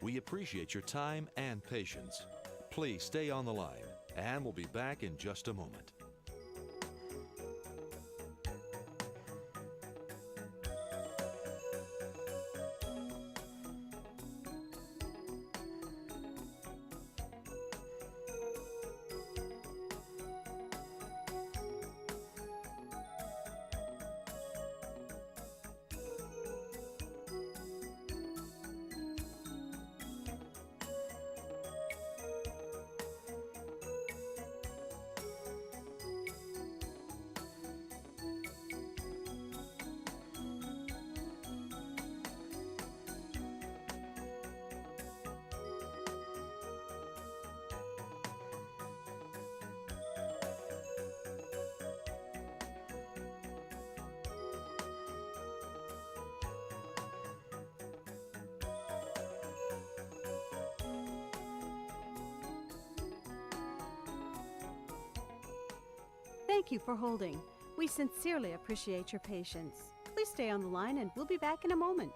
We appreciate your time and patience. Please stay on the line, and we'll be back in just a moment. Thank you for holding. We sincerely appreciate your patience. Please stay on the line and we'll be back in a moment.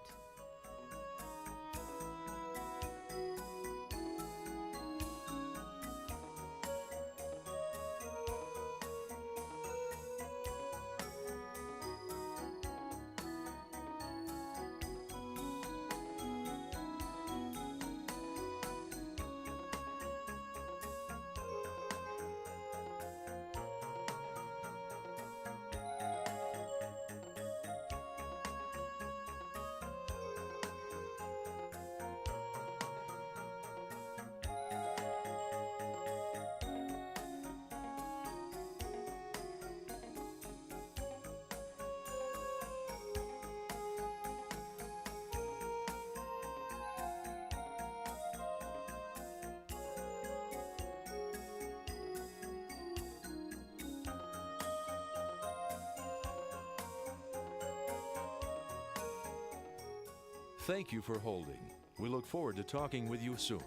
Thank you for holding. We look forward to talking with you soon.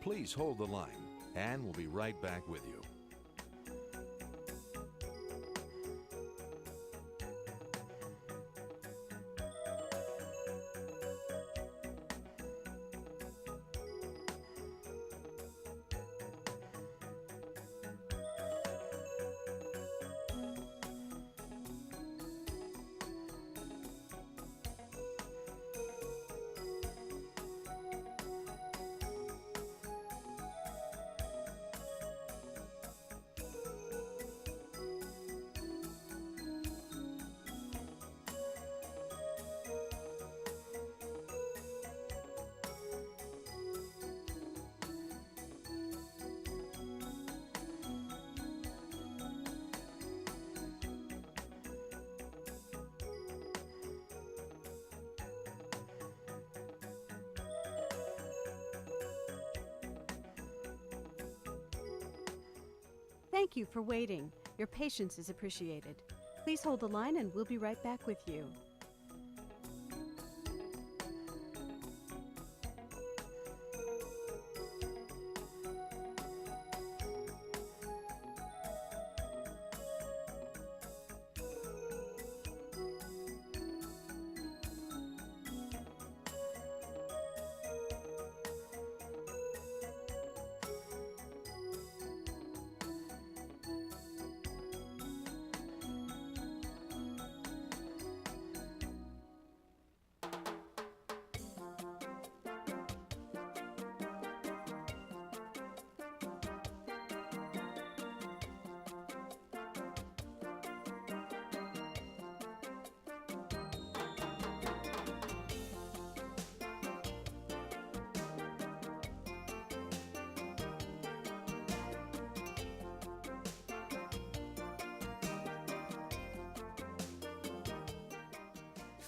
Please hold the line, and we'll be right back with you. Thank you for waiting. Your patience is appreciated. Please hold the line and we'll be right back with you.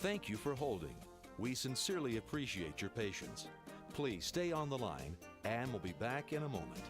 Thank you for holding. We sincerely appreciate your patience. Please stay on the line, and we'll be back in a moment.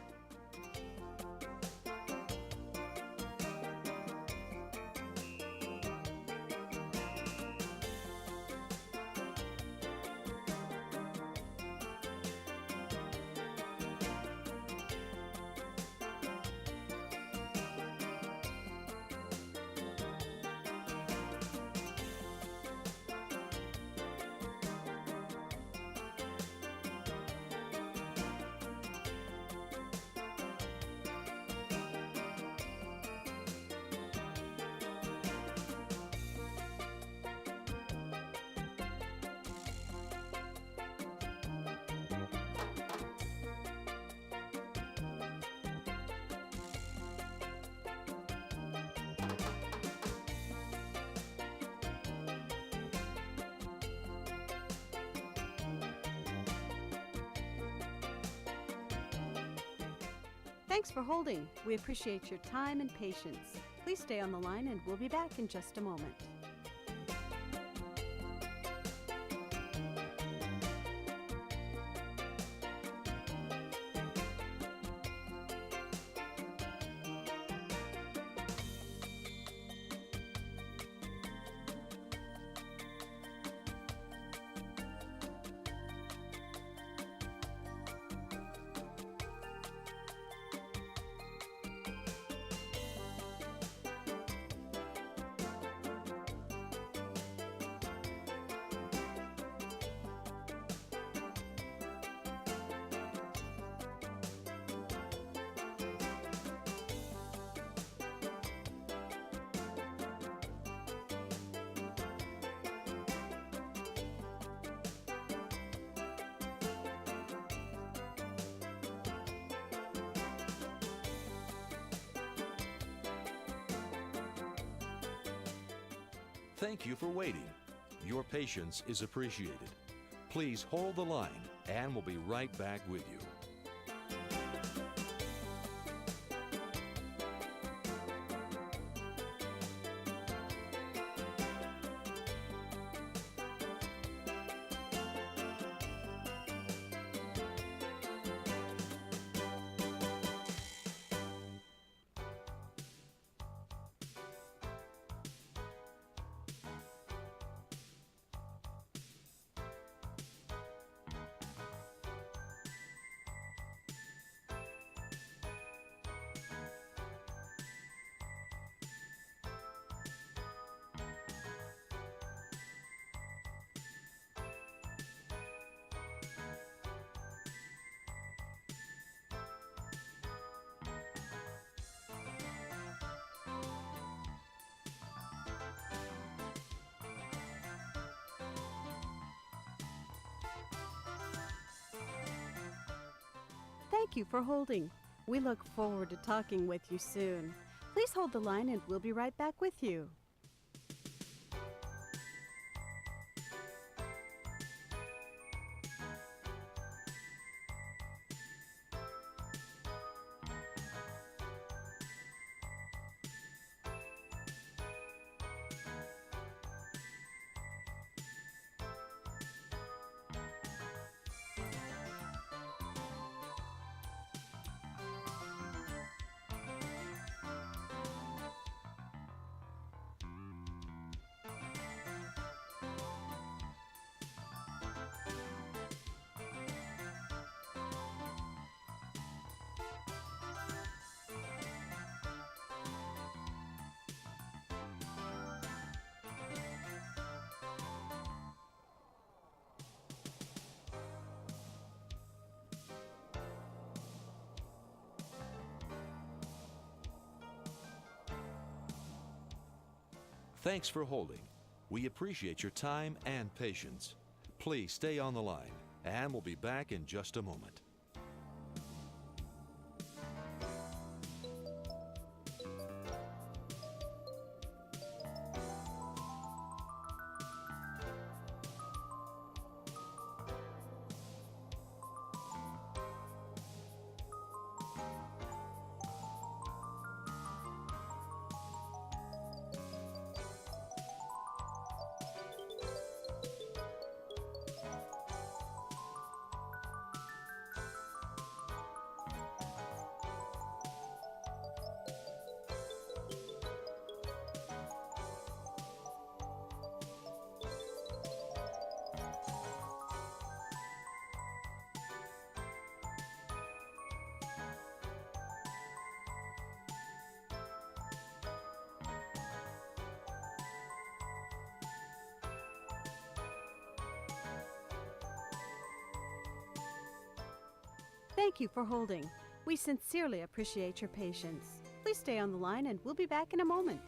Thanks for holding. We appreciate your time and patience. Please stay on the line and we'll be back in just a moment. Thank you for waiting. Your patience is appreciated. Please hold the line and we'll be right back with you. Thank you for holding. We look forward to talking with you soon. Please hold the line and we'll be right back with you. Thanks for holding. We appreciate your time and patience. Please stay on the line, and we'll be back in just a moment. Thank you for holding. We sincerely appreciate your patience. Please stay on the line and we'll be back in a moment.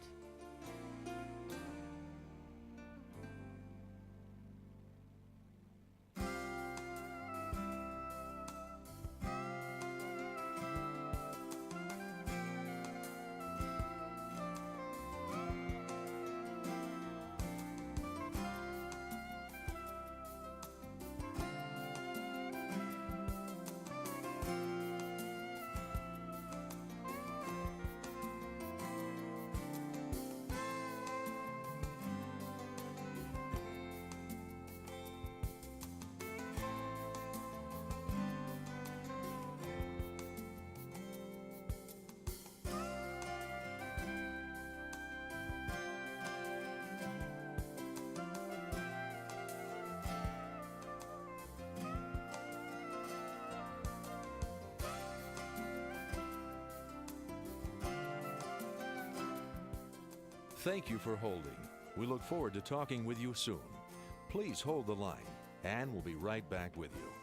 Thank you for holding. We look forward to talking with you soon. Please hold the line, and we'll be right back with you.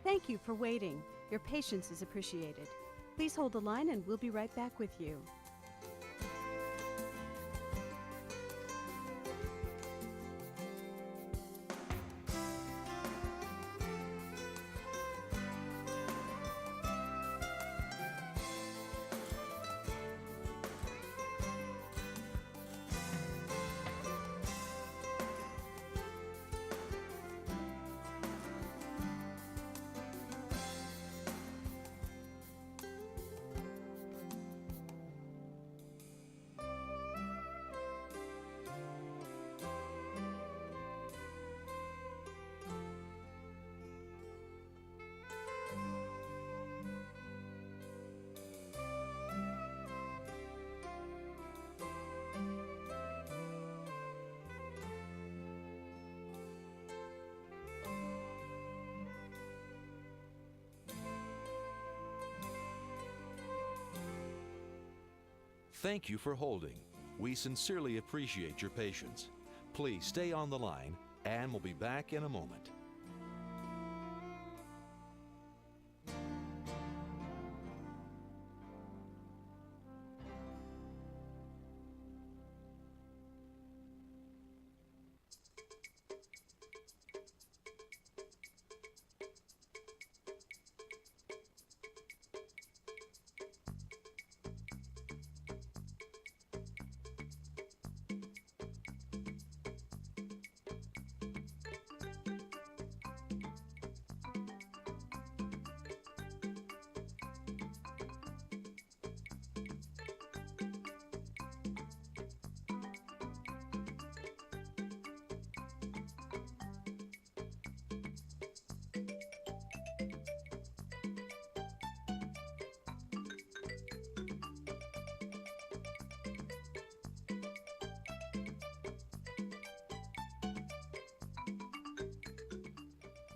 Thank you for waiting. Your patience is appreciated. Please hold the line and we'll be right back with you. Thank you for holding. We sincerely appreciate your patience. Please stay on the line, and we'll be back in a moment.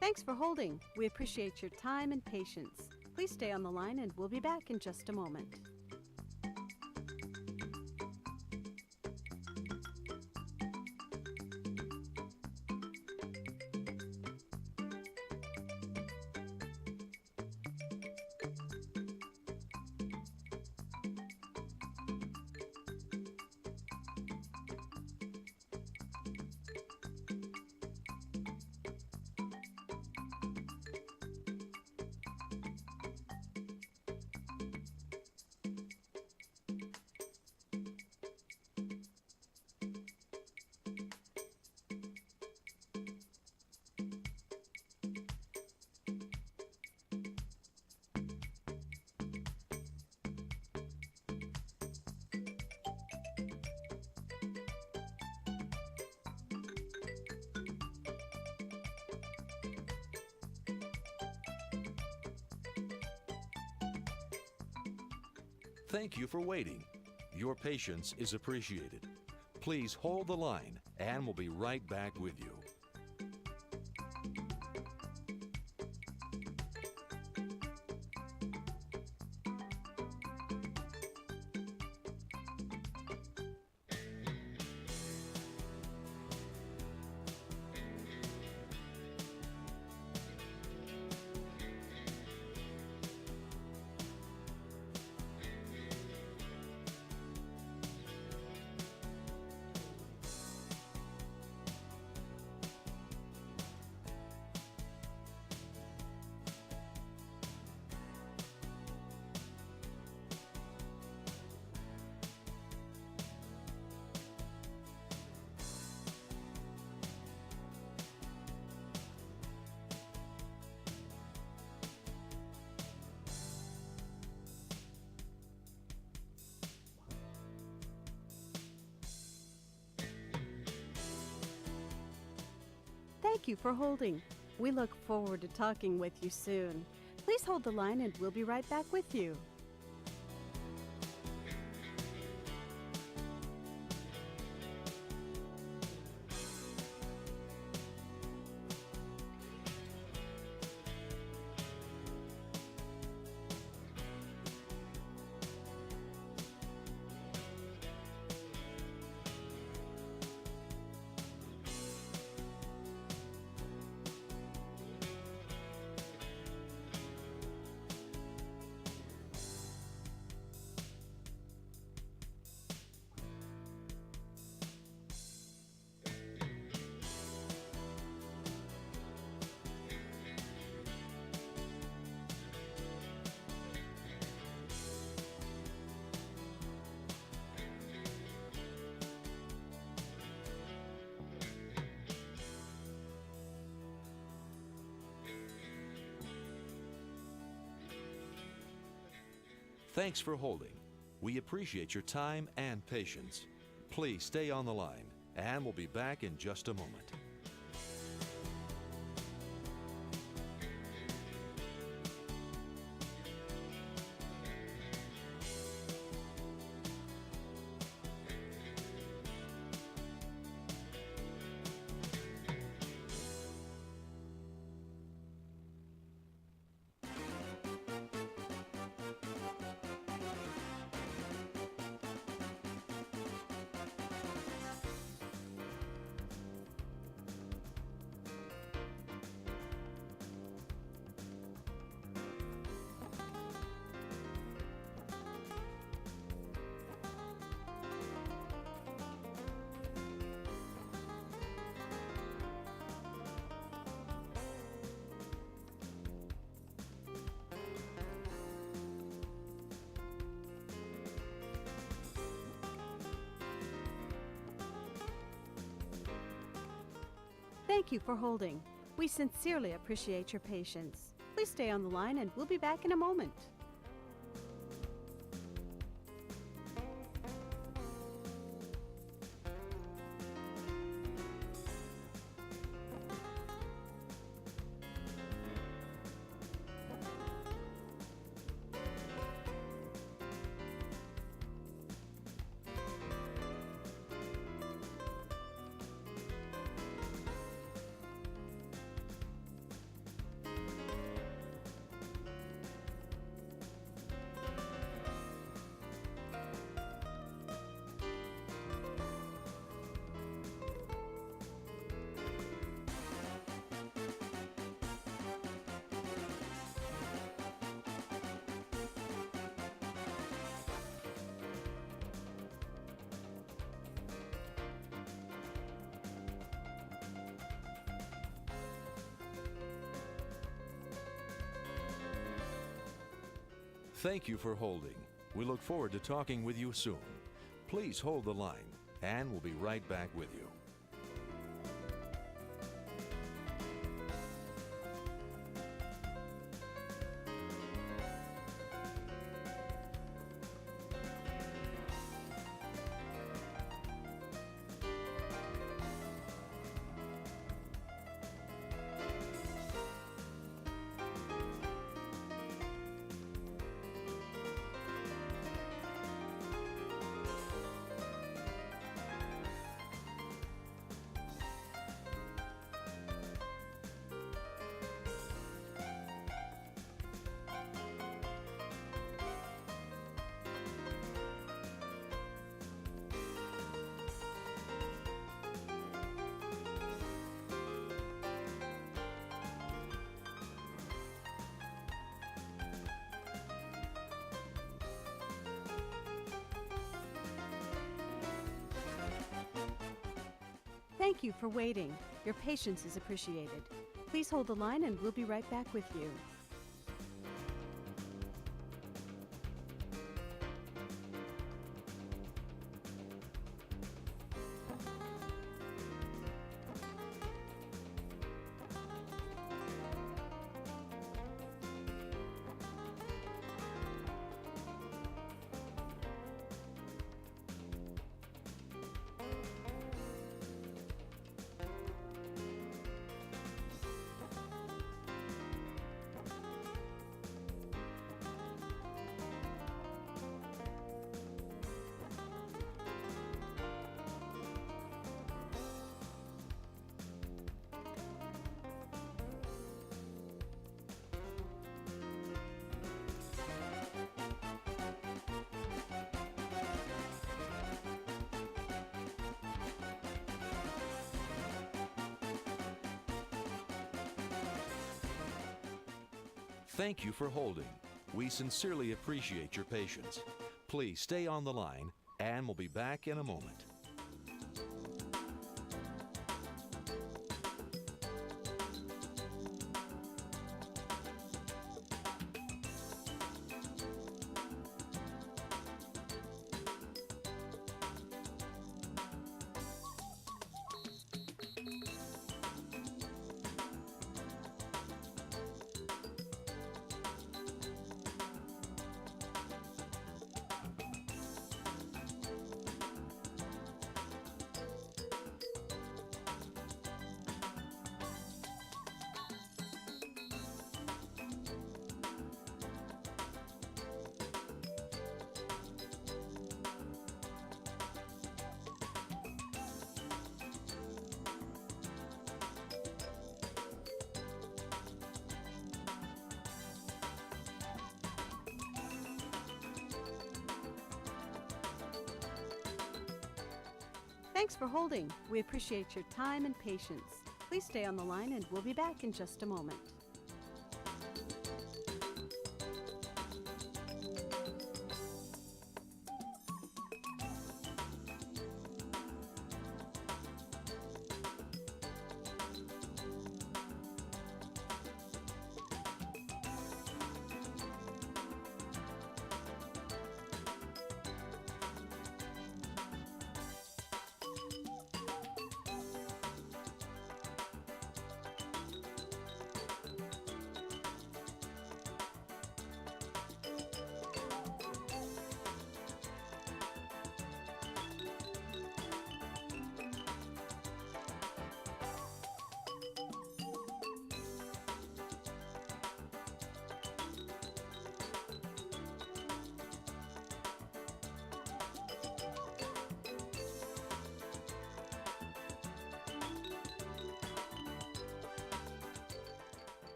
Thanks for holding. We appreciate your time and patience. Please stay on the line and we'll be back in just a moment. Thank you for waiting. Your patience is appreciated. Please hold the line, and we'll be right back with you. Thank you for holding. We look forward to talking with you soon. Please hold the line and we'll be right back with you. Thanks for holding. We appreciate your time and patience. Please stay on the line, and we'll be back in just a moment. Thank you for holding. We sincerely appreciate your patience. Please stay on the line and we'll be back in a moment. Thank you for holding. We look forward to talking with you soon. Please hold the line, and we'll be right back with you. Thank you for waiting. Your patience is appreciated. Please hold the line and we'll be right back with you. Thank you for holding. We sincerely appreciate your patience. Please stay on the line, and we'll be back in a moment. Thanks for holding. We appreciate your time and patience. Please stay on the line and we'll be back in just a moment.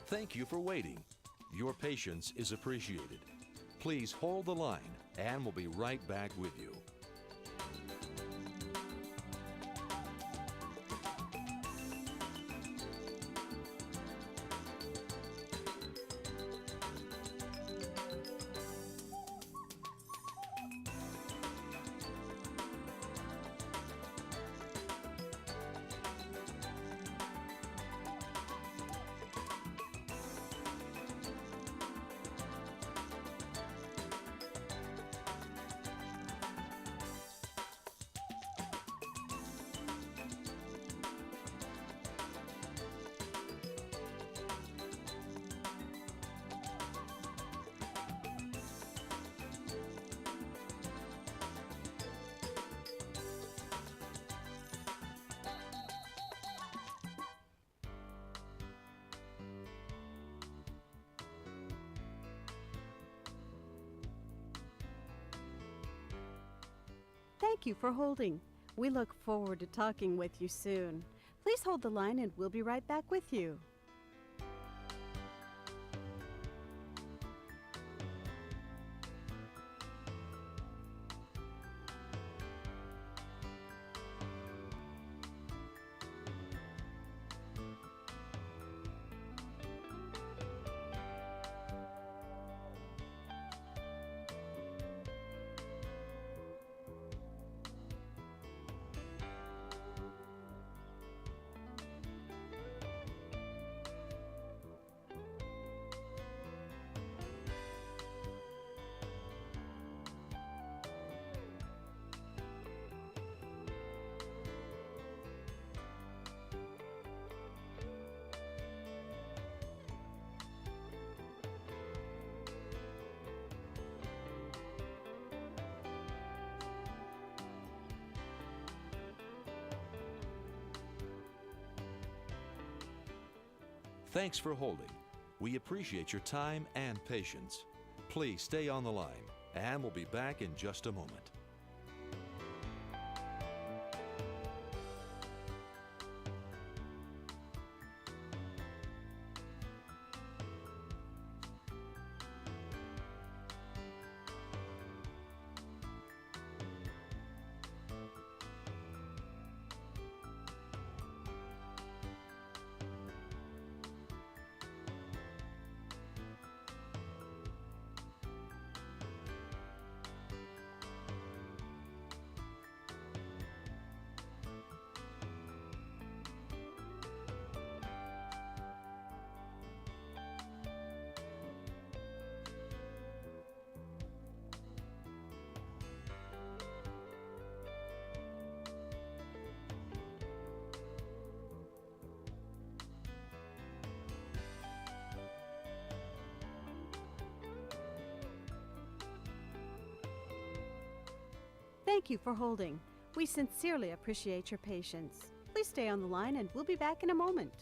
Thank you for waiting. Your patience is appreciated. Please hold the line, and we'll be right back with you. Thank you for holding. We look forward to talking with you soon. Please hold the line and we'll be right back with you. Thanks for holding. We appreciate your time and patience. Please stay on the line, and we'll be back in just a moment. Thank you for holding. We sincerely appreciate your patience. Please stay on the line and we'll be back in a moment.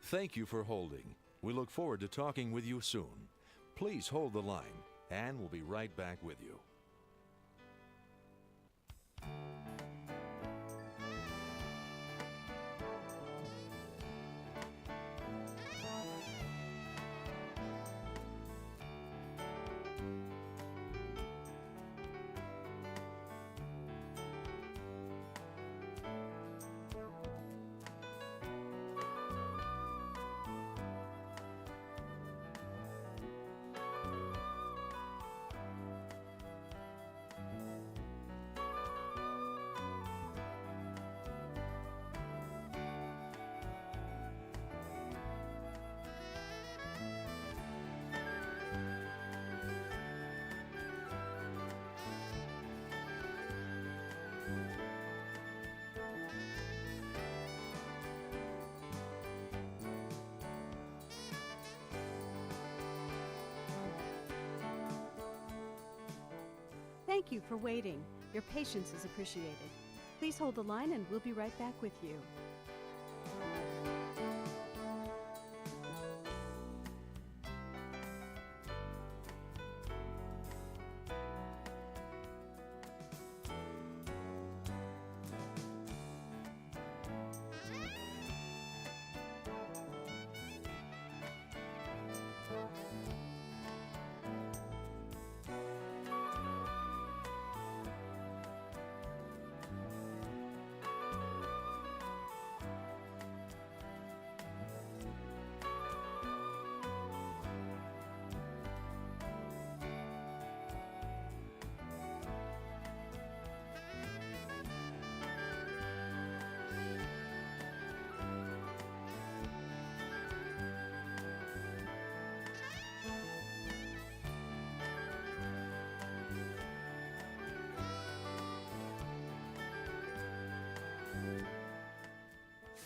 Thank you for holding. We look forward to talking with you soon. Please hold the line, and we'll be right back with you. Thank you for waiting. Your patience is appreciated. Please hold the line and we'll be right back with you.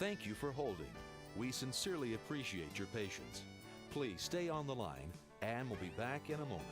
Thank you for holding. We sincerely appreciate your patience. Please stay on the line, and we'll be back in a moment.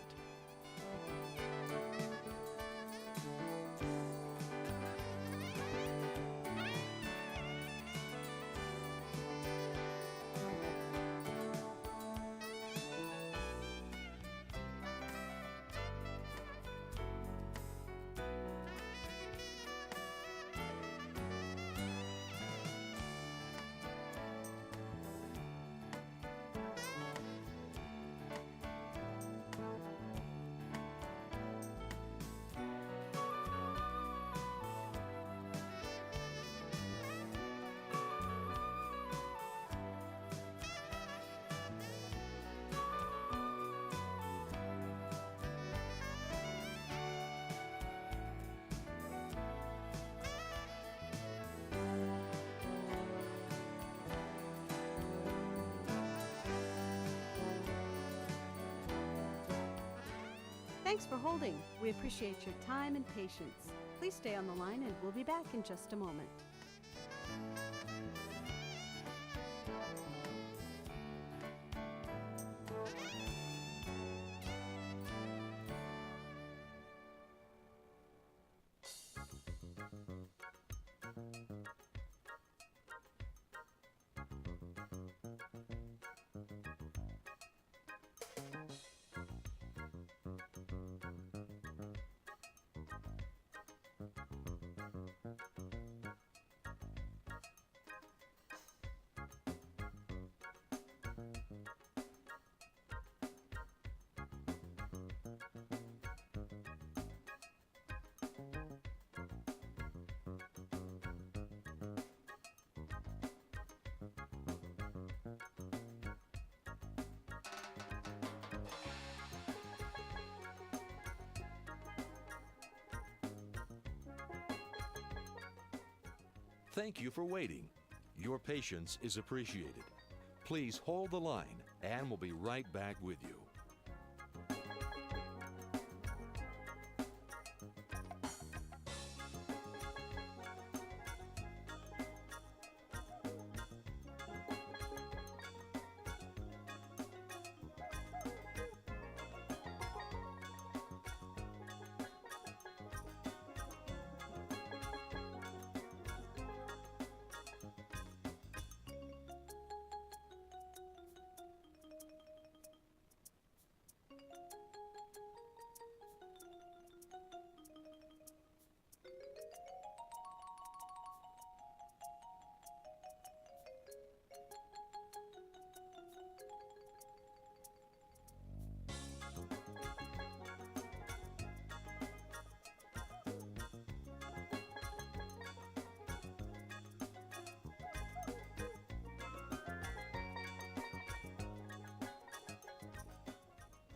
Thanks for holding. We appreciate your time and patience. Please stay on the line and we'll be back in just a moment. Thank you for waiting. Your patience is appreciated. Please hold the line, and we'll be right back with you.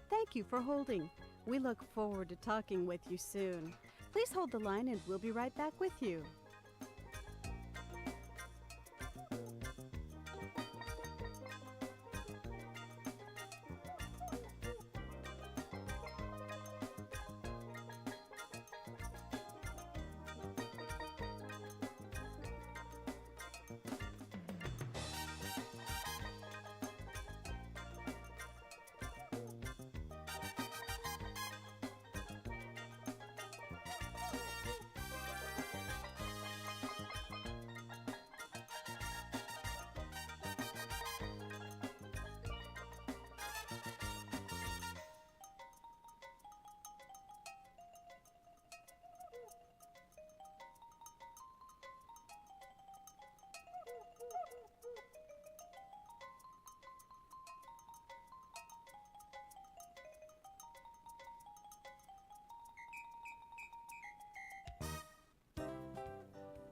Thank you for holding. We look forward to talking with you soon. Please hold the line and we'll be right back with you.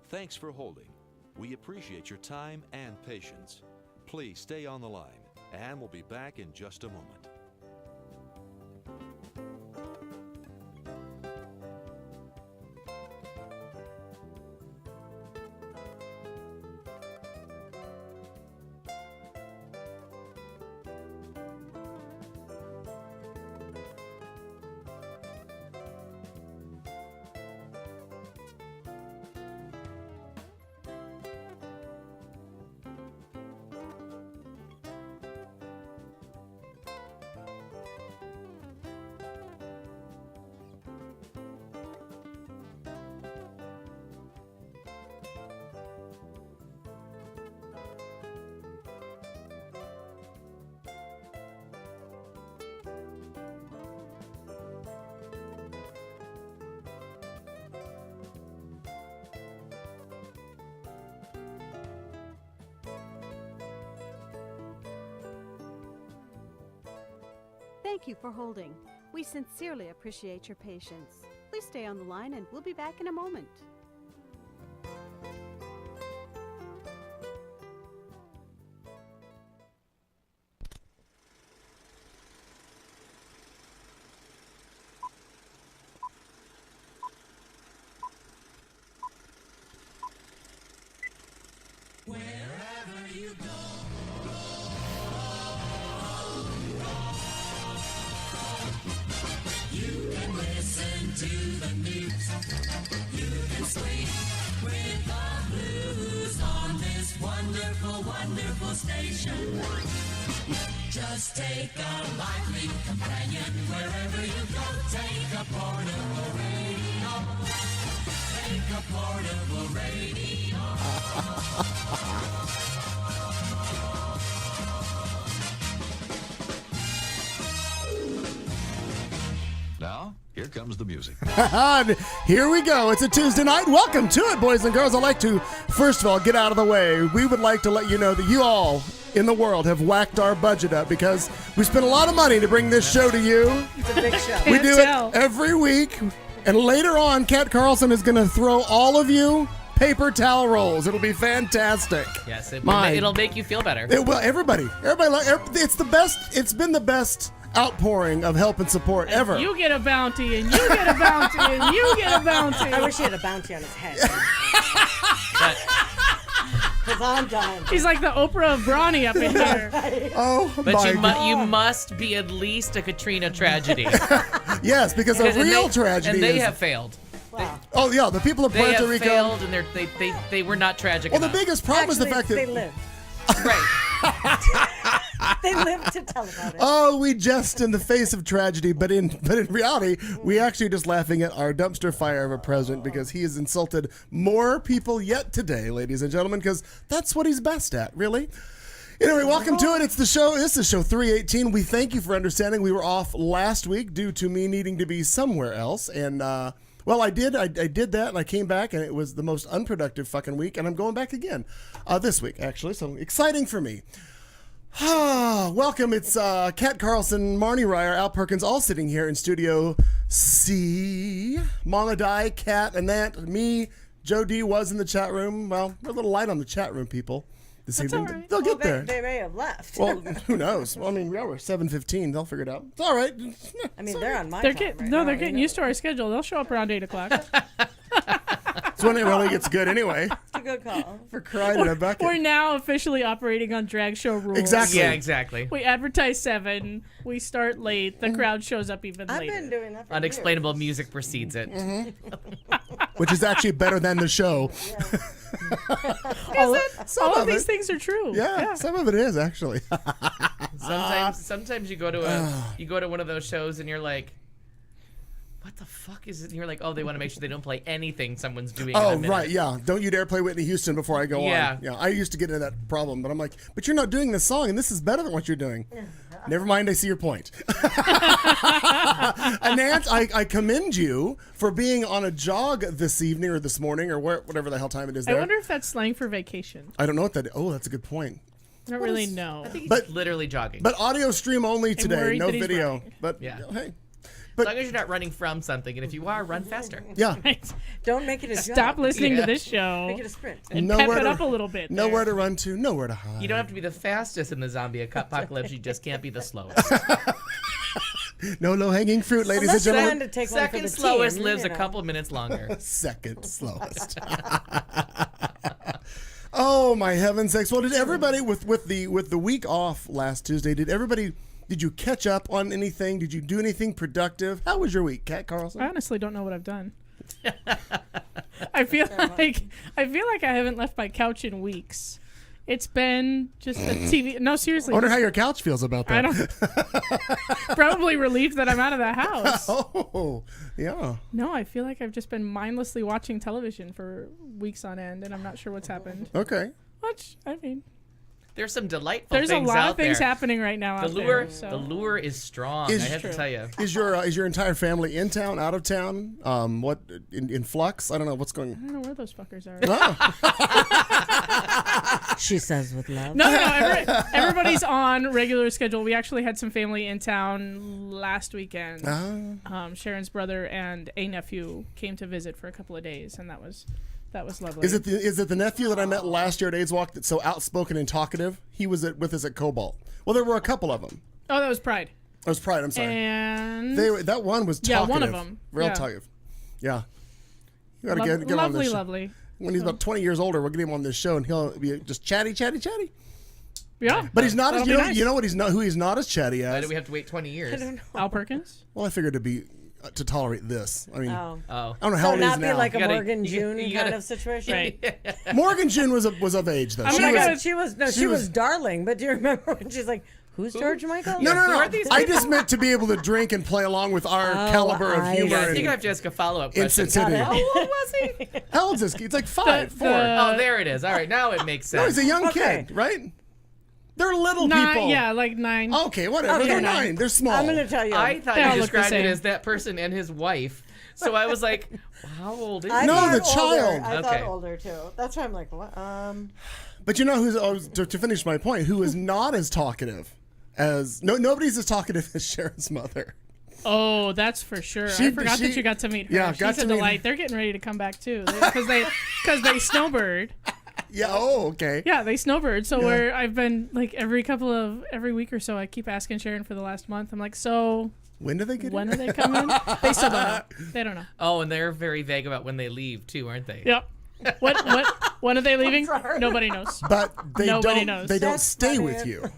Thanks for holding. We appreciate your time and patience. Please stay on the line, and we'll be back in just a moment. Thank you for holding. We sincerely appreciate your patience. Please stay on the line and we'll be back in a moment. Wherever you go. Listen to the news. You can sleep with the blues on this wonderful, wonderful station. Just take a lively companion wherever you go. Take a portable radio. Take a portable radio. Now, here comes the music. Here we go. It's a Tuesday night. Welcome to it, boys and girls. I'd like to, first of all, get out of the way. We would like to let you know that you all in the world have whacked our budget up because we spent a lot of money to bring this show to you. It's a big show. We do it every week. And later on, Kat Carlson is going to throw all of you paper towel rolls. It'll be fantastic. Yes, it'll make you feel better. Well, everybody, it's the best. It's been the best outpouring of help and support ever. You get a bounty, and you get a bounty, and you get a bounty. I wish he had a bounty on his head. because I'm done. He's like the Oprah of Brawny up in here. Oh, But my you, God. you must be at least a Katrina tragedy. Yes, because a real tragedy And they is... have failed. Wow. Oh, yeah, the people of They Puerto have Rico... failed, and they were not tragic Well, the enough. biggest problem is the fact they that... live. Right. They live to tell about it. Oh, we jest in the face of tragedy, but in reality, we actually just laughing at our dumpster fire of a president because he has insulted more people yet today, ladies and gentlemen, because that's what he's best at, really. Anyway, welcome to it. It's the show. This is show 318. We thank you for understanding. We were off last week due to me needing to be somewhere else, and well, I did that, and I came back, and it was the most unproductive fucking week, and I'm going back again this week, actually. So exciting for me. Welcome. It's Kat Carlson, Marnie Ryer, Al Perkins, all sitting here in Studio C. Mama Di, Kat, Annette, me, Joe D was in the chat room. Well, we're a little light on the chat room, people, this evening. all right. They'll get there. They may have left. Well, who knows? Well, I mean, we're 7:15. They'll figure it out. It's all right. I mean, they're on my They're time getting right now, they're you getting know. used to our schedule. They'll show up around 8 o'clock. It's when it really gets good anyway. It's a good call. For crying in a bucket. We're now officially operating on drag show rules. Exactly. Yeah, exactly. We advertise 7. We start late. The crowd shows up even I've later. been doing that for Unexplainable music precedes it. Which is actually better than the show. all Some of of these it. things are true. Yeah, some of it is actually. Sometimes you go to one of those shows and you're like, what the fuck is it? And you're like, oh, they want to make sure they don't play anything someone's doing. in a Oh, minute. right, yeah. Don't you dare play Whitney Houston before I go Yeah. on. Yeah, I used to get into that problem, but I'm like, but you're not doing this song, and this is better than what you're doing. Never mind, I see your point. Nance, I commend you for being on a jog this evening or this morning or whatever the hell time it is I there. wonder if that's slang for vacation. I don't know what that is. Oh, that's a good point. I don't really know. I think he's But- literally jogging. But audio stream only today, worried no that he's video. running. But Yeah. hey, as long as you're not running from something, and if you are, run faster. yeah. Don't make it a Stop job. listening Yeah. to this show Make it a sprint. and Nowhere pep it to- up a little bit. Nowhere there. to run to, nowhere to hide. You don't have to be the fastest in the zombie apocalypse. You just can't be the slowest. No low-hanging fruit, ladies and Unless you gentlemen. plan to take one for Second the slowest team, lives you a know. couple minutes longer. Second slowest. Oh my heavens sakes! Well, did everybody with the week off last Tuesday? Did you catch up on anything? Did you do anything productive? How was your week, Kat Carlson? I honestly don't know what I've done. I feel like I haven't left my couch in weeks. It's been just a TV. No, seriously. I wonder how your couch feels about that. I don't. Probably relieved that I'm out of the house. Oh, yeah. No, I feel like I've just been mindlessly watching television for weeks on end, and I'm not sure what's happened. Okay. Which, I mean, There's some delightful there's a things lot out of things there. happening right now. The out lure, there, so. the lure is strong. Is I have true. to tell you. Is your entire family in town, out of town? What in flux? I don't know what's going. I don't know where those fuckers are. She says with love. No, everybody's on regular schedule. We actually had some family in town last weekend. Sharon's brother and a nephew came to visit for a couple of days, and that was lovely. Is it the nephew that I met last year at AIDS Walk that's so outspoken and talkative? He was with us at Cobalt. Well, there were a couple of them. Oh, that was Pride. That was Pride. I'm sorry. And That one was Yeah, talkative. one of 'em. Real Yeah. talkative. Yeah. You gotta get on this lovely, show. lovely. When he's about 20 years older, we'll get him on this show, and he'll be just chatty. Yeah, But he's not as that'll be nice. you know what he's not who he's not as chatty Why as. do we have to wait 20 years? Al Perkins. Well, I figured to tolerate this. I mean, Oh. Oh. I don't know how So old he is not be now. like a You gotta- Morgan you- June you kind gotta- of situation. Right. Morgan June was of age though. I'm Oh She my not was- God, she was darling. But do you remember when she's like, "Who's George Michael?" No. Who are these I just meant to be able to drink and play along with our Oh, caliber of I humor. Yeah, I and think I have to ask a follow-up question. insensitivity. Got How it. old was he? How old is this kid? He's like 5, 4. Oh, there it is. All right, now it makes No, sense. he's a young Okay. kid, right? They're little people. Yeah, like 9. Okay, whatever. Okay. They're 9. They're small. I'm gonna tell you. I thought They all you look the described it same. as that person and his wife. So I was like, how old is I he? No, thought the older. child. I Okay. thought older too. That's why I'm like, what? But you know who's to finish my point? Who is not as talkative as nobody's as talkative as Sharon's mother. Oh, that's for sure. She- I forgot she- that you got to meet her. yeah, She's got a to meet delight. her. They're getting ready to come back too because they snowbird. Yeah. Oh, okay. Yeah, they snowbird. So I've been like every week or so, I keep asking Sharon for the last month. I'm like, so When do they get when in? are they coming? They still don't know. They don't know. Oh, and they're very vague about when they leave too, aren't they? Yep. When are they leaving? sorry. Nobody knows. But they Nobody don't. knows. They don't That's stay funny. with you.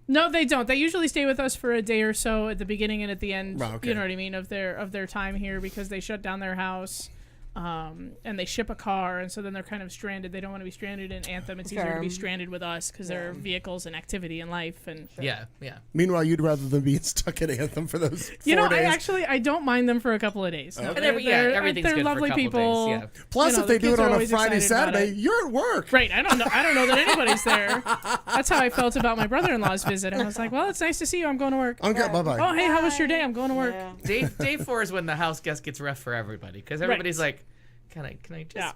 No, they don't. They usually stay with us for a day or so at the beginning and at the end. Right, okay. You know what I mean, of their time here, because they shut down their house, and they ship a car, and so then they're kind of stranded. They don't want to be stranded in Anthem. It's easier to be Sure. stranded with us because there are vehicles and activity in life. And Yeah, yeah. Meanwhile, you'd rather than being stuck at Anthem for those 4 you know, days. I don't mind them for a couple of days. No, And everything's they're good lovely for a couple people. days. Yeah. Plus, you know, if they the do kids it are on a always Friday, excited about Saturday, it. you're at work. Right. I don't know that anybody's there. That's how I felt about my brother-in-law's visit. I was like, well, it's nice to see you. I'm going to work. Okay, bye bye. Oh, hey, how was your day? I'm going to work. Yeah. Day 4 is when the house guest gets rough for everybody because everybody's like, can I just Yeah.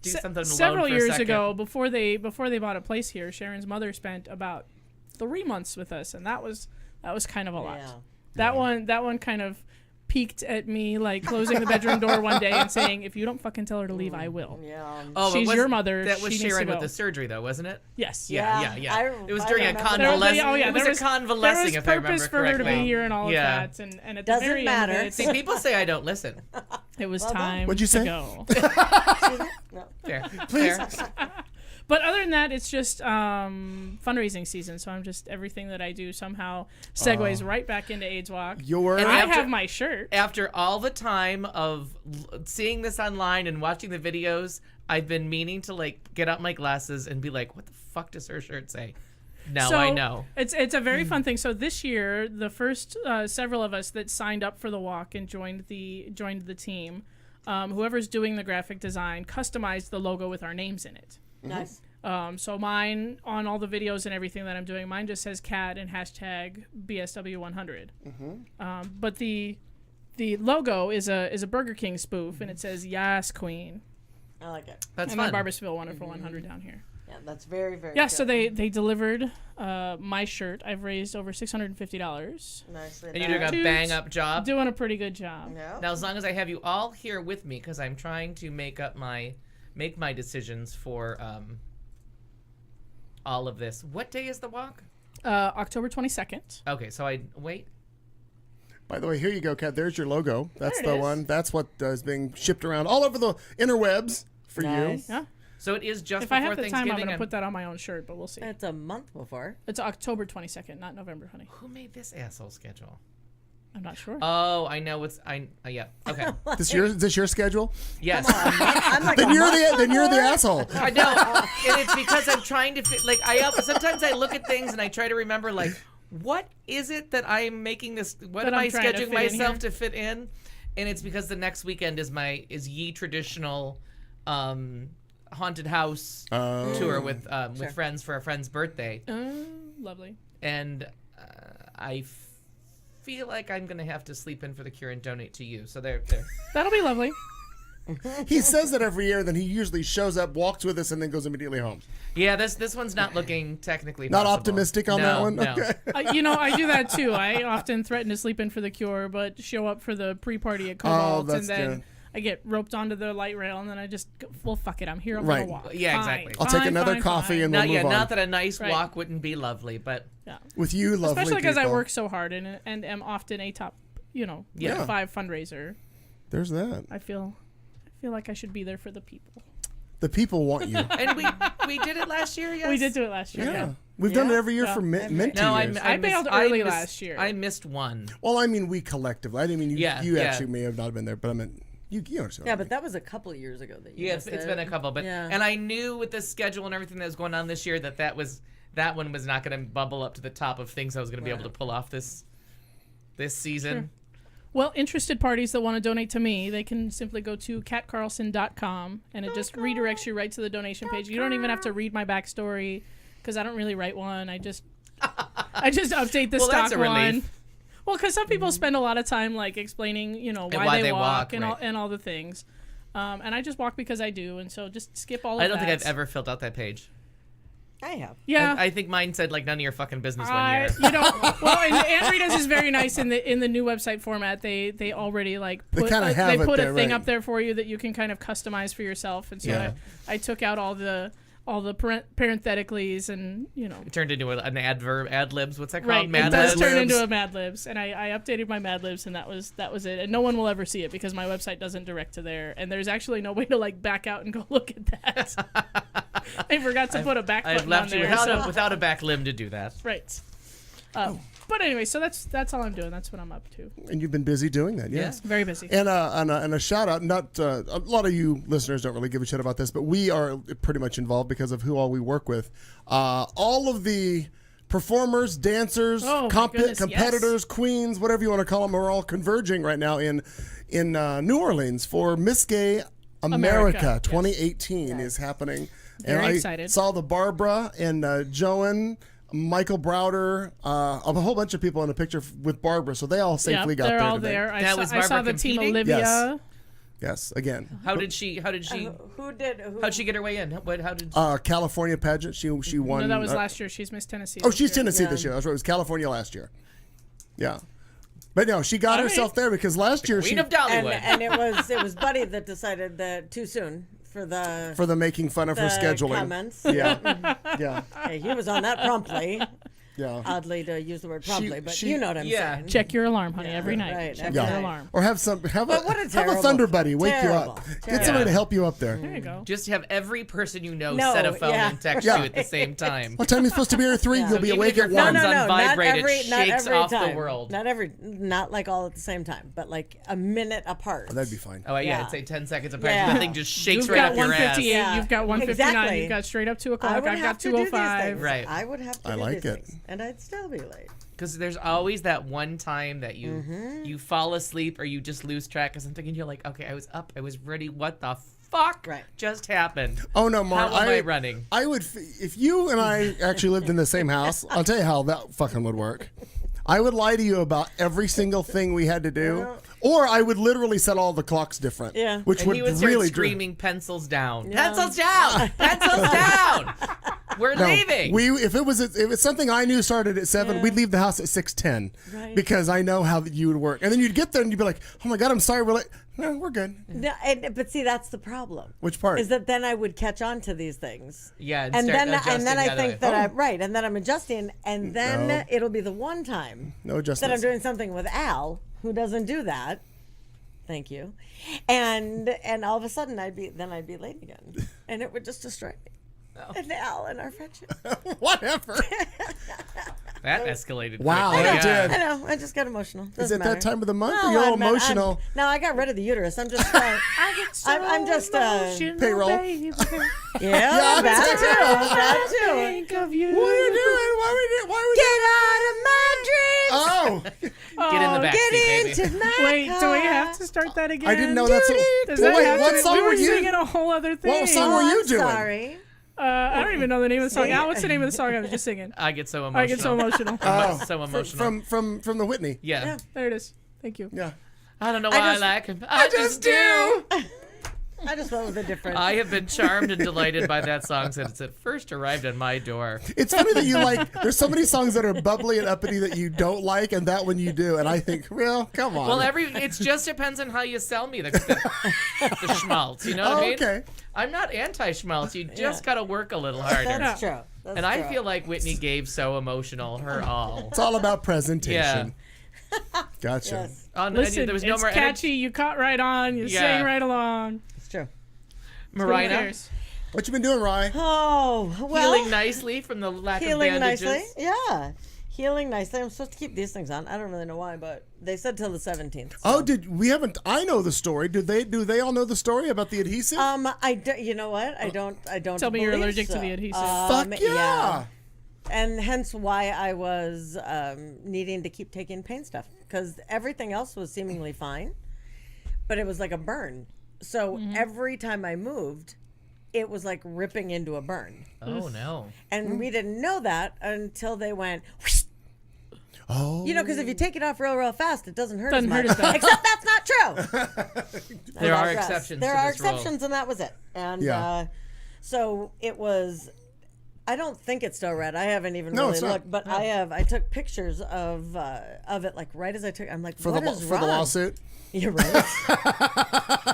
do something alone Several for a years second? ago, before they bought a place here, Sharon's mother spent about 3 months with us, and that was kind of a lot. Yeah. That one kind of peeked at me, like closing the bedroom door one day and saying, "If you don't fucking tell her to leave, I will." Yeah. Oh, but She's your mother. That was She needs to Sharon with go. the surgery, though, wasn't it? Yes. Yeah. It was during a remember that. convalescing. Oh yeah, it was there a convalescing, there was if I remember purpose for her to correctly. be here and all Yeah. of that, and at the Doesn't very matter. end, See, people say I don't listen. it was Well done. time What'd you to say? go. Fair. Please. Fair. But other than that, it's just fundraising season. So I'm just everything that I do somehow segues right back into AIDS Walk. Your And I after- have my shirt. After all the time of seeing this online and watching the videos, I've been meaning to like get out my glasses and be like, what the fuck does her shirt say? Now So I know. It's a very fun thing. So this year, the first several of us that signed up for the walk and joined the team, whoever's doing the graphic design customized the logo with our names in it. Nice. So mine, on all the videos and everything that I'm doing, mine just says CAD and hashtag BSW100. But the logo is a Burger King spoof, and it says "Yes, Queen." I like it. That's and fun. then Barbersville Wonderful 100 down here. Yeah, that's very, very Yeah, good. so they delivered my shirt. I've raised over $650. Nicely And you're doing a Dudes. bang up job. Doing a pretty good job. Yeah. Now, as long as I have you all here with me, because I'm trying to make my decisions for all of this. What day is the walk? October 22nd. Okay, so I wait. By the way, here you go, Kat. There's your logo. That's There it the is. one. That's what is being shipped around all over the interwebs for Nice. Yeah. So it is just If I before have the time, Thanksgiving. I'm going to and- put that on my own shirt, but we'll see. It's a month before. It's October 22nd, not November, honey. Who made this asshole schedule? I'm not sure. Oh, I know. Yeah. Okay. Is this your schedule? Yes. I'm like, Then you're the asshole. I know, and it's because I'm trying to fit. Like sometimes I look at things and I try to remember like, what is it that I'm making this? What That am I'm I trying to scheduling fit in myself here? to fit in? And it's because the next weekend is Ye traditional, haunted house tour with friends for a friend's birthday, Lovely. and I feel like I'm gonna have to sleep in for the cure and donate to you. So there. That'll be lovely. He says that every year, then he usually shows up, walks with us, and then goes immediately home. Yeah, this one's not looking technically Not possible. optimistic on No, that one? No. Okay. You know, I do that too. I often threaten to sleep in for the cure, but show up for the pre-party at Cobalt, that's and then good. I get roped onto the light rail, and then I just go, well, fuck it, I'm here. I'm Right. gonna walk. Yeah, Fine, exactly. I'll take fine, another fine, coffee fine. and we'll Not move on. Not that a nice Right. walk wouldn't be lovely, but Yeah. With you, lovely Especially because I people. work so hard and am often a top, Yeah. 5 fundraiser. There's that. I feel like I should be there for the people. The people want you. and we did it last year. Yes, We did do it last year. Yeah. We've done it every year Yeah. for many No, years. I bailed early last year. I missed one. Well, I mean, we collectively. I didn't mean you. Yeah, you yeah. actually may have not been there, but I meant you understand. yeah, what I but that was a couple of years ago that you Yeah, missed it's it. been a couple, but Yeah. and I knew with the schedule and everything that was going on this year that one was not going to bubble up to the top of things I was going to be able to pull off this season. Well, interested parties that want to donate to me, they can simply go to katcarlson.com, and it just redirects you right to the donation page. You don't even have to read my backstory because I don't really write one. I just update the Well, stock that's a relief. one. Well, because some people spend a lot of time like explaining, why they walk and right. all the things. And I just walk because I do, and so just skip all of I that. don't think I've ever filled out that page. I have. Yeah. I think mine said like none of your fucking business one year. Well, and Aunt Rita's is very nice in the new website format. They already like They put kinda have they it put there, a thing right. up there for you that you can kind of customize for yourself. And so Yeah. I took out all the all the parentheticals and It turned into an adverb, ad libs. What's that called? right. Mad It does libs. turn into a Mad Libs, and I updated my Mad Libs, and that was it. And no one will ever see it because my website doesn't direct to there, and there's actually no way to like back out and go look at that. I forgot to put a back button I've left on you there. without a back limb to do that. Right. But anyway, so that's all I'm doing. That's what I'm up to. And you've been busy doing that, yes. Very busy. And a shout out. Not a lot of you listeners don't really give a shit about this, but we are pretty much involved because of who all we work with. All of the performers, dancers, Oh, my goodness, competitors, queens, whatever you want to call them, are all converging right now in New Orleans for Miss Gay America, America, 2018 is happening. Very and I excited. saw the Barbara and Joan. Michael Browder, a whole bunch of people in a picture with Barbara, so they all safely got they're there all today. there. That was I saw Barbara the team competing? Olivia. Yes. Yes, again. How did she? Who did? How'd she get her way in? How did? California pageant. She won. No, that was last year. She's Miss Tennessee. Oh, this she's year. Tennessee Yeah. this year. That's right. It was California last year. Yeah, but no, she got All herself there because last year Queen she of Dollywood. And it was Buddy that decided that too soon for the for the making fun of her scheduling. comments. Yeah, yeah, Hey, he was on that promptly. yeah. Oddly to use the word promptly, but she- you know what I'm yeah. saying. Check your alarm, honey, every night. right, Check every your Yeah. alarm. Or have But what a have a terrible- thunder buddy wake you terrible, up. Get terrible. somebody to help you up there. There you go. Just have every person you know No, set a phone yeah. and text Yeah. you at the same time. What time are you supposed to be here at 3? Yeah. You'll be Even awake if your at phone's 1. on vibrate, not it every, not shakes every off the time. world. Not like all at the same time, but like a minute apart. Oh, that'd be fine. Oh yeah, Yeah. I'd say 10 seconds apart. Yeah. The thing just shakes You've right got up your ass. 158. Yeah. You've got 159. Exactly. You've got straight up 2 I o'clock. would I've have got to do these 2:05. things. Right. I would have to I do like these it. things, and I'd still be late. Because there's always that one time that you Mm-hmm. you fall asleep or you just lose track of something and you're like, okay, I was up, I was ready. What the fuck Right. just happened? Oh no, How Mark! am I running? I would, if you and I actually lived in the same house. I'll tell you how that fucking would work. I would lie to you about every single thing we had to do, or I would literally set all the clocks different. Yeah. which And would he would start really screaming, pencils down. Yeah. Pencils down! Pencils down! We're No, leaving! if it's something I knew started at 7, we'd leave the house at 6:10 Right. because I know how you would work. And then you'd get there and you'd be like, "Oh my god, I'm sorry, we're late." No, we're good. No, but see, that's the problem. Which part? Is that then I would catch on to these things. Yeah, and start then adjusting the I other think way. that I'm right, and then I'm adjusting, and then No. it'll be the one time No that I'm adjustments. doing something with Al, who doesn't do that. Thank you. And all of a sudden I'd be late again, and it would just destroy me. And Al and our friendship. Whatever. That escalated. Wow, quickly. that Yeah. did. I know. I just got emotional. Is Doesn't it that matter. time of the month? No, You're all I'm emotional. no, I got rid of the uterus. I'm just. I'm just. Payroll. Yeah, that too. too. That too. Think of you. What are you doing? Why are we Get out of my dreams. Oh, Get in the back seat, Get baby. into my Wait, car. do we have to start that again? I didn't know that's. Does that Wait, have what to- song we were were you? singing a whole other thing. What song were Oh, you I'm doing? Sorry. I don't even know the name of the song. Al, what's the name of the song I was just singing? I get so emotional. I get so emotional. So emotional. From the Whitney. yeah. There it is. Thank you. Yeah. I don't know why I just- like him. I just do. I just went with a different. I have been charmed and delighted by that song since it first arrived on my door. It's funny that you like. There's so many songs that are bubbly and uppity that you don't like, and that one you do. And I think, well, come on. Well, it just depends on how you sell me the schmaltz. You know what I mean? Okay. I'm not anti-schmaltz. You just got to work a little harder. That's true. That's And I true. feel like Whitney gave So Emotional her all. It's all about presentation. Gotcha. Yes, Listen, there was no it's more catchy. You caught right on. You Yeah. sang right along. it's true. Who Marina, cares? What you been doing, Rye? Oh well. healing nicely from the lack of Healing bandages. nicely. Yeah. Healing nicely. I'm supposed to keep these things on. I don't really know why, but they said till the 17th. Oh, we haven't? I know the story. Do they all know the story about the adhesive? I do, you know what? I don't. Tell me you're believe allergic to so. the adhesive. Fuck yeah. And hence why I was needing to keep taking pain stuff because everything else was seemingly fine, but it was like a burn. So every time I moved, it was like ripping into a burn. Oh no. And we didn't know that until they went. Whoosh. Oh. You know, because if you take it off real fast, it doesn't hurt Doesn't as hurt much. as bad. Except that's not true. There are digress. exceptions There to are this rule. exceptions, and that was it. And Yeah. so it was. I don't think it's still red. I haven't even No, really it's not. looked, but I took pictures of it like right as I took. I'm like, for what the is for wrong? the lawsuit. You're right.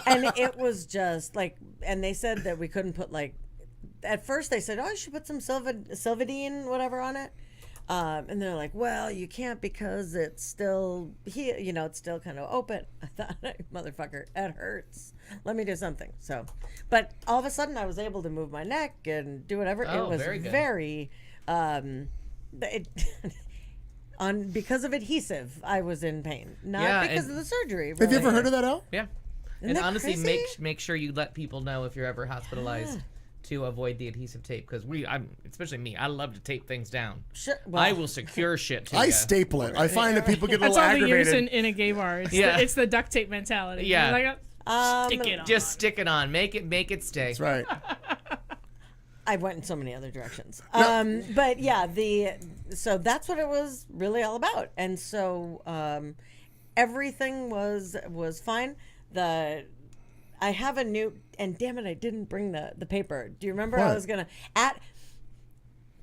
And it was just like, and they said that we couldn't put like at first they said, oh, you should put some Silvadene, whatever, on it. And they're like, well, you can't because it's still it's still kind of open. I thought, motherfucker, it hurts. Let me do something. So, but all of a sudden I was able to move my neck and do whatever. Oh, it was very good. very, because of adhesive, I was in pain, not because of the surgery. Have you really. ever heard of that, Al? Yeah. Isn't And that honestly, crazy? make sure you let people know if you're ever hospitalized to avoid the adhesive tape, because especially me, I love to tape things down. Sure, well, I will secure shit to I ya. staple it. I find that people get a That's little all they use aggravated. in a gay bar. It's, Yeah. it's the duct tape mentality. Yeah. You're like, stick it on. Just stick it on. Make it stay. That's right. I went in so many other directions. But yeah, so that's what it was really all about. And so everything was fine. I have a new, and damn it, I didn't bring the paper. Do you remember? I What? was gonna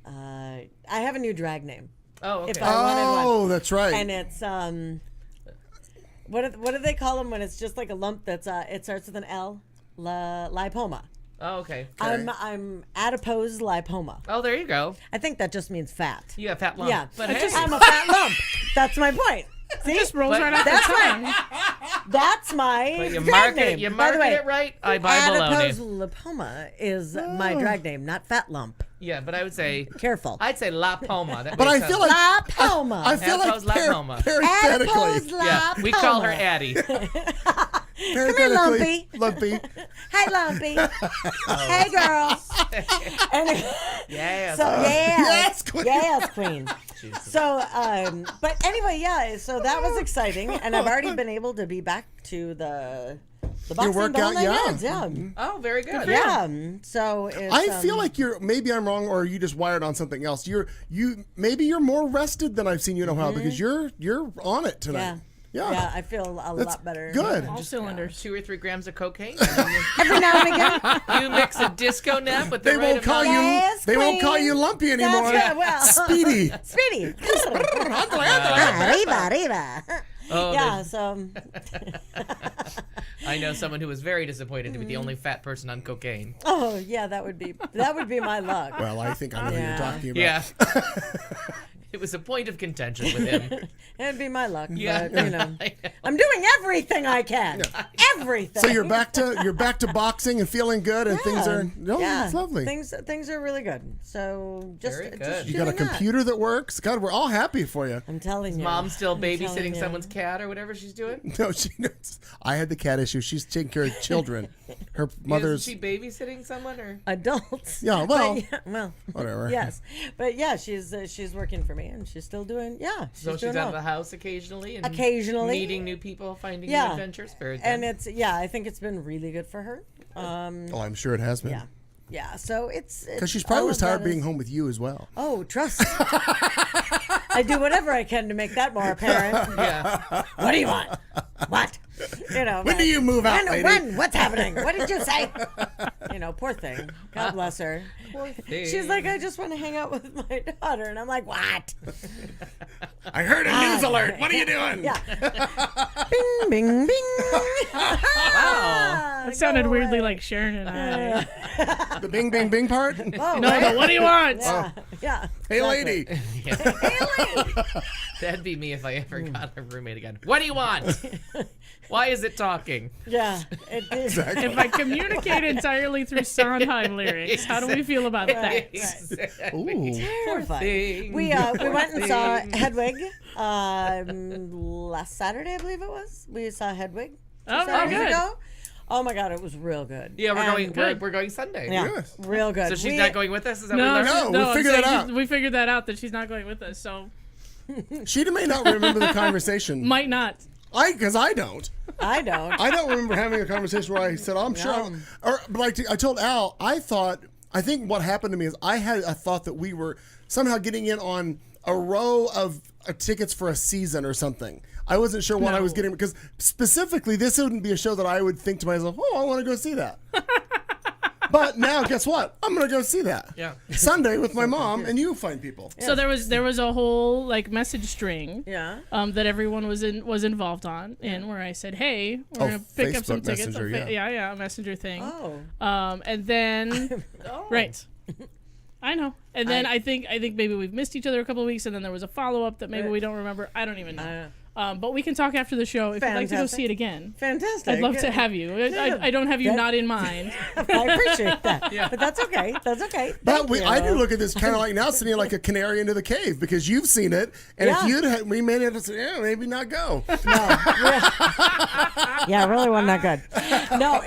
I have a new drag name. Oh, okay. If I wanted one. Oh, that's right. And it's what do they call them when it's just like a lump that's it starts with an L? Lipoma. Oh, okay. I'm adipose lipoma. Oh, there you go. I think that just means fat. You have fat lump. Yeah, But It hey, just- I'm a fat lump. That's my point. See, It just rolls But right off the that's tongue. that's my but you drag market name. you By the market way, it right. I buy adipose baloney. lipoma is my drag name, not fat lump. Yeah, but I would say Careful. I'd say La Poma. That But I makes feel sense. like lipoma. I feel like Adipose lipoma. parenthetically, Adipose Yeah, we call her lipoma. Addie. parenthetically, Lumpy. Hey, Lumpy. Hey, girl. And, Yeah. so yeah, Yes, queen. yes, queen. So, but anyway, yeah. So that was exciting, and I've already been able to be back to the boxing workout, ball yeah. yeah. Oh, very good. Yeah. So it's, I feel like maybe I'm wrong, or you just wired on something else. Maybe you're more rested than I've seen you in a while because you're on it tonight. yeah. Yeah. I feel a That's lot better. good. All cylinders. 2 or 3 grams of cocaine. Every now and again. You mix a disco nap with the They right won't call amount. you. Yes, They won't call queen. you Lumpy anymore. That's right, well. Speedy. Speedy. Arriba. Oh, Yeah. So I know someone who was very disappointed to be the only fat person on cocaine. yeah, that would be my luck. Well, I think I know who you're Yeah. talking about. Yeah. It was a point of contention with him. It'd be my luck. Yeah. But, I'm doing everything I can. Everything. So you're back to boxing and feeling good, and things are it's lovely. Things are really good. So just Very good. just You got a doing that. computer that works. God, we're all happy for you. I'm telling you. Mom's still I'm telling babysitting you. someone's cat or whatever she's doing. No, she knows. I had the cat issue. She's taking care of children. Her mother's. Is she babysitting someone or? Adults. Yeah, well, well, whatever. yes, but yeah, she's working for me, and she's still doing. Yeah, So she's doing out well. of the house occasionally and Occasionally. meeting new people, finding Yeah. new adventures. Very good. And I think it's been really good for her. Oh, I'm sure it has been. Yeah. So it's Because she's all probably of was tired that being is- home with you as well. Oh, trust. I do whatever I can to make that more apparent. yeah. What do you want? What? When do you move out, lady? When? What's happening? What did you say? Poor thing. God bless her. She's like, I just want to hang out with my daughter, and I'm like, what? I heard a news alert. What are you doing? Yeah. Bing, bing, bing. Wow. That sounded weirdly like Sharon and I. The bing, bing, bing part? Oh, No, right? but what do you want? Yeah. Hey, lady. That'd be me if I ever got a roommate again. What do you want? Why is it talking? Yeah. It is. If I communicate entirely through Sondheim lyrics, how do we feel about that? Ooh. Terrifying. thing. We went and saw thing. Hedwig last Saturday, I believe it was. We saw Hedwig. Oh, Saturdays good. ago. Oh my God, it was real good. Yeah, we're And- going. good. We're going Sunday. Yeah, Yes. real good. So she's We- not going with us. Is that No, what we learned? No, we I'm figured it saying out. we figured that out that she's not going with us. So She may not remember the conversation. might not. Because I don't. I don't. I don't remember having a conversation where I said, I'm sure. But like I told Al, I think what happened to me is I had a thought that we were somehow getting in on a row of tickets for a season or something. I wasn't sure what I was getting because specifically this wouldn't be a show that I would think to myself, oh, I want to go see that. But now, guess what? I'm gonna go see that. Yeah. Sunday with my mom, and you find people. So there was a whole like message string Yeah. that everyone was involved on, and where I said, "Hey, we're gonna pick up some Facebook tickets." Messenger, yeah, a messenger thing. Oh. And then right. I know. And then I think maybe we've missed each other a couple of weeks, and then there was a follow up that maybe we don't remember. I don't even know. But we can talk after the show if you'd like to go see it again. Fantastic. I'd love to have you. I don't have you not in mind. I appreciate that. But that's okay. That's okay. But Thank I you. do look at this kind of like now sitting like a canary into the cave because you've seen it, and Yeah. if you'd had, we may have said, yeah, maybe not go. Yeah, it really wasn't that good. No,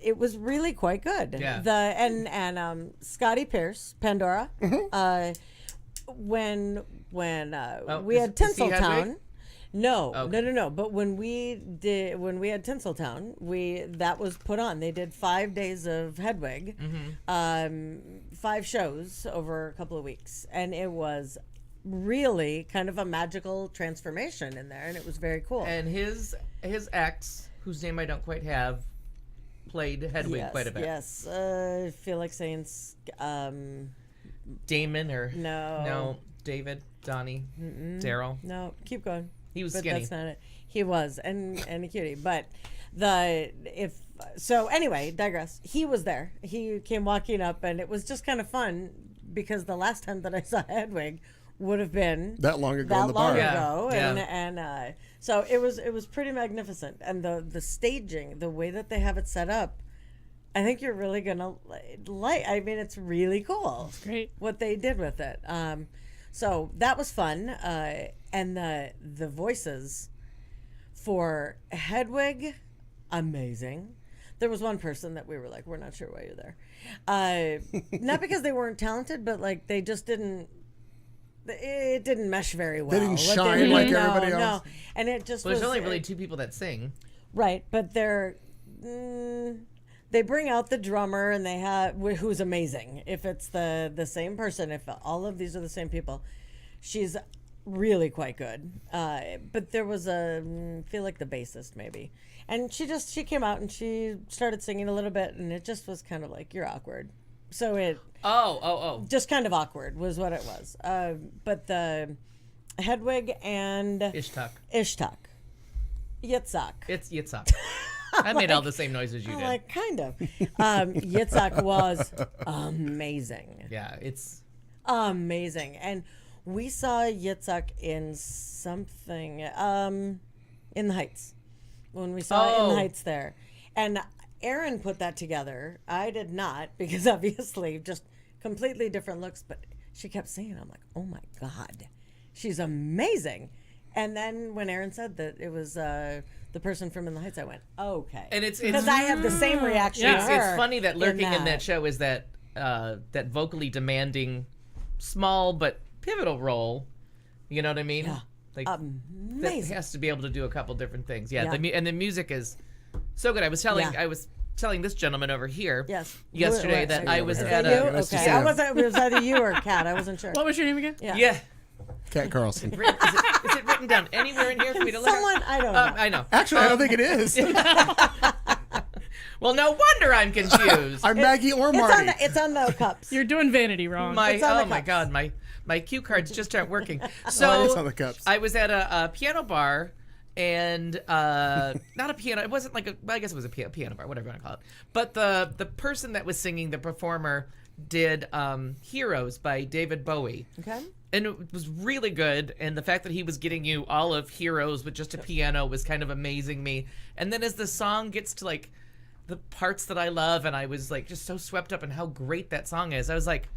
it was really quite good. Yeah. And Scotty Pierce, Pandora, when we had is he Hedwig? Tinseltown. No, Okay. no. But when we had Tinseltown, that was put on. They did 5 days of Hedwig, 5 shows over a couple of weeks, and it was really kind of a magical transformation in there, and it was very cool. And his ex, whose name I don't quite have, played Hedwig quite a bit. Yes, I feel like saying Damon or No. David, Donnie, Daryl. no. Keep going. He was But skinny. that's not it. He was, and a cutie. But anyway, digress. He was there. He came walking up, and it was just kind of fun because the last time that I saw Hedwig would have been That long ago that in the long bar. ago, Yeah. and so it was pretty magnificent, and the staging, the way that they have it set up, I think you're really gonna like. I mean, it's really cool. Great. What they did with it. So that was fun, and the voices for Hedwig, amazing. There was one person that we were like, we're not sure why you're there, not because they weren't talented, but like they just didn't. It didn't mesh very well. They didn't What shine did, like no, everybody else. No, and it just Well, was there's only really 2 people that sing. right. But they bring out the drummer, and they have who's amazing. If it's the same person, if all of these are the same people, she's really quite good. But there was feel like the bassist maybe, and she came out and she started singing a little bit, and it just was kind of like you're awkward. So it Oh. just kind of awkward was what it was. But the Hedwig and Ishtak. Yitzhak. It's Yitzhak. I made all the same noises you I'm did. like, kind of. Yitzhak was amazing. Yeah, it's Amazing. And we saw Yitzhak in something, in the Heights. When we saw it in the Heights there. And Erin put that together. I did not, because obviously just completely different looks. But she kept saying, I'm like, oh my God, she's amazing. And then when Erin said that it was the person from In the Heights, I went, okay. And it's because I have the same reaction. Yeah. to her it's funny that lurking in that that show is that vocally demanding, small but pivotal role. You know what I mean? Yeah. Like that amazing. has to be able to do a couple different things. Yeah. Yeah. And the music is so good. I was telling this gentleman over here Yes. yesterday Where- that where- I was is at that you? a Nice to Okay. see I you. wasn't. It was either you or Kat. I wasn't sure. What was your name again? yeah. Cat Carlson. Is it written down anywhere in here for me to look? Someone I don't know. I know. Actually, I don't think it is. Well, no wonder I'm confused. I'm Maggie or Marty. It's on the cups. You're doing vanity wrong. It's on the my cups. God, my cue cards just aren't working. So it's on the cups. I was at a piano bar, and not a piano. It wasn't like I guess it was a piano bar, whatever you want to call it. But the person that was singing, the performer, did "Heroes" by David Bowie. Okay. And it was really good, and the fact that he was getting you all of Heroes with just a piano was kind of amazing me. And then as the song gets to like the parts that I love, and I was like just so swept up in how great that song is, I was like,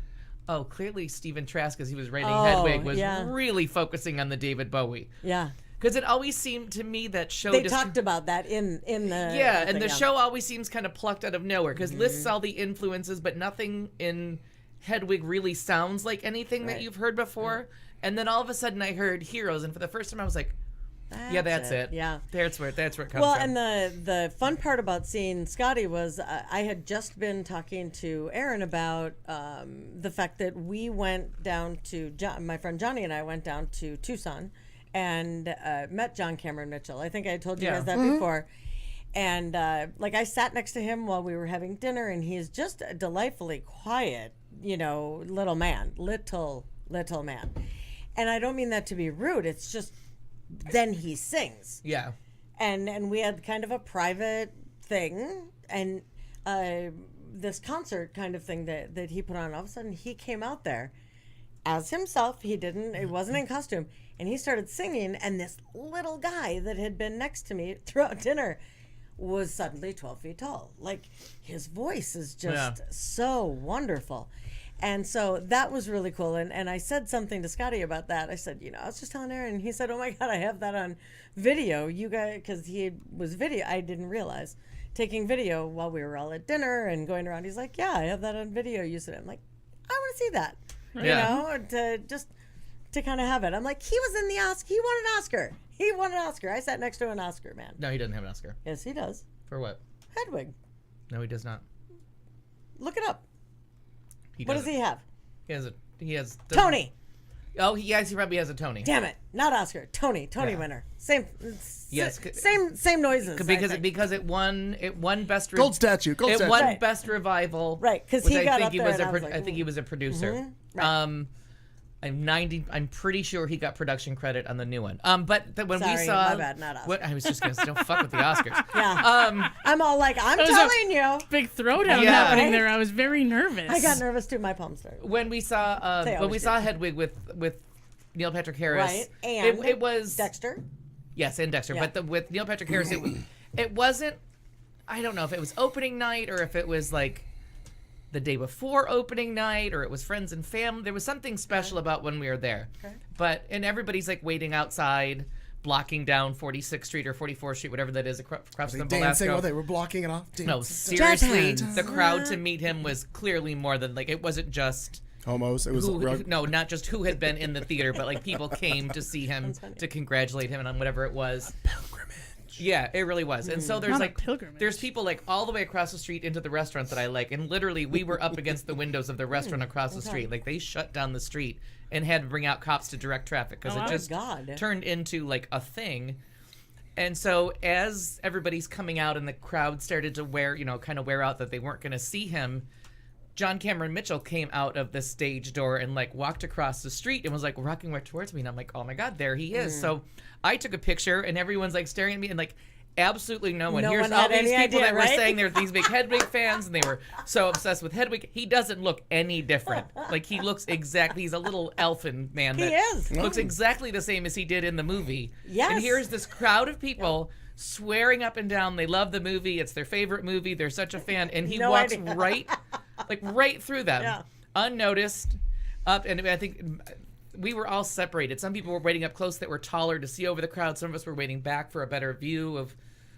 oh, clearly Stephen Trask, as he was writing Hedwig, was really focusing on the David Bowie. Yeah. Because it always seemed to me that show They talked about that in the yeah, and thing, the show always seems kind of plucked out of nowhere because lists all the influences, but nothing in Hedwig really sounds like anything that you've heard before. And then all of a sudden I heard Heroes, and for the first time I was like, yeah, that's it. Yeah. That's where it comes Well, from. and the fun part about seeing Scotty was I had just been talking to Erin about the fact that we went down to my friend Johnny and I went down to Tucson and met John Cameron Mitchell. I think I told you Yeah. guys that before. And like I sat next to him while we were having dinner, and he is just a delightfully quiet, little man. And I don't mean that to be rude. It's just then he sings. Yeah. And we had kind of a private thing, and this concert kind of thing that he put on. All of a sudden, he came out there as himself. It wasn't in costume, and he started singing. And this little guy that had been next to me throughout dinner was suddenly 12 feet tall. Like, his voice is just so wonderful. And so that was really cool. And I said something to Scotty about that. I said, I was just telling Aaron, and he said, oh my God, I have that on video. You guys, because he was video, I didn't realize, taking video while we were all at dinner and going around. He's like, yeah, I have that on video. You said, I'm like, I want to see that, to kind of have it. I'm like, he was in the Oscar. He won an Oscar. He won an Oscar. I sat next to an Oscar, man. No, he doesn't have an Oscar. Yes, he does. For what? Hedwig. No, he does not. Look it up. He What does he have? He has Tony. Oh, he probably has a Tony. Damn it! Not Oscar. Tony Yeah. winner. Same. Yes. Same noises. Because it won best Gold statue. won Right. best revival. Right, 'cause which he I got think up he there was and I was I like, think he was a producer. Right. I'm pretty sure he got production credit on the new one. But when we Sorry, saw my bad, not Oscar. what I was just gonna say, don't fuck with the Oscars. Yeah. I'm all like, I'm was telling you. Big throwdown Yeah. happening Right? there. I was very nervous. I got nervous too. My palms started. When we saw They always do. Hedwig with Neil Patrick Harris, Right. And it was Dexter. Yes, and Dexter. Yeah. But with Neil Patrick Harris, it wasn't. I don't know if it was opening night or if it was like the day before opening night or it was friends and family. There was something special about when we were there. Okay. And everybody's like waiting outside, blocking down 46th Street or 44th Street, whatever that is across They from dancing Belasco. while they were blocking it off. No, Dancing. seriously, hands. the crowd to meet him was clearly more than like it wasn't just. Homos. It was No, not just who had been in the theater, but like people came to see him, to congratulate him on whatever it was. pilgrimage. Yeah, it really was. And so there's Not a like pilgrimage. there's people like all the way across the street into the restaurant that I like, and literally we were up against the windows of the restaurant across the street. Like they shut down the street and had to bring out cops to direct traffic because Oh, it wow. just God. turned into like a thing. And so as everybody's coming out and the crowd started to kind of wear out that they weren't going to see him, John Cameron Mitchell came out of the stage door and like walked across the street and was like walking right towards me, and I'm like, oh my God, there he is. So I took a picture and everyone's like staring at me and like absolutely no one. No Here's one all had these any people idea, that were right? saying they're these big Hedwig fans and they were so obsessed with Hedwig. He doesn't look any different. Like he looks he's a little elfin man that He is. looks exactly the same as he did in the movie. Yes. And here's this crowd of people swearing up and down they love the movie. It's their favorite movie. They're such a fan. And he No walks idea. right through them, Yeah. unnoticed, up. And I think we were all separated. Some people were waiting up close that were taller to see over the crowd. Some of us were waiting back for a better view of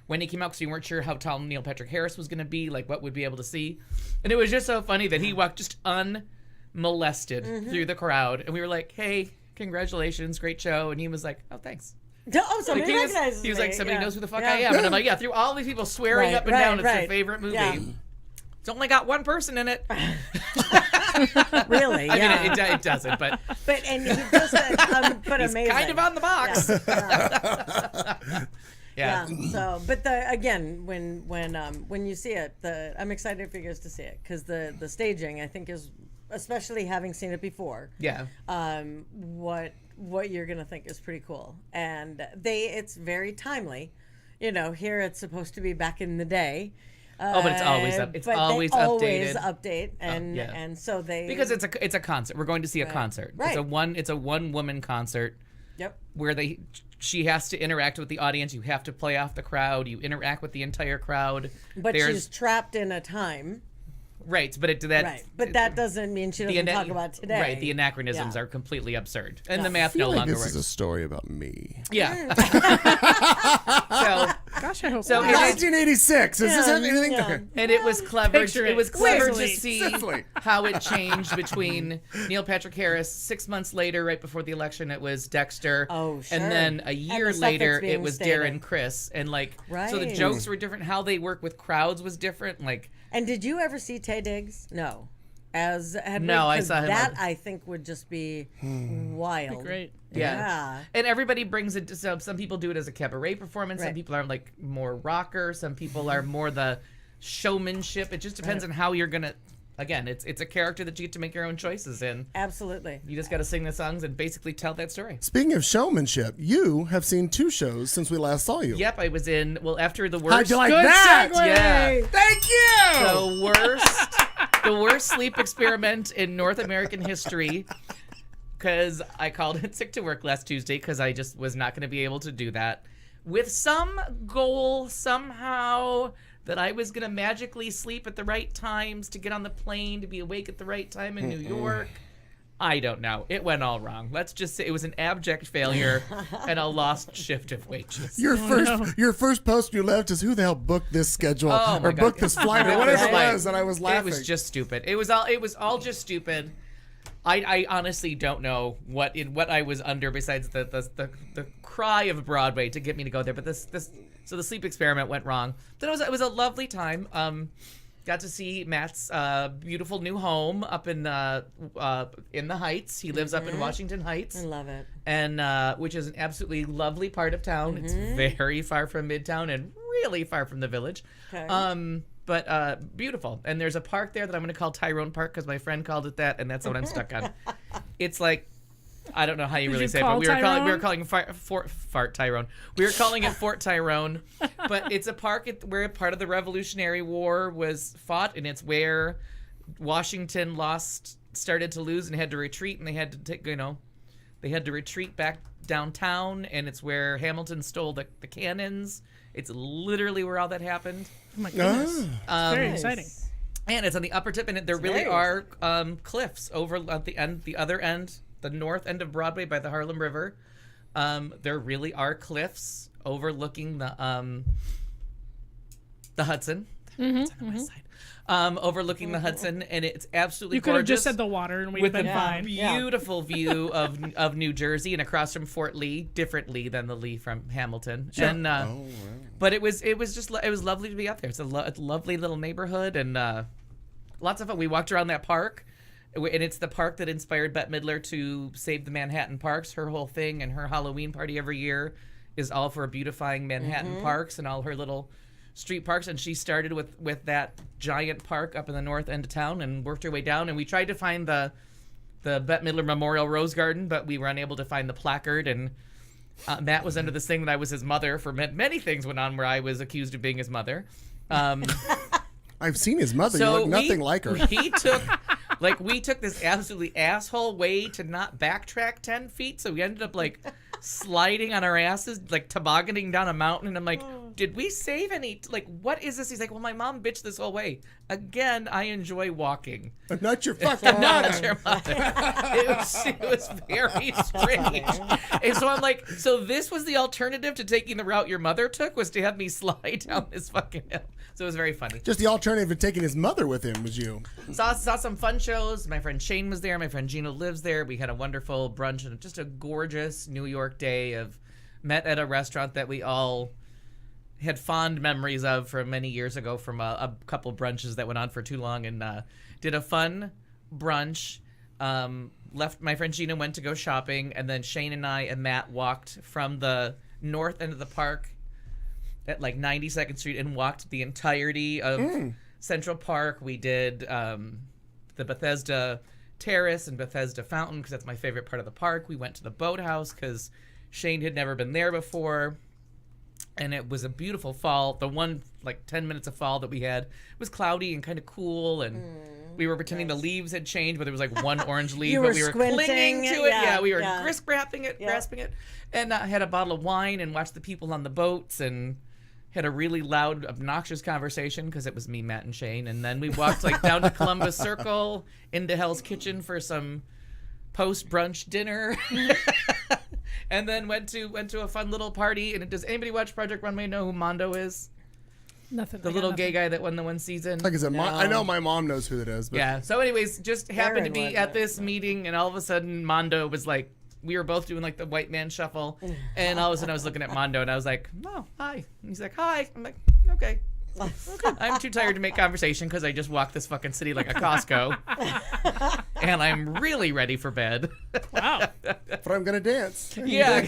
when he came out because we weren't sure how tall Neil Patrick Harris was going to be, like what we'd be able to see. And it was just so funny that he walked just unmolested through the crowd. And we were like, hey, congratulations, great show. And he was like, oh, thanks. Oh, somebody He was recognizes like, me. somebody Yeah. knows who the fuck Yeah. I am. And I'm like, yeah, through all these people swearing Right, up and right, down, it's their right. favorite movie. Yeah. It's only got one person in it. Really? I Yeah. mean, it doesn't, but and he just but he's amazing. kind of on the box. Yeah. So, but when you see it, I'm excited for you guys to see it because the staging I think is, especially having seen it before. Yeah. What you're gonna think is pretty cool, and it's very timely. Here it's supposed to be back in the day. Oh, but it's always up. It's but always they always updated. update, and yeah. and so they Because it's a concert. We're going to see a concert. Right. It's a one woman concert Yep. where she has to interact with the audience. You have to play off the crowd. You interact with the entire crowd. But There's she's trapped in a time. right, but But that doesn't mean she doesn't talk about today. Right, the anachronisms Yeah. are completely absurd, and Yeah. the math I feel no like longer this works. is a story about me. Yeah. so Gosh, I hope So not. it is- 1986. Does this have anything yeah. to... and it was clever. Picture It it. was clever to Sizzling. see Sizzling. how it changed between Neil Patrick Harris. 6 months later, right before the election, it was Dexter. Oh, sure. And then a And year the stuff later, that's being it was stated. Darren Criss. And so the Right. jokes were different. How they work with crowds was different. And did you ever see Taye Diggs? No. As Hedwig? No, I 'Cause saw him That on- I think would just be wild. Great. Yeah. And everybody brings it to some people do it as a cabaret performance. Some Right. people are like more rocker. Some people are more the showmanship. It just depends on how you're gonna. Again, it's a character that you get to make your own choices in. Absolutely. You just got to sing the songs and basically tell that story. Speaking of showmanship, you have seen 2 shows since we last saw you. Yep, I was in. Well, after the worst. How'd you like Good that? segue. Yeah. Thank you. The worst sleep experiment in North American history. Because I called in sick to work last Tuesday because I just was not going to be able to do that. With some goal somehow that I was going to magically sleep at the right times to get on the plane to be awake at the right time in New York. I don't know. It went all wrong. Let's just say it was an abject failure and a lost shift of wages. Your first post you left is who the hell booked this schedule Oh, my or God. booked this flight or whatever it Right. was, and I was laughing. It was just stupid. It was all just stupid. I honestly don't know what I was under besides the cry of Broadway to get me to go there. But so the sleep experiment went wrong. Then it was a lovely time. Got to see Matt's beautiful new home up in the Heights. He lives up in Washington Heights. I love it. And which is an absolutely lovely part of town. It's very far from Midtown and really far from the Village. Okay. But beautiful. And there's a park there that I'm going to call Tyrone Park because my friend called it that, and that's what I'm stuck on. It's like, I don't know how you really you say it, but call we were Tyrone? calling Fart Tyrone. We were calling it Fort Tyrone, but it's a park where part of the Revolutionary War was fought, and it's where Washington started to lose and had to retreat, and they had to they had to retreat back downtown, and it's where Hamilton stole the cannons. It's literally where all that happened. Oh my goodness. Very exciting. And it's on the upper tip, and there really are cliffs over at the other end, the north end of Broadway by the Harlem River. There really are cliffs overlooking the Hudson. It's on the west side. Overlooking the Hudson, and it's absolutely You could have gorgeous. just said the water and we'd With been a fine. beautiful view of New Jersey and across from Fort Lee, different Lee than the Lee from Hamilton. And but it was lovely to be up there. It's a lovely little neighborhood and lots of fun. We walked around that park, and it's the park that inspired Bette Midler to save the Manhattan parks. Her whole thing and her Halloween party every year is all for beautifying Manhattan parks and all her little street parks, and she started with that giant park up in the north end of town and worked her way down. And we tried to find the Bette Midler Memorial Rose Garden, but we were unable to find the placard. And Matt was under this thing that I was his mother for many things went on where I was accused of being his mother. I've seen his mother. So you look nothing like her. We took this absolutely asshole way to not backtrack 10 feet. So we ended up sliding on our asses, tobogganing down a mountain. And I'm like, did we save any? What is this? He's like, well, my mom bitched this whole way. Again, I enjoy walking. I'm not your fucking mother. Not your mother. It was very strange. And so I'm like, so this was the alternative to taking the route your mother took, was to have me slide down this fucking hill. So it was very funny. Just the alternative of taking his mother with him was you. Saw some fun shows. My friend Shane was there. My friend Gina lives there. We had a wonderful brunch and just a gorgeous New York day met at a restaurant that we all had fond memories of from many years ago from a couple brunches that went on for too long, and did a fun brunch. Left. My friend Gina went to go shopping, and then Shane and I and Matt walked from the north end of the park at 92nd Street and walked the entirety of Central Park. We did the Bethesda Terrace and Bethesda Fountain because that's my favorite part of the park. We went to the boathouse because Shane had never been there before. And it was a beautiful fall. The one 10 minutes of fall that we had was cloudy and kind of cool, and we were pretending the leaves had changed, but there was one orange leaf, You but were we were squinting, clinging to it. yeah, We were yeah. grasping it, and had a bottle of wine and watched the people on the boats and had a really loud, obnoxious conversation because it was me, Matt, and Shane. And then we walked down to Columbus Circle into Hell's Kitchen for some post-brunch dinner. And then went to a fun little party. And does anybody watch Project Runway know who Mondo is? Nothing. The little gay guy that won the one season. Like I said, I know my mom knows who that is. But Yeah. So anyways, just happened to Aaron be was at this meeting, and all of a sudden Mondo was we were both doing the white man shuffle, and all of a sudden I was looking at Mondo, and I was like, oh, hi. And he's like, hi. I'm like, okay. I'm too tired to make conversation because I just walked this fucking city like a Costco. And I'm really ready for bed. Wow. But I'm gonna dance. Yeah,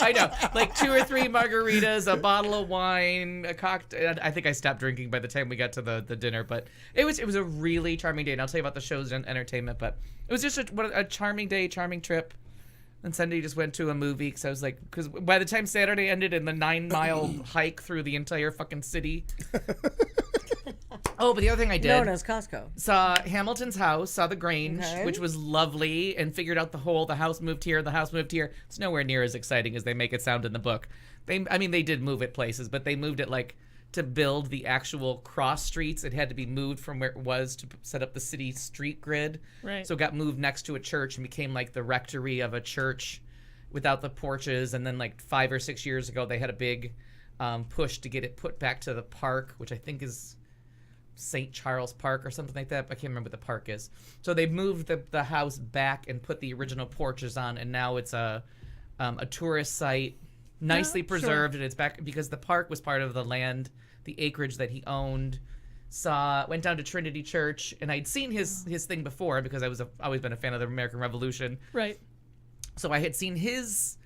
I know. Like 2 or 3 margaritas, a bottle of wine, a cocktail. I think I stopped drinking by the time we got to the dinner, but it was a really charming day. And I'll tell you about the shows and entertainment, but it was just a charming day, charming trip. And Sunday just went to a movie because by the time Saturday ended in the 9-mile hike through the entire fucking city. Oh, but the other thing I did. Known as Costco. Saw Hamilton's house, saw the Grange, which was lovely, and figured out the house moved here, the house moved here. It's nowhere near as exciting as they make it sound in the book. They did move it places, but they moved it like to build the actual cross streets. It had to be moved from where it was to set up the city street grid. Right. So it got moved next to a church and became like the rectory of a church without the porches. And then like 5 or 6 years ago, they had a big push to get it put back to the park, which I think is St. Charles Park or something like that. I can't remember what the park is. So they moved the house back and put the original porches on, and now it's a tourist site, nicely preserved, and it's back because the park was part of the land, the acreage that he owned. Went down to Trinity Church, and I'd seen his thing before because I've always been a fan of the American Revolution. Right. So I had seen his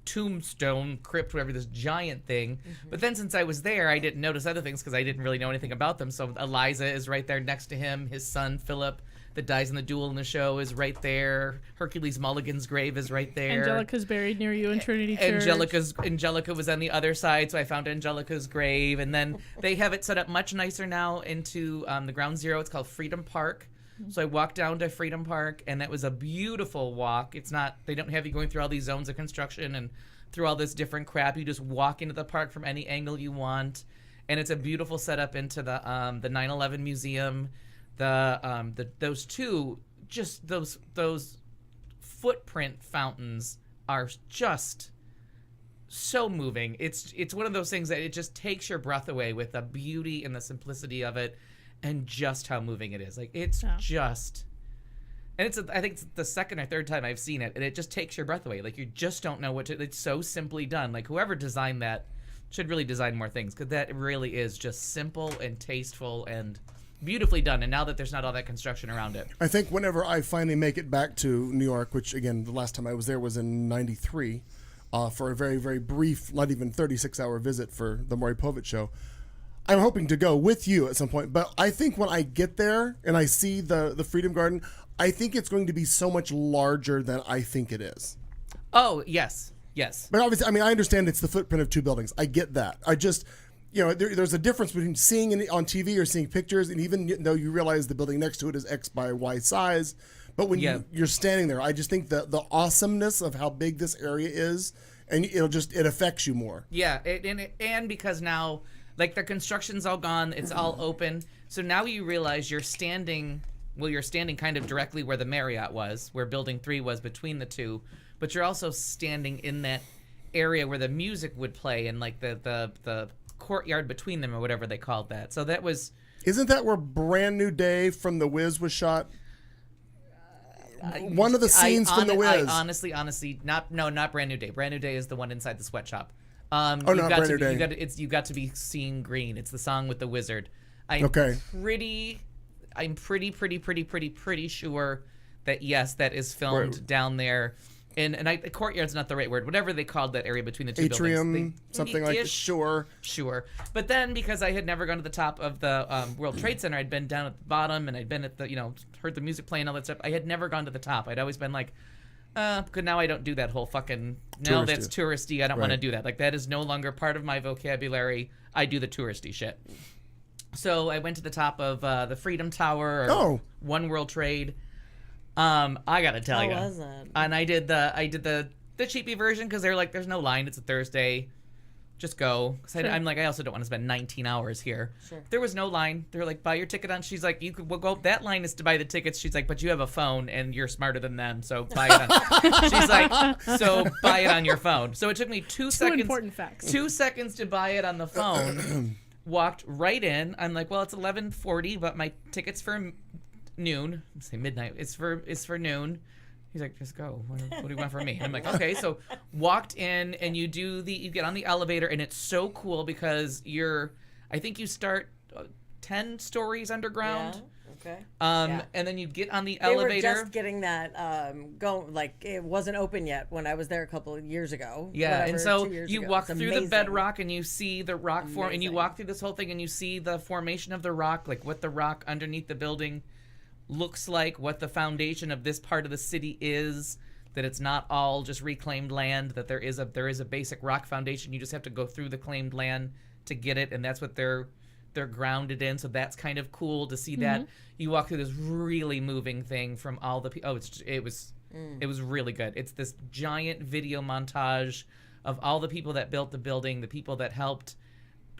tombstone crypt, whatever, this giant thing. But then since I was there, I didn't notice other things because I didn't really know anything about them. So Eliza is right there next to him. His son Philip, that dies in the duel in the show, is right there. Hercules Mulligan's grave is right there. Angelica's buried near you in Trinity Church. Angelica was on the other side, so I found Angelica's grave. And then they have it set up much nicer now into the ground zero. It's called Freedom Park. So I walked down to Freedom Park, and that was a beautiful walk. They don't have you going through all these zones of construction and through all this different crap. You just walk into the park from any angle you want, and it's a beautiful setup into the 9/11 museum. Those footprint fountains are just so moving. It's one of those things that it just takes your breath away with the beauty and the simplicity of it. And just how moving it is. Like, it's just... And I think it's the second or third time I've seen it, and it just takes your breath away. Like, you just don't know what to... It's so simply done. Like, whoever designed that should really design more things, because that really is just simple and tasteful and beautifully done. And now that there's not all that construction around it. I think whenever I finally make it back to New York, which, again, the last time I was there was in 93, for a very, very brief, not even 36-hour visit for the Maury Povich show, I'm hoping to go with you at some point, but I think when I get there and I see the Freedom Garden, I think it's going to be so much larger than I think it is. Oh, yes. Yes. But obviously, I understand it's the footprint of 2 buildings. I get that. I just, there's a difference between seeing it on TV or seeing pictures, and even though you realize the building next to it is X by Y size, but when you're standing there, I just think the awesomeness of how big this area is, and it affects you more. Yeah, and because now... Like, the construction's all gone. It's all open. So now you realize you're standing kind of directly where the Marriott was, where Building 3 was between the two. But you're also standing in that area where the music would play and, like, the courtyard between them or whatever they called that. So that was... Isn't that where Brand New Day from The Wiz was shot? One of the scenes from The Wiz. Honestly, not Brand New Day. Brand New Day is the one inside the sweatshop. Brand New Day. You got to be seeing green. It's the song with the wizard. I'm pretty sure that yes, that is filmed down there. And the courtyard's not the right word. Whatever they called that area between the two Atrium, buildings. something like that. Sure. But then because I had never gone to the top of the World Trade Center, I'd been down at the bottom and I'd been at the heard the music playing, all that stuff. I had never gone to the top. I'd always been like, good, now I don't do that whole fucking... No, that's touristy. I don't want to do that. Like, that is no longer part of my vocabulary. I do the touristy shit. So I went to the top of the Freedom Tower or One World Trade. I gotta tell you. How was it? And I did the cheapy version because they're like, there's no line. It's a Thursday. Just go. I'm like, I also don't want to spend 19 hours here. Sure. There was no line. They're like, buy your ticket on. She's like, we'll go. That line is to buy the tickets. She's like, but you have a phone and you're smarter than them, so buy it on. She's like, so buy it on your phone. So it took me 2 seconds. 2 important facts. 2 seconds to buy it on the phone. Walked right in. I'm like, well, it's 11:40, but my ticket's for noon. Say midnight. It's for noon. He's like, just go. What do you want from me? And I'm like, okay. So walked in, and you get on the elevator, and it's so cool because I think you start 10 stories underground. Yeah. Okay. And then you get on the They were elevator. just getting that going. Like it wasn't open yet when I was there a couple of years ago. Yeah, and whatever, so 2 years you ago. walk It's through the amazing. bedrock, and you see the rock form, and you Amazing. walk through this whole thing, and you see the formation of the rock, like what the rock underneath the building looks like, what the foundation of this part of the city is, that it's not all just reclaimed land, that there is a basic rock foundation. You just have to go through the claimed land to get it, and that's what they're grounded in. So that's kind of cool to see that. You walk through this really moving thing from all the people. It was really good. It's this giant video montage of all the people that built the building, the people that helped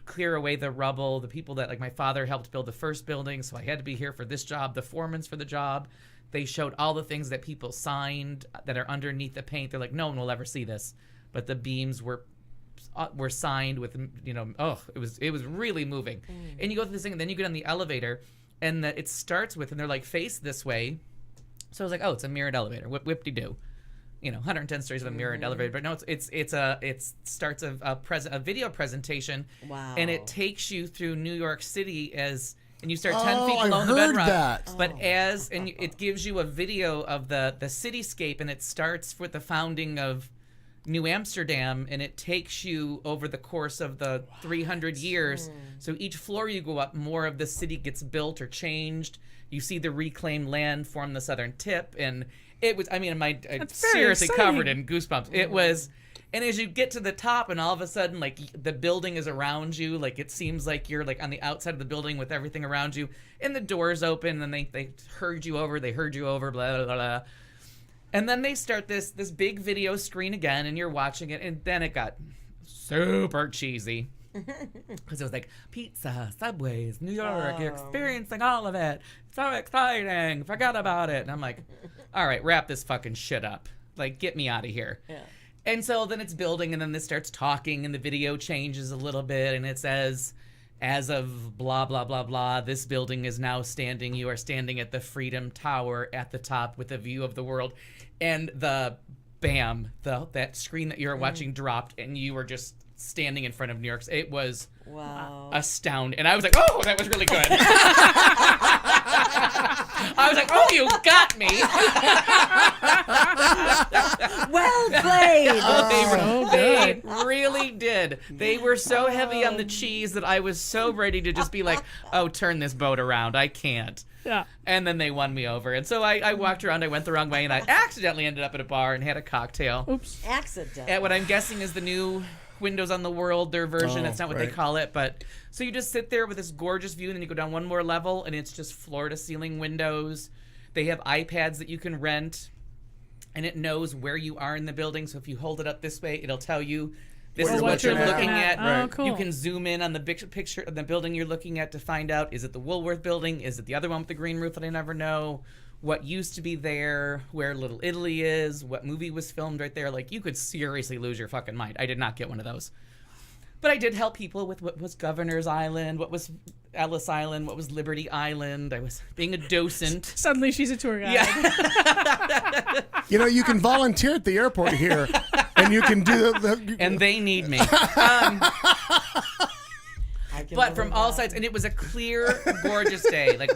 clear away the rubble, the people that, like, my father helped build the first building, so I had to be here for this job, the foreman's for the job. They showed all the things that people signed that are underneath the paint. They're like, no one will ever see this, but the beams were signed with, it was really moving. And you go through this thing, and then you get on the elevator, and it starts with, and they're like, face this way. So I was like, oh, it's a mirrored elevator. Whip-de-doo. 110 stories of a mirrored elevator, but no, it starts a video presentation. Wow. And it takes you through New York City and you start 10 Oh, feet I below the heard bedrock. that. But it gives you a video of the cityscape, and it starts with the founding of New Amsterdam, and it takes you over the course of the 300 years. So each floor you go up, more of the city gets built or changed. You see the reclaimed land form the southern tip, and it was, I'm very seriously exciting. covered in goosebumps. It was, and as you get to the top, and all of a sudden, like, the building is around you, like, it seems like you're, like, on the outside of the building with everything around you, and the doors open, and they herd you over, blah, blah, blah, blah. And then they start this big video screen again, and you're watching it, and then it got super cheesy. Because it was like, pizza, subways, New York, you're experiencing all of it. So exciting. Forgot about it. And I'm like, all right, wrap this fucking shit up. Like, get me out of here. Yeah. And so then it's building, and then this starts talking, and the video changes a little bit, and it says, as of blah, blah, blah, blah, this building is now standing. You are standing at the Freedom Tower at the top with a view of the world. And that screen that you're watching dropped, and you were just standing in front of New York. It was astounding. And I was like, oh, that was really good. I was like, oh, you got me. Well played. They really did. They were so heavy on the cheese that I was so ready to just be like, oh, turn this boat around. I can't. Yeah. And then they won me over. And so I walked around. I went the wrong way, and I accidentally ended up at a bar and had a cocktail. Oops. Accident. At what I'm guessing is the new Windows on the World, their version. Oh, It's not what right. they call it. But so you just sit there with this gorgeous view, and then you go down one more level, and it's just floor-to-ceiling windows. They have iPads that you can rent, and it knows where you are in the building. So if you hold it up this way, it'll tell you this Where is you're what you're looking looking at. at. Oh, cool. You can zoom in on the big picture of the building you're looking at to find out, is it the Woolworth building? Is it the other one with the green roof that I never know? What used to be there? Where Little Italy is? What movie was filmed right there? Like, you could seriously lose your fucking mind. I did not get one of those. But I did help people with what was Governor's Island, what was Ellis Island, what was Liberty Island. I was being a docent. Suddenly she's a tour guide. Yeah. You can volunteer at the airport here, and you can do And they need me. But from all sides, and it was a clear, gorgeous day. Like,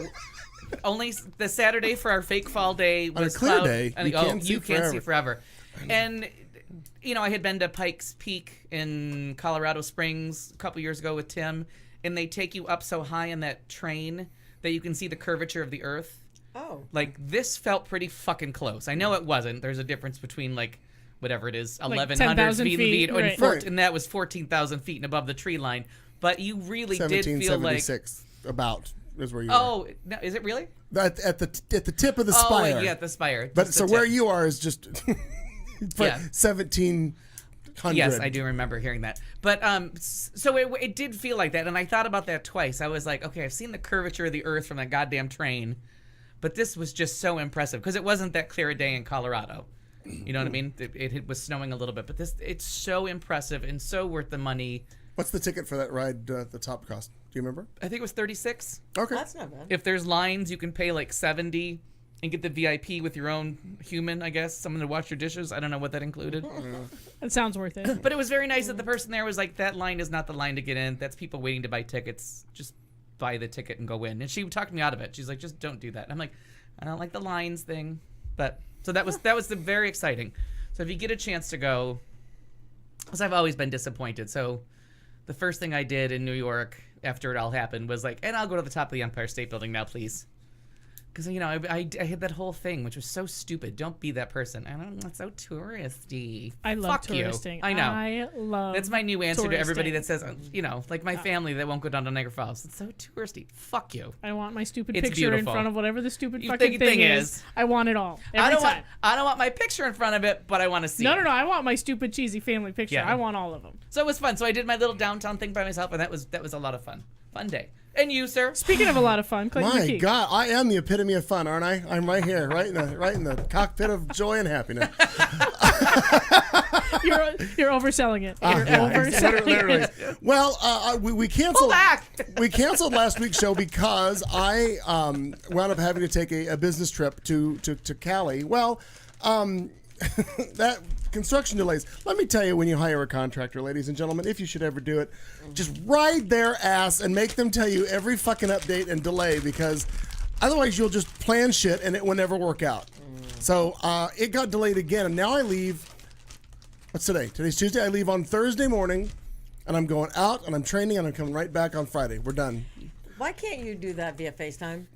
only the Saturday for our fake fall day On a was clear cloud- day, and you you can't can't see see forever. And I had been to Pikes Peak in Colorado Springs a couple years ago with Tim, and they take you up so high in that train that you can see the curvature of the Earth. Oh. Like, this felt pretty fucking close. I know it wasn't. There's a difference between, like, whatever it is, 1,100 10,000 feet, and, right. and that was 14,000 feet and above the tree line. But you really did feel like, 1776 about is where you oh, no, is it really? are. At the tip of the spire. Oh, yeah, at the spire. But Just so the where tip. you are is just Yeah. 1700. Yes, I do remember hearing that. But so it did feel like that, and I thought about that twice. I was like, okay, I've seen the curvature of the Earth from that goddamn train, but this was just so impressive because it wasn't that clear a day in Colorado. You know what I mean? It was snowing a little bit, but it's so impressive and so worth the money. What's the ticket for that ride? The top cost? Do you remember? I think it was $36. Okay. That's not bad. If there's lines, you can pay like $70, and get the VIP with your own human, I guess, someone to wash your dishes. I don't know what that included. That sounds worth it. But it was very nice that the person there was like, that line is not the line to get in. That's people waiting to buy tickets. Just buy the ticket and go in. And she talked me out of it. She's like, just don't do that. And I'm like, I don't like the lines thing. But so that was very exciting. So if you get a chance to go, because I've always been disappointed. So the first thing I did in New York after it all happened was like, and I'll go to the top of the Empire State Building now, please. Because, you know, I had that whole thing, which was so stupid. Don't be that person. I don't know. It's so touristy. I love Fuck touristing. You. I know. I love That's my new answer to everybody touristing. that says, you know, like my family that won't go down to Niagara Falls. It's so touristy. Fuck you. I want my stupid It's picture beautiful. in front of whatever the stupid You fucking think thing thing is. is. I want it all. I Every don't time. want my picture in front of it, but I want to see No, it. no, no. I want my stupid cheesy family picture. Yeah. I want all of them. So it was fun. So I did my little downtown thing by myself, and that was a lot of fun. Fun day. And you, sir? Speaking of a lot of fun, Clayton My McKee. God, I am the epitome of fun, aren't I? I'm right here, right in the cockpit of joy and happiness. You're overselling it. You're Yeah, overselling literally. it. Well, we canceled. Pull back! We canceled last week's show because I wound up having to take a business trip to Cali. Well, that construction delays. Let me tell you, when you hire a contractor, ladies and gentlemen, if you should ever do it, just ride their ass and make them tell you every fucking update and delay, because otherwise you'll just plan shit and it will never work out. So it got delayed again, and now I leave. What's today? Today's Tuesday. I leave on Thursday morning, and I'm going out and I'm training and I'm coming right back on Friday. We're done. Why can't you do that via FaceTime?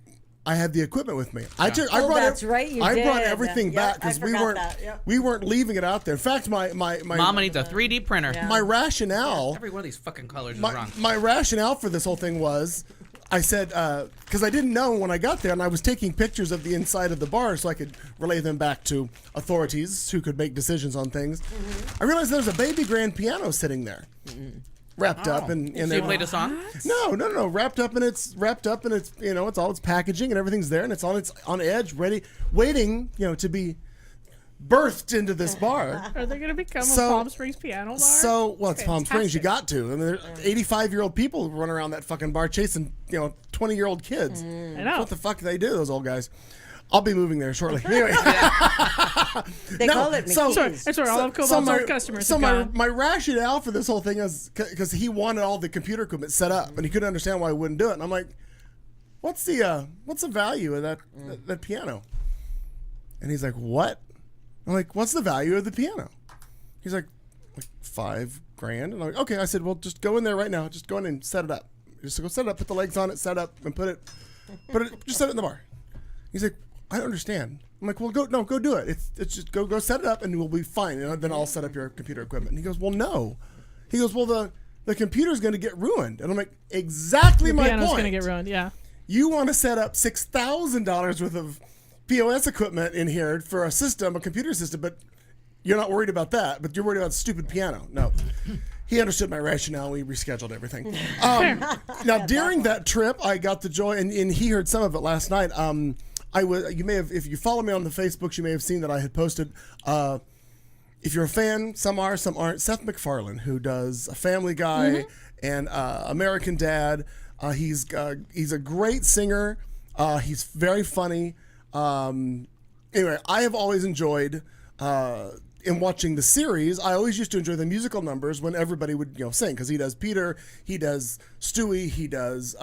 I had the equipment with me. I brought that's right, you I brought did. everything Yep, back I because we forgot weren't that, yep. we weren't leaving it out there. In fact, my Mama needs a 3D printer. my rationale Every one of these fucking colors is my, wrong. my rationale for this whole thing was, I said, because I didn't know when I got there, and I was taking pictures of the inside of the bar so I could relay them back to authorities who could make decisions on things. I realized there was a baby grand piano sitting there, wrapped up in So you played a song? No, wrapped up in its you know, it's all its packaging and everything's there, and it's on edge, ready, waiting, you know, to be birthed into this bar. Are they going to become So- a Palm Springs piano bar? So, well, it's Palm Springs. You got Fantastic. to. I mean, there 85-year-old people run around that fucking bar chasing, you know, 20-year-old kids. I know. What the fuck do they do, those old guys? I'll be moving there shortly. Anyway, They No, call it so- McKee's. That's where all of Cobalt's old customers so have gone. my rationale for this whole thing is because he wanted all the computer equipment set up, and he couldn't understand why I wouldn't do it. And I'm like, what's the value of that piano? And he's like, what? I'm like, what's the value of the piano? He's like $5,000. And I'm like, okay. I said, well, just go in there right now. Just go in and set it up. Just go set it up, put the legs on it, set it up, and put it, just set it in the bar. He's like, I don't understand. I'm like, well, go do it. It's just go set it up and we'll be fine. And then I'll set up your computer equipment. And he goes, well, no. He goes, well, the computer's going to get ruined. And I'm like, exactly my Piano's point. going to get ruined, yeah. You want to set up $6,000 worth of POS equipment in here for a system, a computer system, but you're not worried about that, but you're worried about stupid piano. No. He understood my rationale. We rescheduled everything. Now, during that trip, I got the joy, and he heard some of it last night. You may have, if you follow me on the Facebooks, you may have seen that I had posted, if you're a fan, some are, some aren't, Seth MacFarlane, who does Family Guy and American Dad. He's a great singer. He's very funny. Anyway, I have always enjoyed in watching the series. I always used to enjoy the musical numbers when everybody would sing, because he does Peter, he does Stewie, he does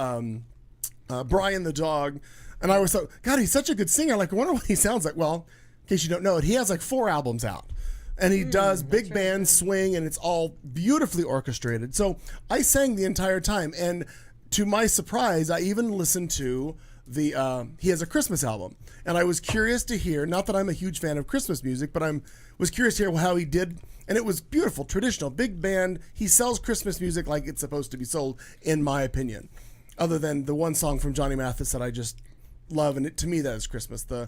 Brian the dog, and I always thought, God, he's such a good singer. Like, I wonder what he sounds like. Well, in case you don't know it, he has like 4 albums out. And he does big band swing, and it's all beautifully orchestrated. So I sang the entire time, and to my surprise, I even listened to he has a Christmas album, and I was curious to hear, not that I'm a huge fan of Christmas music, but was curious to hear how he did, and it was beautiful, traditional, big band. He sells Christmas music like it's supposed to be sold, in my opinion, other than the one song from Johnny Mathis that I just love, and to me that is Christmas. We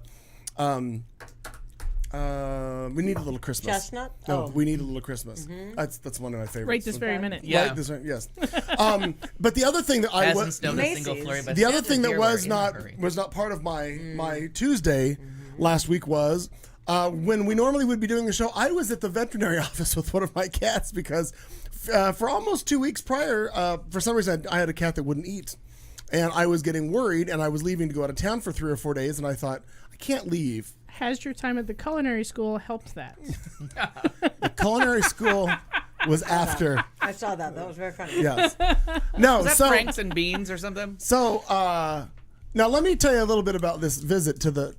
Need a Little Christmas. Chestnut? No, Oh. We Need a Little Christmas. That's one of my favorites. Right this very minute. Yeah. Right this one, yes. But the other thing that I Hasn't was snowed a single Macy's. flurry, but the other Santa's thing that deer was were in a not hurry. part of my Tuesday last week was when we normally would be doing the show, I was at the veterinary office with one of my cats because for almost 2 weeks prior, for some reason I had a cat that wouldn't eat. And I was getting worried, and I was leaving to go out of town for 3 or 4 days, and I thought, I can't leave. Has your time at the culinary school helped that? The culinary school was after. I saw that. That was very funny. Yes. No. Is that so Franks and Beans or something? so now let me tell you a little bit about this visit to the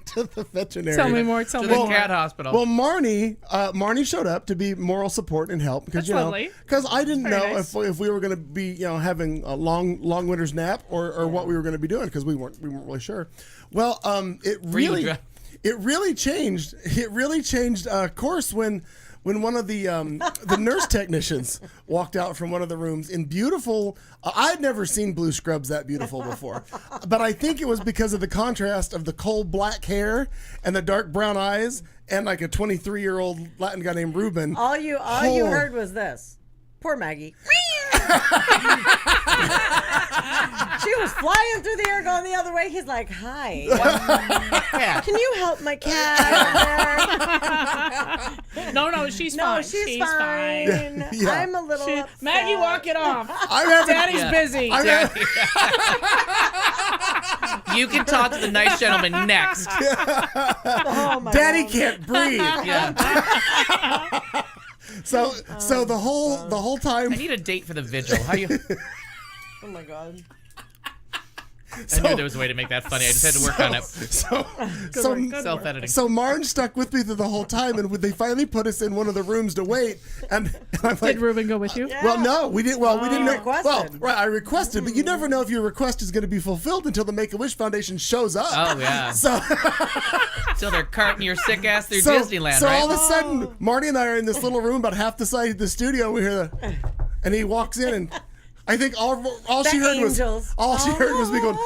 to the veterinarian. Tell me more. Tell To me the more. cat hospital. Well, Marnie showed up to be moral support and help because That's lovely. because I didn't Very know nice. if we were going to be having a long winter's nap or what we were going to be doing because we weren't really sure. Well, it really changed. It really changed course when one of the nurse technicians walked out from one of the rooms in beautiful. I'd never seen blue scrubs that beautiful before, but I think it was because of the contrast of the coal black hair and the dark brown eyes and like a 23-year-old Latin guy named Ruben. All you heard was this. Poor Maggie. She was flying through the air going the other way. He's like, hi. Can you help my cat? No, she's No, fine. she's fine. Yeah. I'm a little upset. Maggie, walk it off. I'm having, Daddy's busy. You can talk to the nice gentleman next. Oh, my Daddy God. can't breathe. Yeah. So the whole time. I need a date for the vigil. How you? Oh, my God. I knew there was a way to make that funny. I just had to work on it. So Self-editing. So Marge stuck with me through the whole time, and they finally put us in one of the rooms to wait. And I'm like, Did Ruben go with you? well, no, we didn't. Well, we didn't know. requested. Well, right, I requested, but you never know if your request is going to be fulfilled until the Make-A-Wish Foundation shows up. Oh yeah. So, So they're carting your sick ass through so, Disneyland, so right? all of a sudden, Marty and I are in this little room about half the size of the studio. We hear and he walks in, and I think all she heard angels. was me going.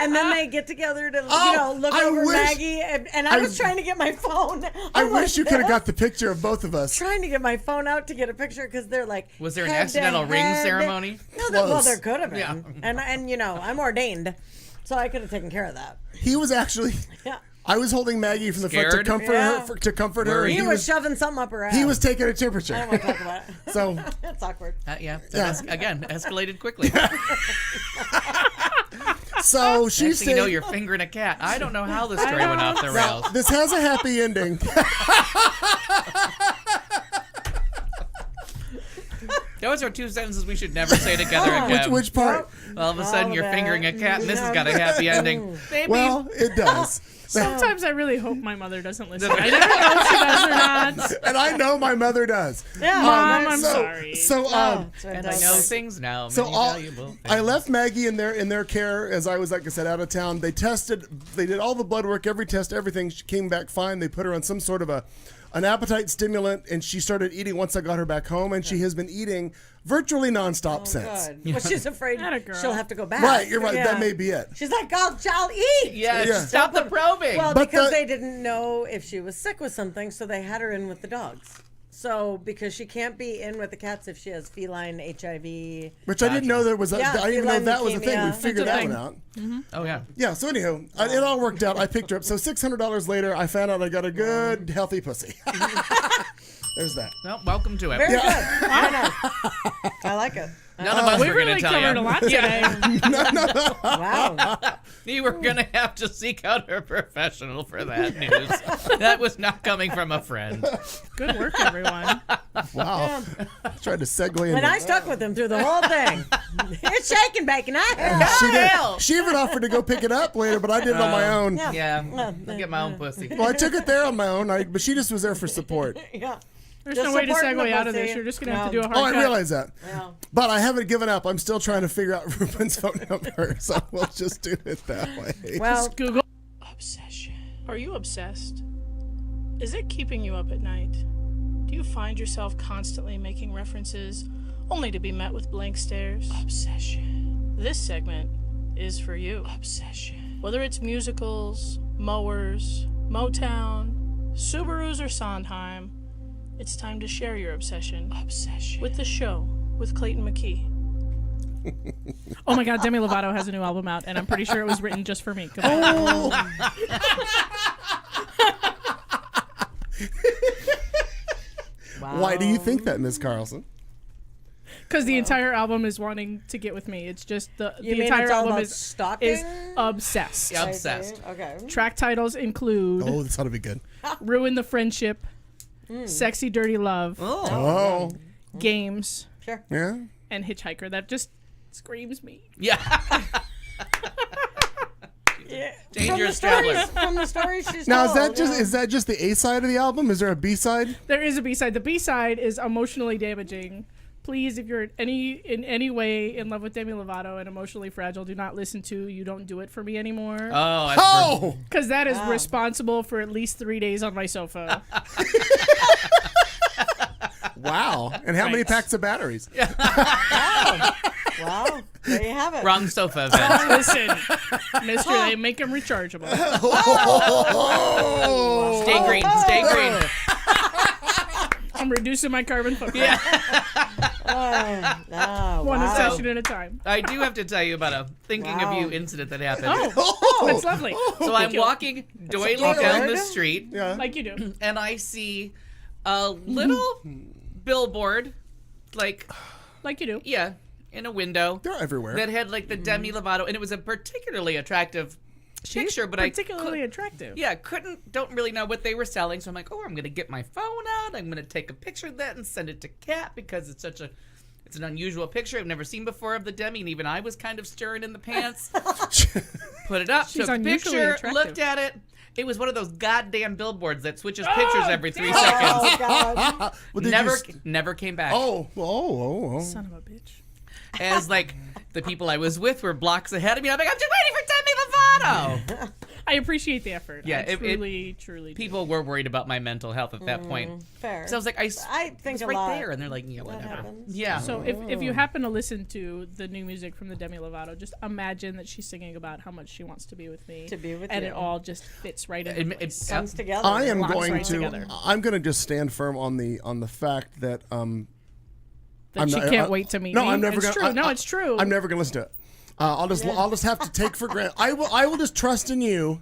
And then they get together to look I over wish- Maggie, and I was trying to get my phone. I I'm wish you like could have this, got the picture of both of us. trying to get my phone out to get a picture because they're like. Was there an head to accidental ring head. ceremony? No, well, Close. there could have been. Yeah. And I'm ordained, so I could have taken care of that. He was actually. Yeah. I was holding Maggie from the front to Scared? comfort Yeah. her. To comfort her. and Worried? He was shoving something up her ass. He was taking a I don't temperature. want to talk about it. So It's awkward. Yeah. Yeah. Again, escalated quickly. so she Next thing you know, said, you're fingering a cat. I don't know how the story went off the rails. "This has a happy ending." Those are two sentences we should never say together again. Which part? All of a sudden, All you're of fingering a it. cat, and this has got a happy ending. Maybe. Well, it does. Sometimes I really hope my mother doesn't listen. I never know if she does or not. And I know my mother does. Yeah, Mom, that's- I'm sorry. So that's and I fantastic. know things now. So Many all, valuable things. I left Maggie in their care as I was, like I said, out of town. They did all the blood work, every test, everything. She came back fine. They put her on some sort of an appetite stimulant, and she started eating once I got her back home, and she has been eating virtually nonstop since. Good. Well, she's afraid Atta girl. she'll have to go back. Right, you're right. Yeah. That may be it. She's like, I'll eat. Yeah, Yeah. stop the probing. Well, But because the- they didn't know if she was sick with something, so they had her in with the dogs. So, because she can't be in with the cats if she has feline HIV. Which I didn't know there was. Yeah, I didn't even know feline that was a thing. We leukemia. figured That's that a one thing. out. Oh yeah. Yeah. So anyhow, it all worked out. I picked her up. So $600 later, I found out I got a good, healthy pussy. There's that. Well, welcome to it. Very good. Very nice. I like it. None of us We were going really to tell covered you. a lot today. Wow. You were going to have to seek out a professional for that news. That was not coming from a friend. Good work, everyone. Wow. Tried to segue And into I stuck with him through the whole thing. It's shaking, bacon. I She did. Hell. She even offered to go pick it up later, but I did it on my own. Yeah, I'll get my own pussy. Well, I took it there on my own, but she just was there for support. Yeah. There's Just no way to supporting segue the out of this. pussy. You're just going to have to No. do a hard Oh, I cut. realize that. Yeah. But I haven't given up. I'm still trying to figure out Ruben's phone number, so we'll just do it that way. Well, Google obsession. Are you obsessed? Is it keeping you up at night? Do you find yourself constantly making references only to be met with blank stares? Obsession. This segment is for you. Obsession. Whether it's musicals, mowers, Motown, Subarus, or Sondheim, it's time to share your obsession with the show with Clayton McKee. Oh my God, Demi Lovato has a new album out, and I'm pretty sure it was written just for me. Goodbye. Why do you think that, Miss Carlson? Because the entire album is wanting to get with me. It's just the mean entire it's all album about is stalking? obsessed. Yeah, obsessed. Okay. Track titles include Oh, this ought to be good. Ruin the Friendship, Sexy Dirty Love, Oh, Games, Sure. yeah. and Hitchhiker. That just screams me. Yeah. Yeah. Dangerous from the Traveler. stories, from the stories she's Now told, is that just the A side of the album? Is there a B side? There is a B-side. The B-side is Emotionally Damaging. Please, if you're in any way in love with Demi Lovato and emotionally fragile, do not listen to You Don't Do It For Me Anymore. Oh, Because that is responsible for at least 3 days on my sofa. wow! And how many Right. packs of batteries? Wow. There you have it. Wrong sofa event. Listen, mister, they make them rechargeable. Oh, Stay green. Stay green. I'm reducing my carbon footprint. Yeah. Oh, One wow. session at a time. I do have to tell you about a thinking of you incident that happened. Oh, that's lovely. So I'm walking doily Lord. down the street, yeah. Like you do. and I see a little billboard, like, Like you do. yeah, in a window They're everywhere. that had like the Demi Lovato, and it was a particularly attractive picture, but Particularly I attractive. don't really know what they were selling. So I'm like, oh, I'm gonna get my phone out. I'm gonna take a picture of that and send it to Kat because it's an unusual picture I've never seen before of the Demi, and even I was kind of stirring in the pants. Put it up, She's took a unusually picture, attractive. looked at it. It was one of those goddamn billboards that switches pictures every 3 seconds. Oh, God. Well, did you Never came back. Oh. Son of a bitch. As like the people I was with were blocks ahead of me. I'm like, I'm just waiting for Demi Lovato. I appreciate the effort. Yeah, I it- truly do. People were worried about my mental health at that point. Fair. So I was like, I think it's a right lot there, and they're like, yeah, whatever. happens. Yeah. So if you happen to listen to the new music from the Demi Lovato, just imagine that she's singing about how much she wants to be with me. To be with and you. it all just fits right in. It- place. Comes together. I am Locks going right to. together. I'm going to just stand firm on the fact that that she can't wait to meet no, me. I'm never it's gonna. true. No, it's true. I'm never gonna listen to it. I'll just have to take for granted. I will just trust in you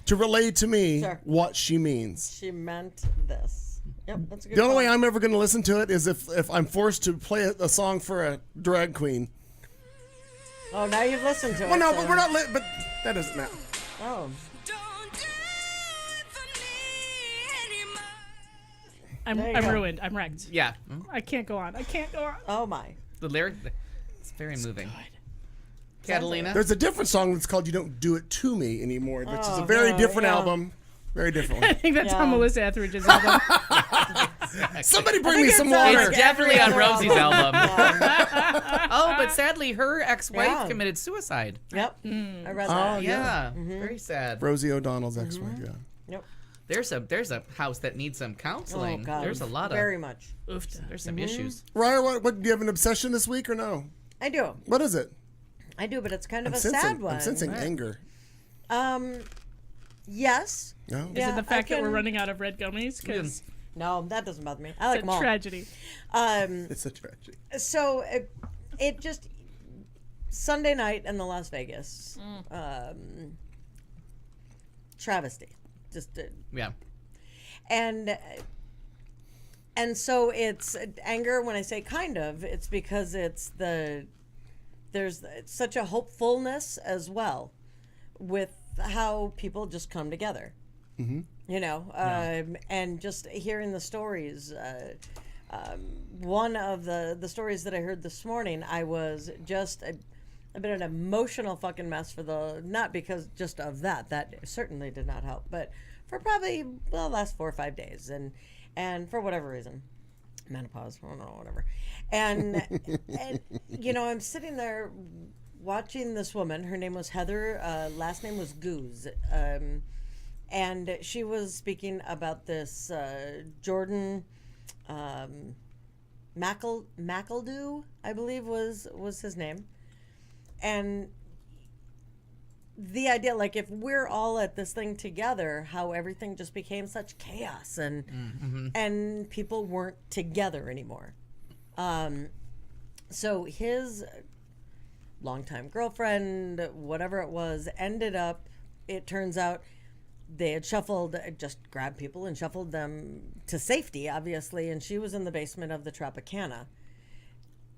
to relay to me Sure. what she means. She meant this. Yep, that's a good The only way call. I'm ever going to listen to it is if I'm forced to play a song for a drag queen. Oh, now you've listened to it. Well, no, so- but we're not. But that doesn't matter. Oh. I'm There you go. ruined. I'm wrecked. Yeah. I can't go on. I can't go on. Oh, my. The lyric, it's very moving. Catalina. There's a different song that's called "You Don't Do It to Me Anymore," which is a Oh, very no, different yeah. album. Very different I one. think that's Yeah. how Melissa Etheridge's album. Somebody bring me think some it's, water. It's definitely on other Rosie's album. album. Oh, but sadly, her ex-wife Yeah. committed suicide. Yep. I read Oh, that. Yeah, very sad. Rosie O'Donnell's ex-wife. Mm-hmm. Yeah. Yep. There's a house that needs some Oh, counseling. God. There's a lot of Very much. there's some issues. Raya, what do you have an obsession this week or no? I do. What is it? I do, but it's kind of I'm a sensing, sad one. I'm sensing anger. Yes. No. Is Yeah, it the I fact that we're can- running out of red gummies? Because No, that doesn't bother me. I like it's them a all. tragedy. It's a tragedy. So it just Sunday night in the Las Vegas travesty. Just Yeah. and so it's anger when I say kind of. It's because there's such a hopefulness as well with how people just come together. You know, and just hearing the stories. One of the stories that I heard this morning, I was just I've been an emotional fucking mess for not because just of that certainly did not help, but for probably the last 4 or 5 days, and for whatever reason, menopause, I don't know, whatever, and you know, I'm sitting there watching this woman. Her name was Heather. Last name was Goose. And she was speaking about this Jordan McEldew, I believe was his name. And the idea, like, if we're all at this thing together, how everything just became such chaos and people weren't together anymore. So his longtime girlfriend, whatever it was, ended up, it turns out, they had just grabbed people and shuffled them to safety, obviously, and she was in the basement of the Tropicana.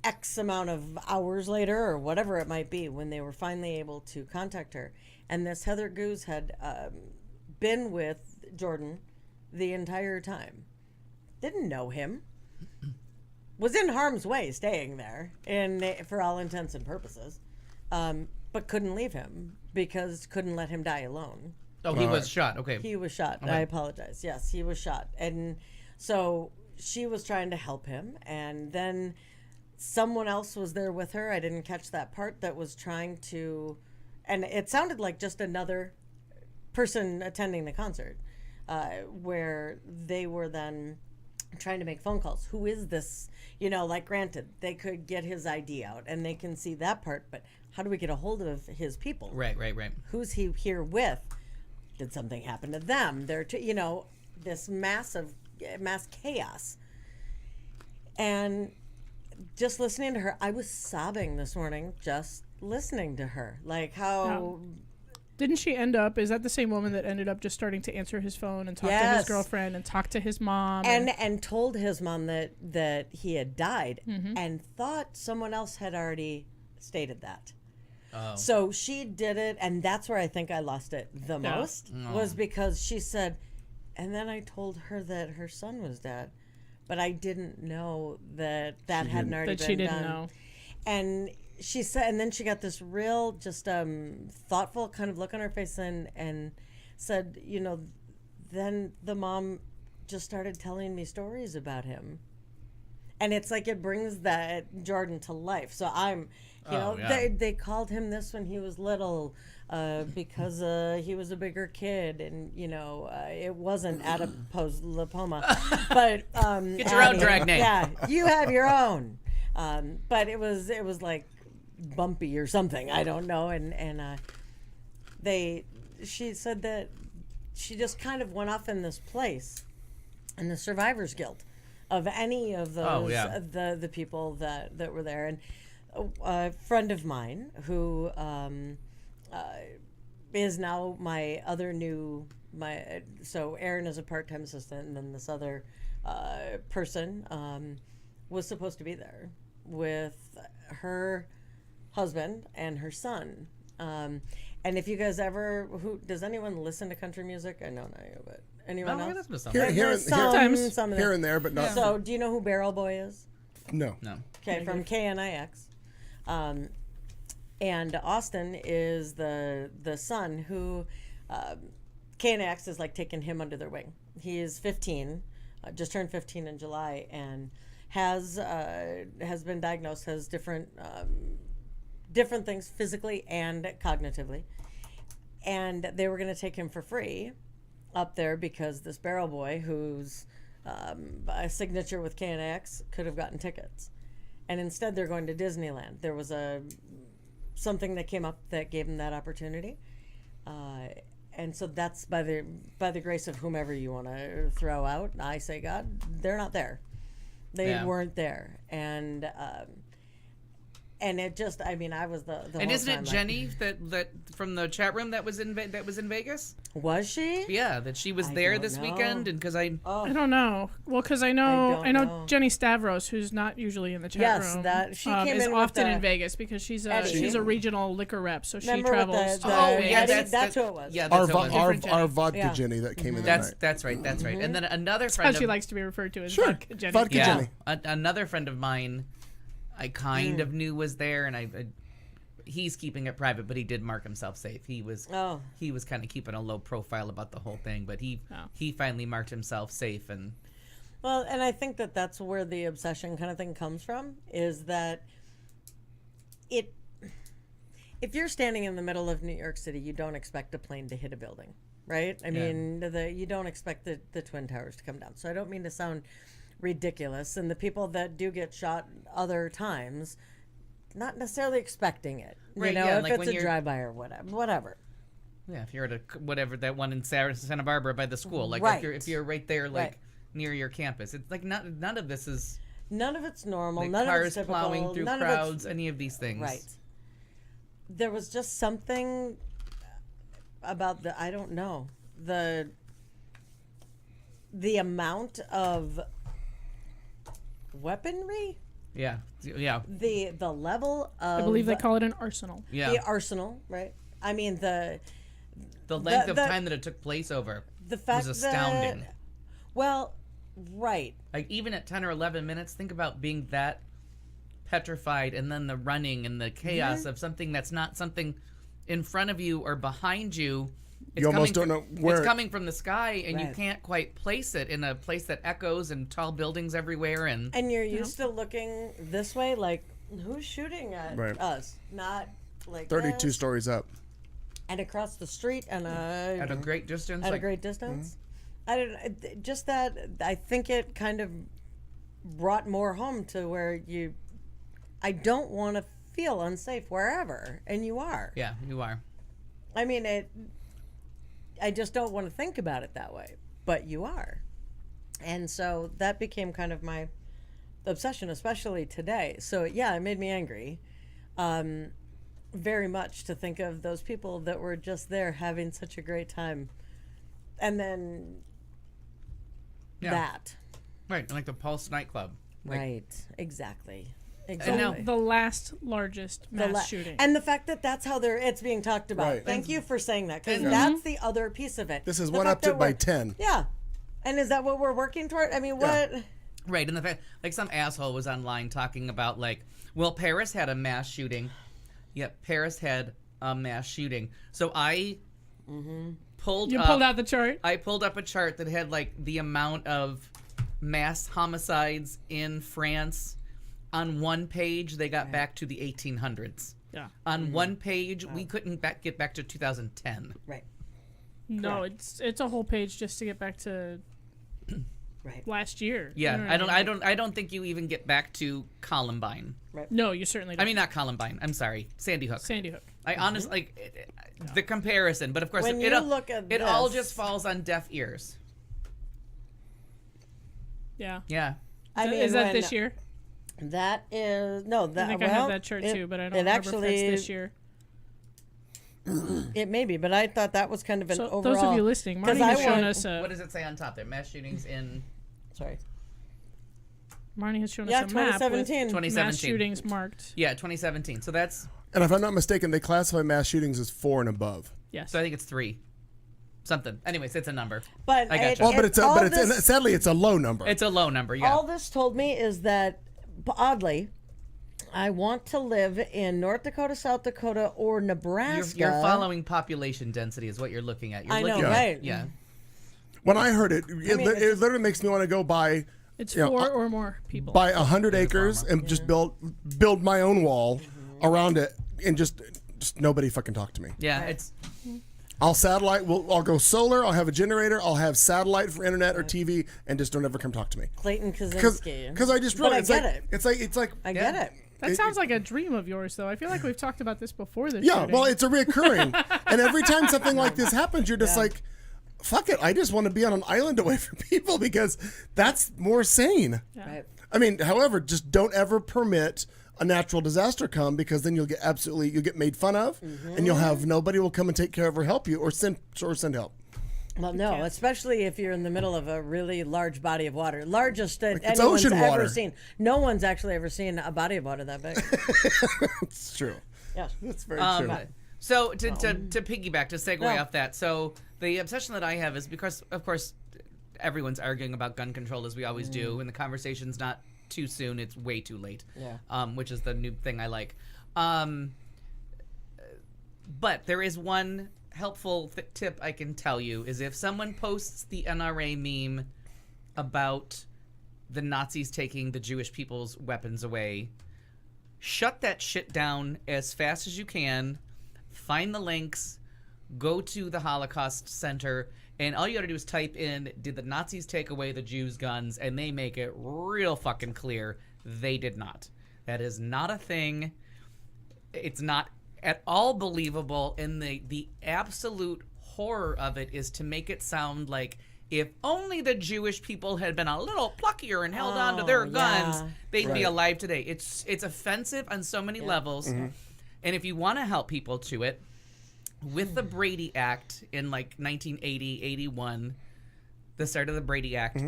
X amount of hours later, or whatever it might be, when they were finally able to contact her. And this Heather Goose had been with Jordan the entire time. Didn't know him. Was in harm's way staying there, for all intents and purposes. But couldn't leave him because couldn't let him die alone. Oh, he was shot. Okay. He was shot. Okay. I apologize. Yes, he was shot. And so she was trying to help him. And then someone else was there with her. I didn't catch that part, that was trying to, and it sounded like just another person attending the concert, where they were then trying to make phone calls. Who is this? Like, granted, they could get his ID out and they can see that part, but how do we get a hold of his people? Right. Who's he here with? Did something happen to them? They're, this mass chaos. And just listening to her, I was sobbing this morning just listening to her. Like, how... Didn't she end up, is that the same woman that ended up just starting to answer his phone and talk to his girlfriend and talk to his mom? And told his mom that he had died, and thought someone else had already stated that. Oh. So she did it, and that's where I think I lost it the most, was because she said, and then I told her that her son was dead, but I didn't know that hadn't already been done. She didn't know. And she said, and then she got this real, just thoughtful kind of look on her face, and said, then the mom just started telling me stories about him, and it's like it brings that Jordan to life. So I'm, they called him this when he was little, because he was a bigger kid, and it wasn't adipose lipoma, but get your own drag name. Yeah, you have your own. But it was like bumpy or something, I don't know, and she said that she just kind of went off in this place, in the survivor's guilt of any of those the people that were there. And a friend of mine who is now my other so Aaron is a part-time assistant, and then this other person was supposed to be there with her husband and her son. And if you guys does anyone listen to country music? I know not you, but anyone else? Listen to something. Here and there, but not. So do you know who Barrel Boy is? No. Okay, from KNIX. And Austin is the son who KNIX is like taking him under their wing. He is 15, just turned 15 in July, and has been diagnosed, has different things physically and cognitively. And they were going to take him for free up there because this Barrel Boy, who's a signature with KNX, could have gotten tickets. And instead they're going to Disneyland. There was something that came up that gave them that opportunity. And so that's by the grace of whomever you want to throw out. I say God, they're not there. They weren't there. And it just, I mean, I was the and whole isn't time it Jenny that from the chat room that was in Vegas? Was she? Yeah, that she was there this weekend, and because I don't know. Well, because I know Jenny Stavros, who's not usually in the chat room. Yes, she came is in often with in Vegas because she's Eddie. a regional liquor rep, so she Remember travels. with Eddie? That's who it was. Yeah, Our that's vodka Jenny that came in that night. That's right. And then another That's friend. how she likes to be referred to as Sure. Vodka Jenny. Vodka Jenny. Another friend of mine, I kind of knew was there, and he's keeping it private, but he did mark himself safe. He was kind of keeping a low profile about the whole thing, but he finally marked himself safe. And well, and I think that's where the obsession kind of thing comes from, is that if you're standing in the middle of New York City, you don't expect a plane to hit a building, right? I mean, you don't expect the Twin Towers to come down. So I don't mean to sound ridiculous, and the people that do get shot other times, not necessarily expecting it, right, if like it's a drive-by or whatever. Yeah, if you're at that one in Santa Barbara by the school, like right. if you're right there, like near your campus, it's like none of this is. None of it's normal. Like none cars of it's typical. plowing through none crowds, any of these things. Right. There was just something about I don't know, the amount of weaponry Yeah. Yeah. The level of I believe they call it an arsenal. Yeah. the arsenal, right? I mean the length of the- time that it took place over the fact was astounding. that well, right. Like even at 10 or 11 minutes, think about being that petrified, and then the running and the chaos of something that's not something in front of you or behind you. It's You almost coming don't from- know where it's it- coming from the sky, and you Right. can't quite place it in a place that echoes and tall buildings everywhere. And And you're used to looking this way, like who's shooting at Right. us? Not like 32 this. stories up. And across the street and at a great distance, at a like, great distance. I don't just that. I think it kind of brought more home to where I don't want to feel unsafe wherever, and you are. yeah, you are. I mean, I just don't want to think about it that way, but you are. And so that became kind of my obsession, especially today. So yeah, it made me angry, very much, to think of those people that were just there having such a great time, and then Yeah. that. Right, like the Pulse nightclub. Like, Right. Exactly. now- Exactly. The last largest The mass shooting. And the fact that that's how it's being talked about. Right. Thank you for saying that, because And- that's the other piece of it. This is The one fact up to that by we're- 10. Yeah. And is that what we're working toward? I mean, what? Right, and the fact, like, some asshole was online talking about, like, well, Paris had a mass shooting. Yep, Paris had a mass shooting. So I pulled you up, pulled out the chart. I pulled up a chart that had, like, the amount of mass homicides in France. On one page, they got back to the 1800s. Yeah. On one page, we couldn't get back to 2010. Right. No, it's a whole page just to get back to Right. last year. Yeah, You know I what mean? don't think you even get back to Columbine. No, you certainly don't. I mean, not Columbine. I'm sorry, Sandy Hook. Sandy Hook. I honestly the comparison, but of course, When it you look at it all this- just falls on deaf ears. Yeah. Yeah, I mean, Is that when- this year? That is no. That I think well, I have that chart too, but I don't remember if that's this year. It may be, but I thought that was kind of an So overall. those of you listening, 'cause Marnie has I shown want- us what does it say on top there? Mass shootings in Sorry. Marnie has shown Yeah, us a map with 2017. 2017. mass shootings marked. 2017. So that's And if I'm not mistaken, they classify mass shootings as 4 and above. Yes. so I think it's 3, something. Anyways, it's a number. But I gotcha. Well, but it's all and sadly it's a low number. It's a low number. Yeah. all this told me is that, oddly, I want to live in North Dakota, South Dakota, or Nebraska. You're following population density is what you're looking at. You're I know, looking at, right? Yeah. When I heard it, mean, it it's- literally makes me want to go buy it's you know, 4 or more people. buy 100 acres and just build my own wall around it, and just nobody fucking talk to me. Yeah. It's I'll satellite. I'll go solar. I'll have a generator. I'll have satellite for internet or TV, and just don't ever come talk to me. Clayton Kaczynski. Because I just But realized I get it. it's like I get it. That sounds like a dream of yours, though. I feel like we've talked about this before. This yeah. shooting. Well, it's a reoccurring, and every time something like this happens, you're just like, fuck it. I just want to be on an island away from people because that's more sane. Right. I mean, however, just don't ever permit a natural disaster come, because then you'll get made fun of, and you'll have nobody will come and take care of or help you or send help. Well, no, especially if you're in the middle of a really large body of water, largest that it's anyone's ocean ever water. seen. No one's actually ever seen a body of water that big. It's true. Yes. That's very Um, true. So to piggyback, to segue No. off that, so the obsession that I have is because, of course, everyone's arguing about gun control as we always do, and the conversation's not too soon; it's way too late. Yeah. Which is the new thing I like. But there is one helpful tip I can tell you: is if someone posts the NRA meme about the Nazis taking the Jewish people's weapons away, shut that shit down as fast as you can. Find the links, go to the Holocaust Center, and all you gotta do is type in, did the Nazis take away the Jews' guns? And they make it real fucking clear they did not. That is not a thing. It's not at all believable, and the absolute horror of it is to make it sound like if only the Jewish people had been a little pluckier and held on to their guns, yeah. they'd be alive today. It's offensive on so many levels. And if you want to help people to it, with the Brady Act in like 1980, 81, the start of the Brady Act,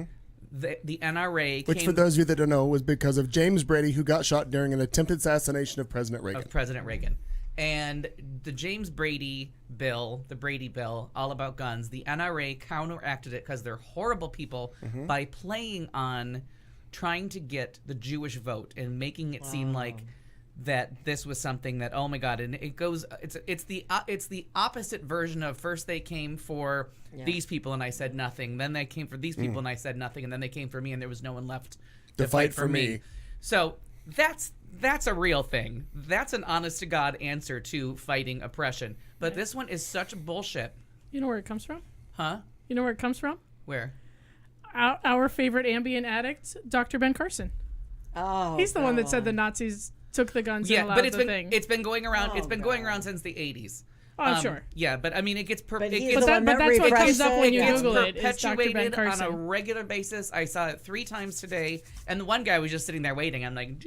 the NRA Which, came for those of you that don't know, was because of James Brady, who got shot during an attempted assassination of President Reagan. And the James Brady bill, the Brady bill, all about guns, the NRA counteracted it because they're horrible people by playing on trying to get the Jewish vote and making it seem like that this was something that, oh my God, and it goes, it's the opposite version of first they came for these people and I said nothing, then they came for these people and I said nothing, and then they came for me and there was no one left to fight for me. So that's a real thing. That's an honest to God answer to fighting oppression. But this one is such bullshit. You know where it comes from? Huh? You know where it comes from? Where? Our favorite Ambien addict, Dr. Ben Carson. Oh, He's the one that said the Nazis took the guns and allowed but it's the been thing. it's been going around. It's been going around since the 80s. Oh, I'm sure. Yeah, but I mean, it gets But he's it the gets one that that's what comes refreshes up when it. you Yeah. Google it. Is Dr. Ben perpetuated on a Carson. regular basis. I saw it 3 times today, and the one guy was just sitting there waiting. I'm like,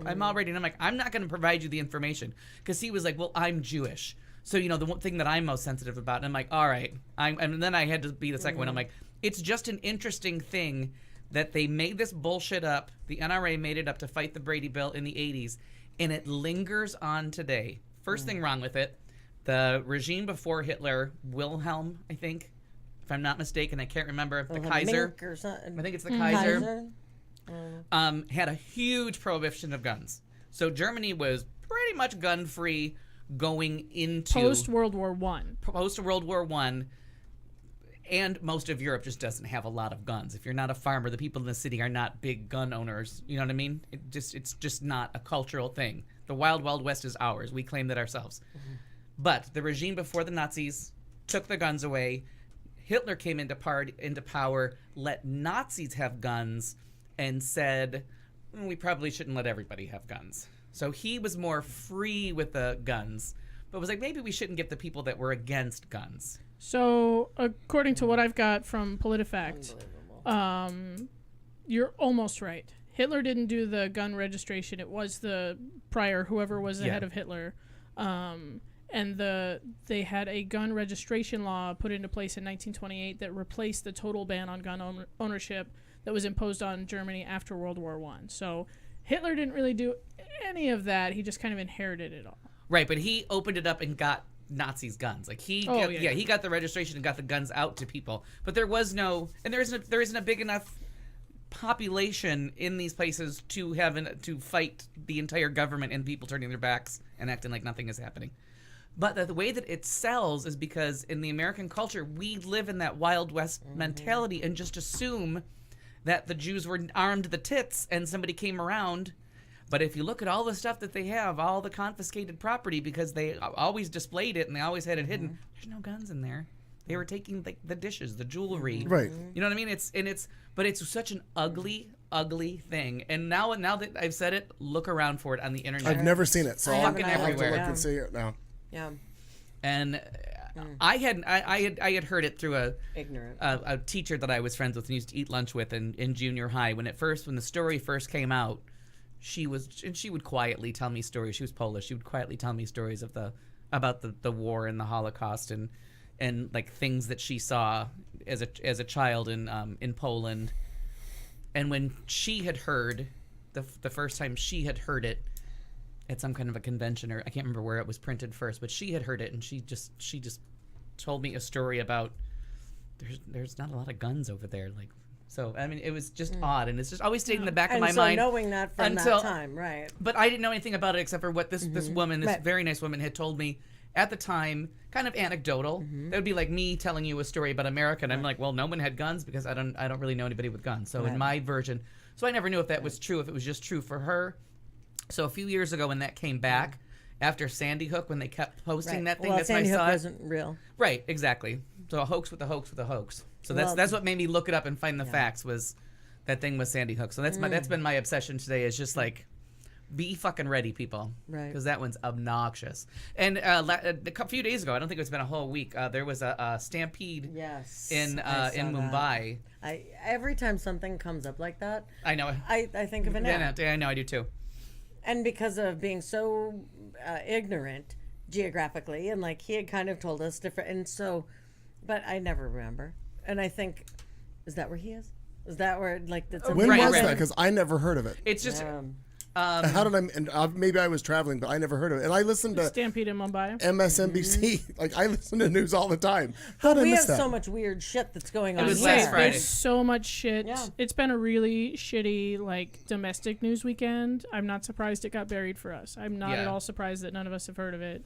I'm all ready, and I'm like, I'm not going to provide you the information because he was like, well, I'm Jewish, so the one thing that I'm most sensitive about. And I'm like, all right, and then I had to be the second one. I'm like, it's just an interesting thing that they made this bullshit up. The NRA made it up to fight the Brady bill in the 80s, and it lingers on today. First thing wrong with it. The regime before Hitler, Wilhelm, I think, if I'm not mistaken, I can't remember, the Kaiser. Mink or something. I think it's the Kaiser. Had a huge prohibition of guns. So Germany was pretty much gun-free going into Post World War One. Post World War One, and most of Europe just doesn't have a lot of guns. If you're not a farmer, the people in the city are not big gun owners. You know what I mean? It's just not a cultural thing. The Wild Wild West is ours. We claim that ourselves. But the regime before the Nazis took the guns away. Hitler came into power, let Nazis have guns, and said, we probably shouldn't let everybody have guns. So he was more free with the guns, but was like, maybe we shouldn't get the people that were against guns. So, according to what I've got from PolitiFact, you're almost right. Hitler didn't do the gun registration. It was the prior, whoever was the head of Hitler. And they had a gun registration law put into place in 1928 that replaced the total ban on gun ownership that was imposed on Germany after World War I. So Hitler didn't really do any of that. He just kind of inherited it all. Right, but he opened it up and got Nazis' guns. Like he got the registration and got the guns out to people. But there was no, and there isn't a big enough population in these places to fight the entire government and people turning their backs and acting like nothing is happening. But the way that it sells is because in the American culture, we live in that Wild West mentality and just assume that the Jews were armed to the tits and somebody came around. But if you look at all the stuff that they have, all the confiscated property, because they always displayed it and they always had it hidden, there's no guns in there. They were taking the dishes, the jewelry. Right. You know what I mean? But it's such an ugly thing. And now that I've said it, look around for it on the internet. I've never seen it, so I'll fucking have to everywhere. look and see it now. Yeah. And I had heard it through Ignorant. a teacher that I was friends with and used to eat lunch with in junior high. When the story first came out, she would quietly tell me stories. She was Polish. She would quietly tell me stories about the war and the Holocaust and like things that she saw as a child in Poland. And when she had heard the first time she had heard it at some kind of a convention, or I can't remember where it was printed first, but she had heard it and she just told me a story about there's not a lot of guns over there, like. So, I mean, it was just odd, and it's just always stayed in the back of my mind. Knowing that from that time, right. But I didn't know anything about it except for what this woman, this very nice woman, had told me at the time, kind of anecdotal. That would be like me telling you a story about America, and I'm like, well, no one had guns because I don't really know anybody with guns. So in my version, so I never knew if that was true, if it was just true for her. So a few years ago when that came back, after Sandy Hook, when they kept posting that thing, that's Sandy when I saw Hook it. wasn't real. Right, exactly. So a hoax with a hoax with a hoax. So that's what made me look it up and find the facts was that thing was Sandy Hook. So that's been my obsession today, is just like, be fucking ready, people. Right. Because that one's obnoxious. And a few days ago, I don't think it's been a whole week, there was a stampede in Mumbai. Every time something comes up like that, I know. I think of an ad. I know, I do too. And because of being so ignorant geographically, and like he had kind of told us different, and so, but I never remember. And I think, is that where he is? Is that where like that's When Right, was right. that? Because I never heard of it. It's just How did I? And maybe I was traveling, but I never heard of it. And I listened to Stampede in Mumbai. MSNBC. Like I listen to news all the time. How did I we miss have that? so much weird shit that's going on. was here. last Friday. There's so much shit. Yeah. It's been a really shitty like domestic news weekend. I'm not surprised it got buried for us. I'm not Yeah. at all surprised that none of us have heard of it.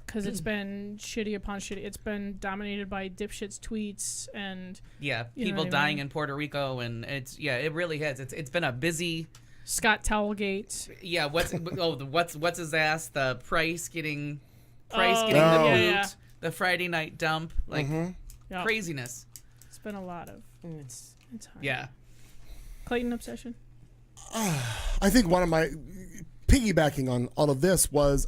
Because it's been shitty upon shitty. It's been dominated by dipshits' tweets and yeah, You know people what I dying mean? in Puerto Rico, and it really has. It's been a busy. Scott Towelgate. Yeah, what's his ass? The Price getting Oh, the yeah, boot, yeah. the Friday night dump, like Yeah. craziness. It's been a lot of. It's hard. Yeah, Clayton obsession. I think one of my piggybacking on all of this was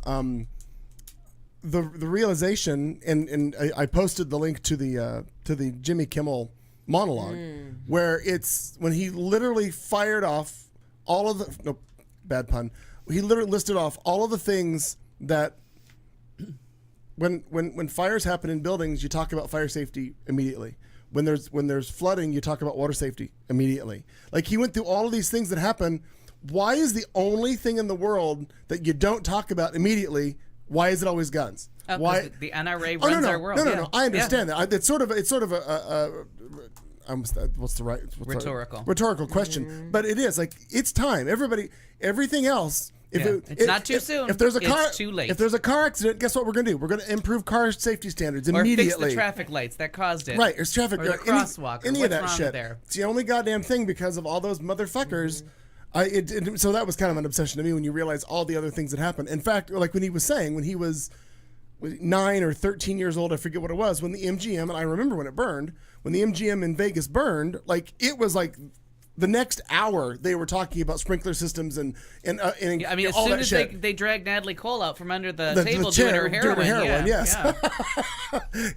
the realization, and I posted the link to the Jimmy Kimmel monologue, where it's when he literally fired off all of the bad pun. He literally listed off all of the things that when fires happen in buildings, you talk about fire safety immediately. When there's flooding, you talk about water safety immediately. Like he went through all of these things that happen. Why is the only thing in the world that you don't talk about immediately? Why is it always guns? Why 'cause the NRA Oh, runs no, our world. No, no, yeah. no. I understand that. It's sort of a what's the right rhetorical question? But it is like it's time. Everything else. It's not too soon. If there's a It's car, too late. If there's a car accident, guess what we're going to do? We're going to improve car safety standards Or immediately. fix the traffic lights that caused it. Right, it's traffic. Or the crosswalk. Any or of what's that wrong shit. there. It's the only goddamn thing because of all those motherfuckers. So that was kind of an obsession to me when you realize all the other things that happened. In fact, like when he was saying, when he was 9 or 13 years old, I forget what it was, when the MGM, and I remember when it burned, when the MGM in Vegas burned, like it was like the next hour they were talking about sprinkler systems and I mean, as all soon that as shit. they dragged Natalie Cole out from under the table chair, doing her heroin. yes.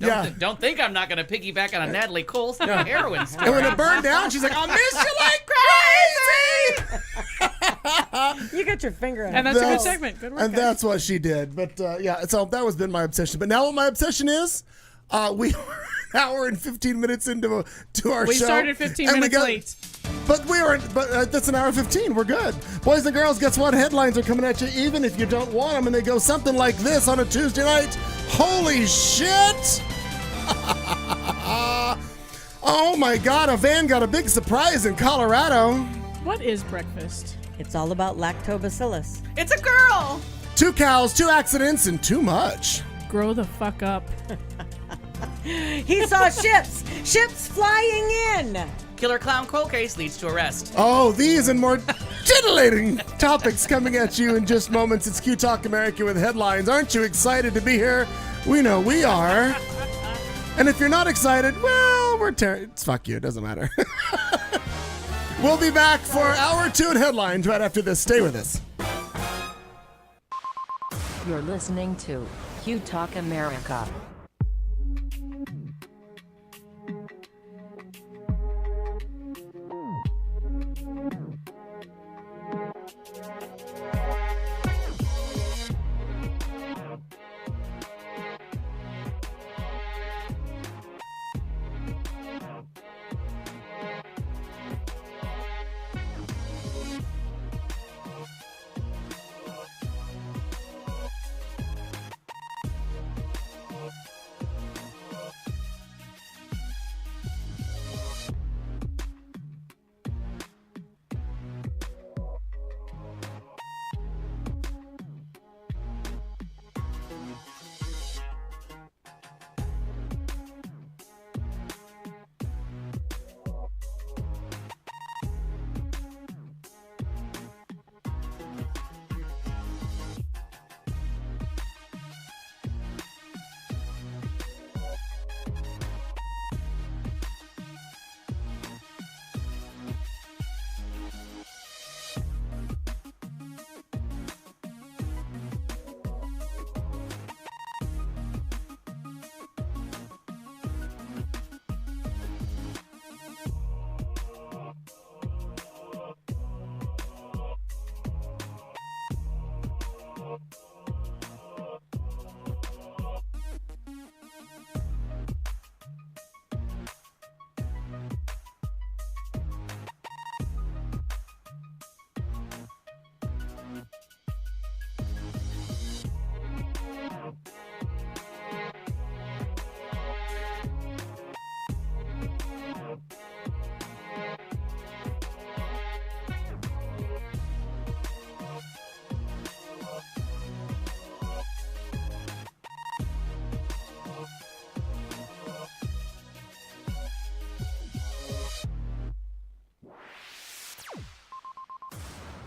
Yeah. Don't think I'm not going to piggyback on a Natalie Cole heroin story. And when it burned down, she's like, "I miss you like crazy." You got your finger on And it. that's a good segment. Good work, And guys. that's what she did. But yeah, so that was been my obsession. But now what my obsession is, we are an hour and 15 minutes into our We show. started 15 and we minutes late. But that's an hour 15. We're good. Boys and girls, guess what? Headlines are coming at you even if you don't want them. And they go something like this on a Tuesday night. Holy shit! Oh my God, a van got a big surprise in Colorado. What is breakfast? It's all about lactobacillus. It's a girl. 2 cows, 2 accidents, and too much. Grow the fuck up. He saw ships flying in. Killer clown cold case leads to arrest. Oh, these and more titillating topics coming at you in just moments. It's Q Talk America with headlines. Aren't you excited to be here? We know we are. And if you're not excited, well, it's fuck you. It doesn't matter. We'll be back for hour 2 at headlines right after this. Stay with us. You're listening to Q Talk America.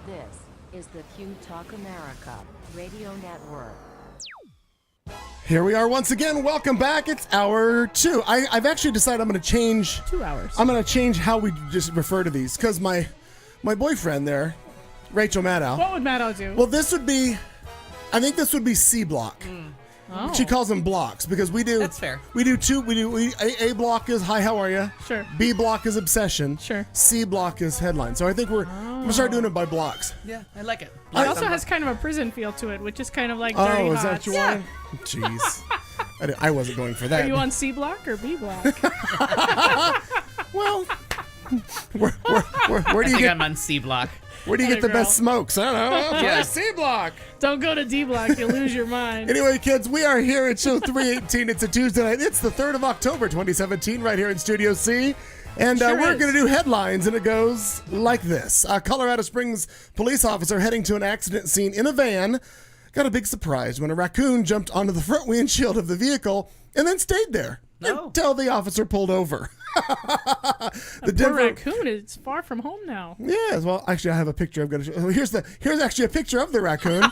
This is the Q Talk America Radio Network. Here we are once again. Welcome back. It's hour 2. I've actually decided I'm going to change. 2 hours. I'm going to change how we just refer to these because my boyfriend there, Rachel Maddow. What would Maddow do? Well, this would be. I think this would be C block. Oh. She calls them blocks because we do. That's fair. We do two. A block is hi, how are you? Sure. B block is obsession. Sure. C block is headline. So I think we're gonna start doing it by blocks. Yeah, I like it. It also has kind of a prison feel to it, which is kind of like dirty Oh, is hot. that what you want? Jeez. I wasn't going for that. Are you on C block or B block? Well, where do I you think get I'm on C block. where do you get the Atta girl. best smokes? I don't know. Yeah. C block. Don't go to D block, you lose your mind. Anyway, kids, we are here at show 318. It's a Tuesday night. It's the 3rd of October, 2017, right here in Studio C. And Sure we're is. going to do headlines, and it goes like this. A Colorado Springs police officer heading to an accident scene in a van got a big surprise when a raccoon jumped onto the front windshield of the vehicle and then stayed there until the officer pulled over. The poor raccoon is far from home now. Yes, well, actually, I have a picture. I'm going to show. Here's actually a picture of the raccoon.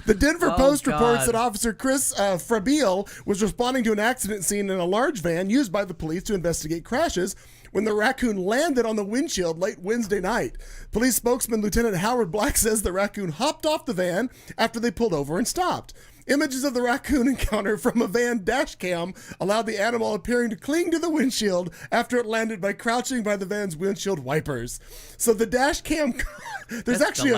The Denver Post reports that Officer Chris Frabiel was responding to an accident scene in a large van used by the police to investigate crashes when the raccoon landed on the windshield late Wednesday night. Police spokesman Lieutenant Howard Black says the raccoon hopped off the van after they pulled over and stopped. Images of the raccoon encounter from a van dash cam allowed the animal appearing to cling to the windshield after it landed by crouching by the van's windshield wipers. So the dash cam, there's actually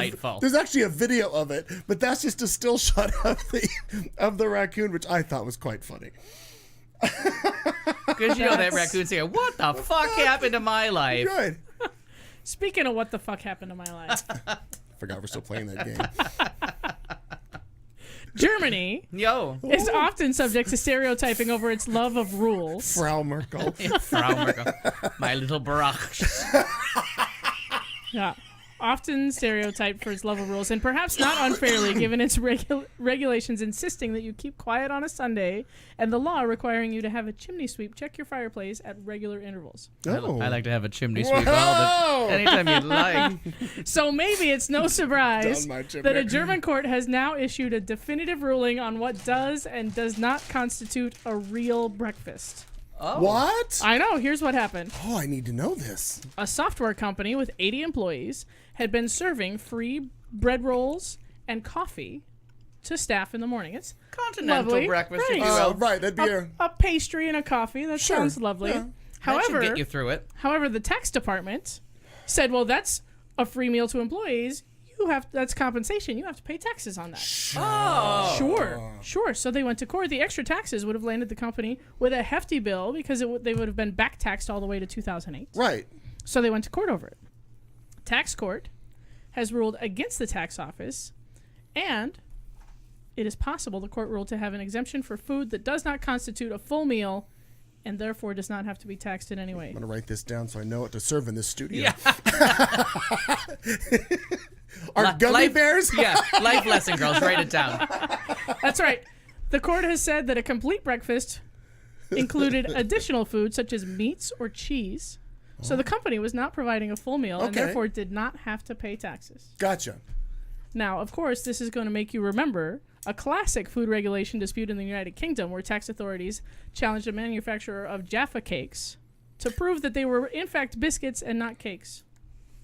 a video of it, but that's just a still shot of the raccoon, which I thought was quite funny. Because you know that raccoon's here. What the fuck happened to my life? Good. Speaking of what the fuck happened to my life, Forgot we're still playing that game. Germany is often subject to stereotyping over its love of rules. Frau Merkel. Frau Merkel. My little Barach. Yeah. Often stereotyped for its love of rules, and perhaps not unfairly given its regulations insisting that you keep quiet on a Sunday and the law requiring you to have a chimney sweep check your fireplace at regular intervals. Oh. I like to have a chimney sweep anytime you like. So maybe it's no surprise that a German court has now issued a definitive ruling on what does and does not constitute a real breakfast. Oh. What? I know. Here's what happened. Oh, I need to know this. A software company with 80 employees had been serving free bread rolls and coffee to staff in the morning. It's Continental lovely. breakfast, Right. if you will. Right, that'd be a pastry and a coffee. That Sure. sounds lovely. Yeah. That should However, get you through it. the tax department said, "Well, that's a free meal to employees. That's compensation. You have to pay taxes on that." Oh. Sure. So they went to court. The extra taxes would have landed the company with a hefty bill because they would have been back taxed all the way to 2008. Right. So they went to court over it. Tax court has ruled against the tax office, and it is possible the court ruled to have an exemption for food that does not constitute a full meal and therefore does not have to be taxed in any way. I'm going to write this down so I know what to serve in this studio. Yeah. Are gummy bears? Yeah, life lesson, girls. Write it down. That's right. The court has said that a complete breakfast included additional food such as meats or cheese. So the company was not providing a full meal and Okay. therefore did not have to pay taxes. Gotcha. Now, of course, this is going to make you remember a classic food regulation dispute in the United Kingdom where tax authorities challenged a manufacturer of Jaffa cakes to prove that they were, in fact, biscuits and not cakes.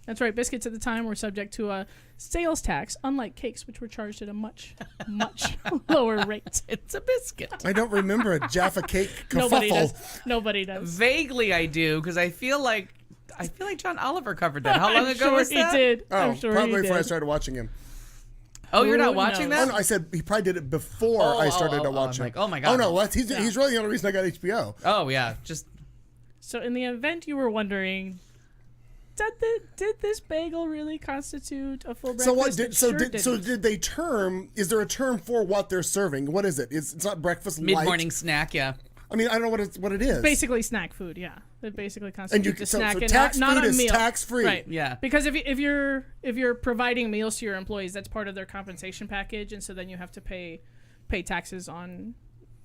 That's right. Biscuits at the time were subject to a sales tax, unlike cakes, which were charged at a much, much lower rate. It's a biscuit. I don't remember a Jaffa cake Nobody kerfuffle. does. Nobody does. Vaguely, I do, because I feel like John Oliver covered that. How long I'm ago sure was that? he did. Oh, I'm sure probably he before I did. started watching him. Oh, you're not Who watching knows? Oh, that? no, I said he probably did it before I started to watch I'm him. like, oh my God. Oh, no, what? He's really the only reason I got HBO. Oh, yeah. Just So in the event you were wondering, did this bagel really constitute a full breakfast? So what It sure didn't. did they term? Is there a term for what they're serving? What is it? It's not breakfast light? mid-morning snack, yeah. I mean, I don't know what it is. Basically snack food, yeah. It basically and constitutes a so snack and tax not food a is meal. tax free. Right. Yeah. Because if you're providing meals to your employees, that's part of their compensation package, and so then you have to pay taxes on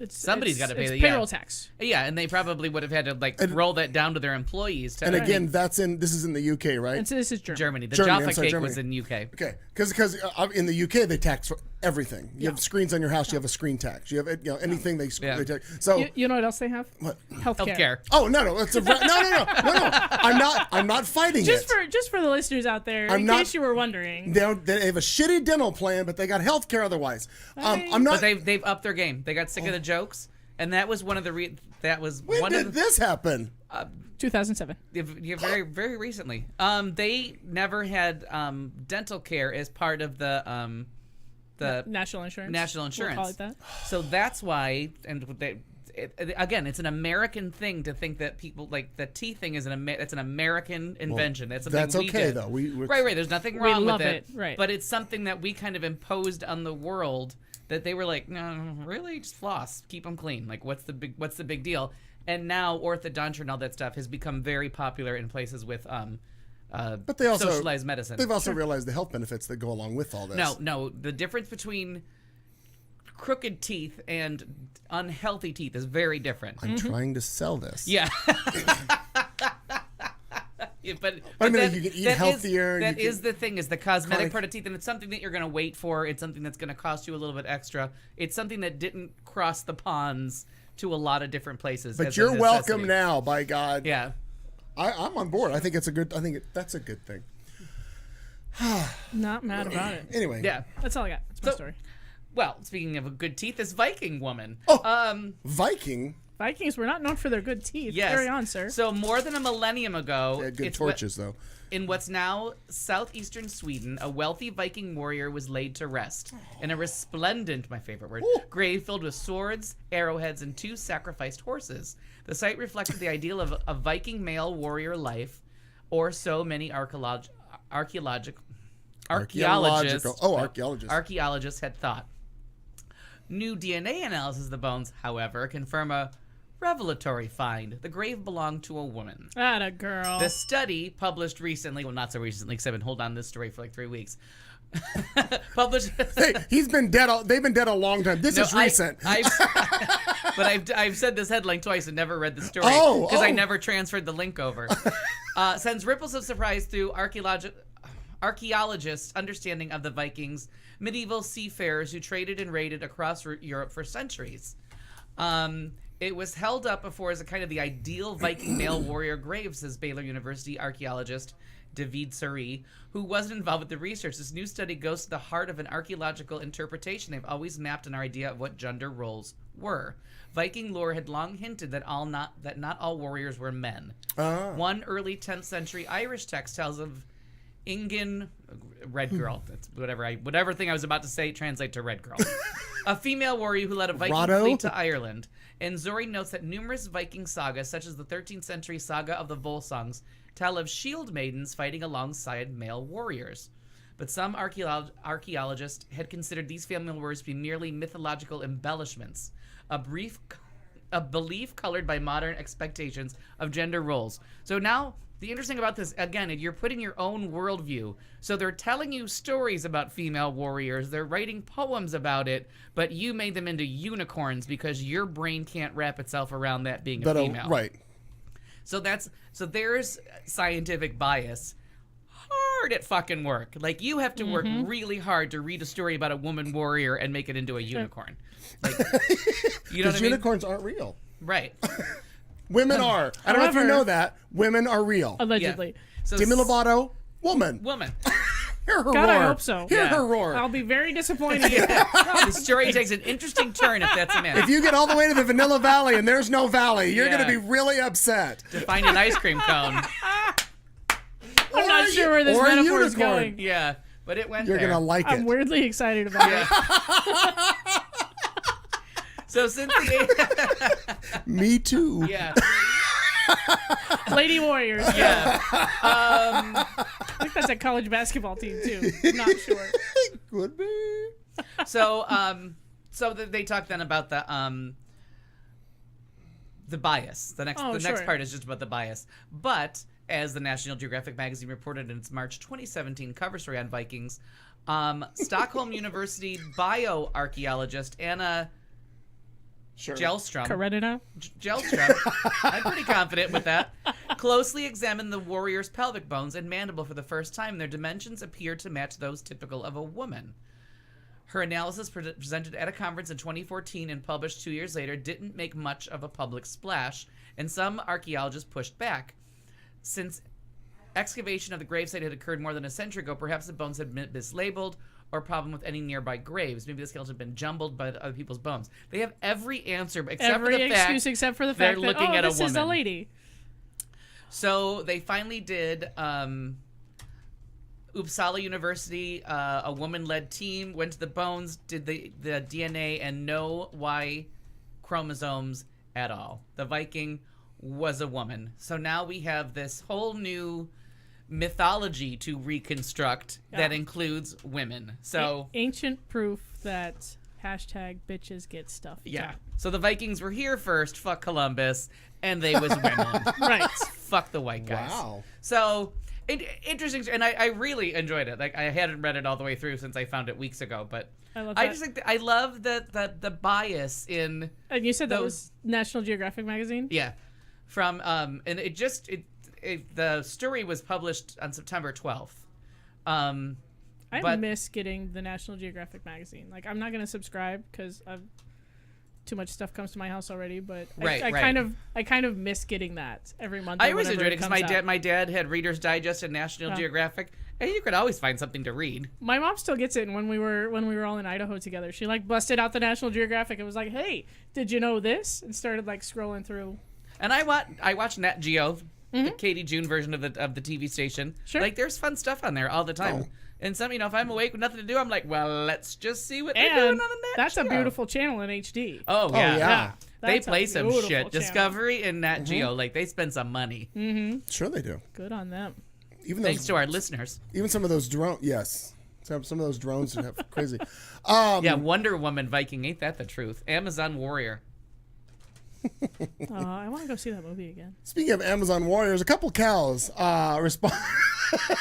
Somebody's got to pay it's the payroll tax. Yeah, and they probably would have had to like roll that down to their employees. To And again, this is in the UK, right? And so this is Germany. Germany. The Germany, I'm Jaffa sorry, cake Germany. was in UK. Okay, because in the UK they tax for everything. You have screens on your house, you have a screen tax. You have anything they tax. So You know what else they have? What? Healthcare. Oh no, it's no. I'm not fighting Just it. for the listeners out there, I'm in not- case you were wondering. They have a shitty dental plan, but they got health care otherwise. I'm not. But they've upped their game. They got sick of the jokes, and that was one of the When did this happen? 2007. Very very recently. They never had dental care as part of the National insurance. National insurance. We'll call it that. So that's why, and again, it's an American thing to think that people like the teeth thing is it's an American invention. That's something that's we okay, did. though. Right. There's nothing We wrong love with it. it, right. But it's something that we kind of imposed on the world that they were like, no, really, just floss, keep them clean. Like, what's the big deal? And now orthodontia and all that stuff has become very popular in places with But they also socialized medicine. They've also realized the health benefits that go along with all this. No, the difference between crooked teeth and unhealthy teeth is very different. I'm trying to sell this. Yeah. Yeah, but I mean, that- you can eat that is- healthier. That you is the thing, is the cosmetic Chronic- part of teeth, and it's something that you're going to wait for. It's something that's going to cost you a little bit extra. It's something that didn't cross the ponds to a lot of different places. But as a you're welcome necessity. now, by God. Yeah. I'm on board. I think it's a good. That's a good thing. Not mad about it. Anyway. Yeah. That's all I got. That's my So- story. Well, speaking of a good teeth, this Viking woman. Viking. Vikings were not known for their good teeth. Yes. Carry on, sir. So more than a millennium ago, They had good it's torches, though. in what's now southeastern Sweden, a wealthy Viking warrior was laid to rest in a resplendent, my favorite word, grave filled with swords, arrowheads, and 2 sacrificed horses. The site reflected the ideal of a Viking male warrior life, or so many archaeologists had thought. New DNA analysis of the bones, however, confirm a revelatory find. The grave belonged to a woman. Atta girl. The study, published recently, well, not so recently, because I've been holding on to this story for like 3 weeks. Published. Hey, he's been dead. They've been dead a long time. This is recent. But I've said this headline twice and never read the story because I never transferred the link over. Sends ripples of surprise through archaeologists' understanding of the Vikings, medieval seafarers who traded and raided across Europe for centuries. It was held up before as a kind of the ideal Viking male warrior grave, says Baylor University archaeologist David Suri, who wasn't involved with the research. This new study goes to the heart of an archaeological interpretation they've always mapped an idea of what gender roles were. Viking lore had long hinted that not all warriors were men. One early 10th century Irish text tells of Ingen, red girl. That's whatever thing I was about to say translate to red girl. A female warrior who led a Viking fleet to Ireland. And Zori notes that numerous Viking sagas, such as the 13th century saga of the Volsungs, tell of shield maidens fighting alongside male warriors. But some archaeologists had considered these female warriors to be merely mythological embellishments, a belief colored by modern expectations of gender roles. So now, the interesting about this, again, you're putting your own worldview. So they're telling you stories about female warriors. They're writing poems about it, but you made them into unicorns because your brain can't wrap itself around that being a female. Right. So there's scientific bias. Hard at fucking work. Like, you have to work really hard to read a story about a woman warrior and make it into a unicorn. Like, you know what I mean? Unicorns aren't real. Right. Women are. I don't know if you However- know that. Women are real. Allegedly. So Demi Lovato, woman. Hear her God, roar. I hope so. Hear her roar. I'll be very disappointed. The story takes an interesting turn if that's a man. If you get all the way to the Vanilla Valley and there's no valley, you're Yeah. going to be really upset. To find an ice cream cone. I'm not sure where this or a metaphor is unicorn. going. Yeah, but it went You're there. going to like I'm it. weirdly excited about it. So since the Me too. yeah, Lady Warriors. yeah. I think that's a college basketball team too. Not sure. Could be. So they talk then about the bias. The next Sure. part is just about the bias. But as the National Geographic magazine reported in its March 2017 cover story on Vikings, Stockholm University bioarchaeologist Anna Gelstrom. Karenina. Gelstrom. I'm pretty confident with that. Closely examined the warrior's pelvic bones and mandible for the first time. Their dimensions appear to match those typical of a woman. Her analysis presented at a conference in 2014 and published 2 years later didn't make much of a public splash, and some archaeologists pushed back. Since excavation of the gravesite had occurred more than a century ago, perhaps the bones had been mislabeled or problem with any nearby graves. Maybe the skeleton had been jumbled by the other people's bones. They have every answer except Every for the fact excuse except for the they're fact that, looking at a this is a woman. lady. So they finally did. Uppsala University, a woman-led team, went to the bones, did the DNA, and no Y chromosomes at all. The Viking was a woman. So now we have this whole new mythology to reconstruct that includes women. So ancient proof that #bitches get stuff. yeah. done. So the Vikings were here first. Fuck Columbus, and they was women. Right. Fuck the white guys. Wow. So interesting, and I really enjoyed it. Like, I hadn't read it all the way through since I found it weeks ago, but I love I that. just think I love the bias in And you said that those- was National Geographic magazine? yeah, from and it just the story was published on September 12th. I but- miss getting the National Geographic magazine. Like, I'm not going to subscribe because too much stuff comes to my house already, but Right, I right. kind of miss getting that every month. I or always whenever enjoyed it because comes out. my dad had Reader's Digest and National Geographic, and you could always find something to read. My mom still gets it, and when we were all in Idaho together, she like busted out the National Geographic and was like, "Hey, did you know this?" and started like scrolling through. And I watch Nat Geo, the Katie June version of the TV station. Sure. Like, there's fun stuff on there all the time. Oh. And some, if I'm awake with nothing to do, I'm like, well, let's just see what they're And doing on the Nat that's a Geo. beautiful channel in HD. Oh yeah, yeah. They That's a play some beautiful shit. channel. Discovery and Nat Geo, like, they spend some money. Sure they do. Good on them. Even Thanks those, to our listeners. even some of those drones. Yes, some of those drones are crazy. Yeah, Wonder Woman Viking, ain't that the truth? Amazon Warrior. I want to go see that movie again. Speaking of Amazon warriors, a couple cows respond. I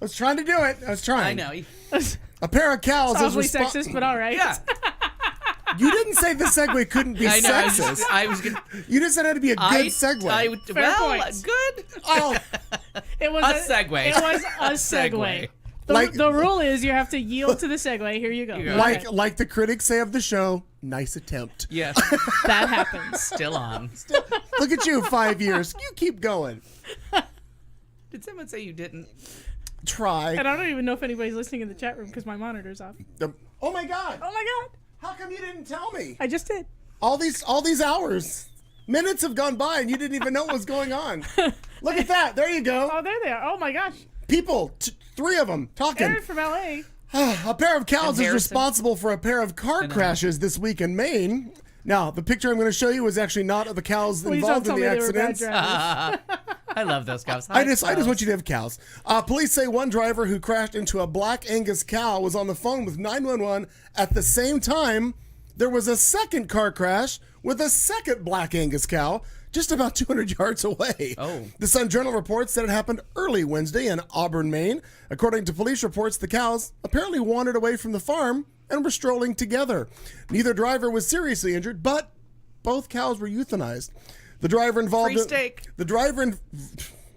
was trying to do it. I was trying. I know. A pair of cows is Sounds responding. sexist, but all right. Yeah, You didn't say the segue couldn't be I know. sexist. I was gonna. You just said it had to be a good segue. Well, points. good. Oh, It was A segue. It was a segue. Segue. The rule is you have to yield to the segue. Here you go. go. like like the critics say of the show, nice attempt. Yes, That happens. still on. Look at you, 5 years. You keep going. Did someone say you didn't? Try. And I don't even know if anybody's listening in the chat room because my monitor's off. Oh my God! Oh my god! How come you didn't tell me? I just did. All these hours, minutes have gone by, and you didn't even know what was going on. Look at that! There you go. Oh, there they are. Oh my gosh. People, 3 of them talking. Aaron from LA. A pair of cows is Harrison. responsible for a pair of car crashes this week in Maine. Now, the picture I'm going to show you is actually not of the cows Please don't involved tell in me the they were bad accidents. drivers. I love those cows. I just want you to have cows. Police say one driver who crashed into a black Angus cow was on the phone with 911 at the same time. There was a second car crash with a second black Angus cow just about 200 yards away. Oh. The Sun Journal reports that it happened early Wednesday in Auburn, Maine. According to police reports, the cows apparently wandered away from the farm and were strolling together. Neither driver was seriously injured, but both cows were euthanized. The driver involved Free steak. The driver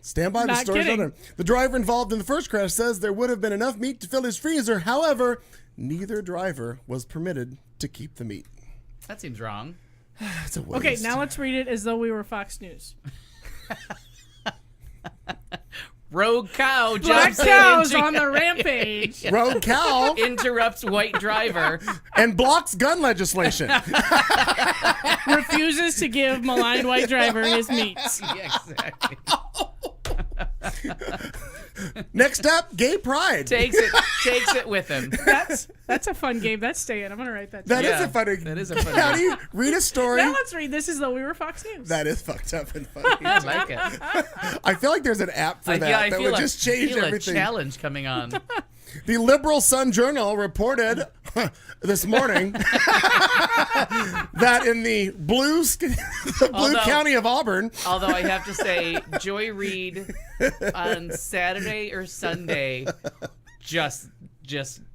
stand by, the Not story's not kidding. done. The driver involved in the first crash says there would have been enough meat to fill his freezer. However, neither driver was permitted to keep the meat. That seems wrong. It's a waste. Okay, now let's read it as though we were Fox News. Rogue cow Black jumps in cows into- on the rampage. Rogue cow interrupts white driver. and blocks gun legislation. Refuses to give maligned white driver his meats. Yeah, exactly. Next up, gay pride. Takes it with him. That's a fun game. That's staying. I'm gonna write that. That down. is Yeah, a funny. that is a funny How one. do you read a story? Now let's read this as though we were Fox News. That is fucked up and funny. I like it. I feel like there's an app for that I that feel would a, just change feel everything. a challenge coming on. The Liberal Sun Journal reported this morning that in the blue Although- county of Auburn, Although I have to say, Joy Reid on Saturday or Sunday just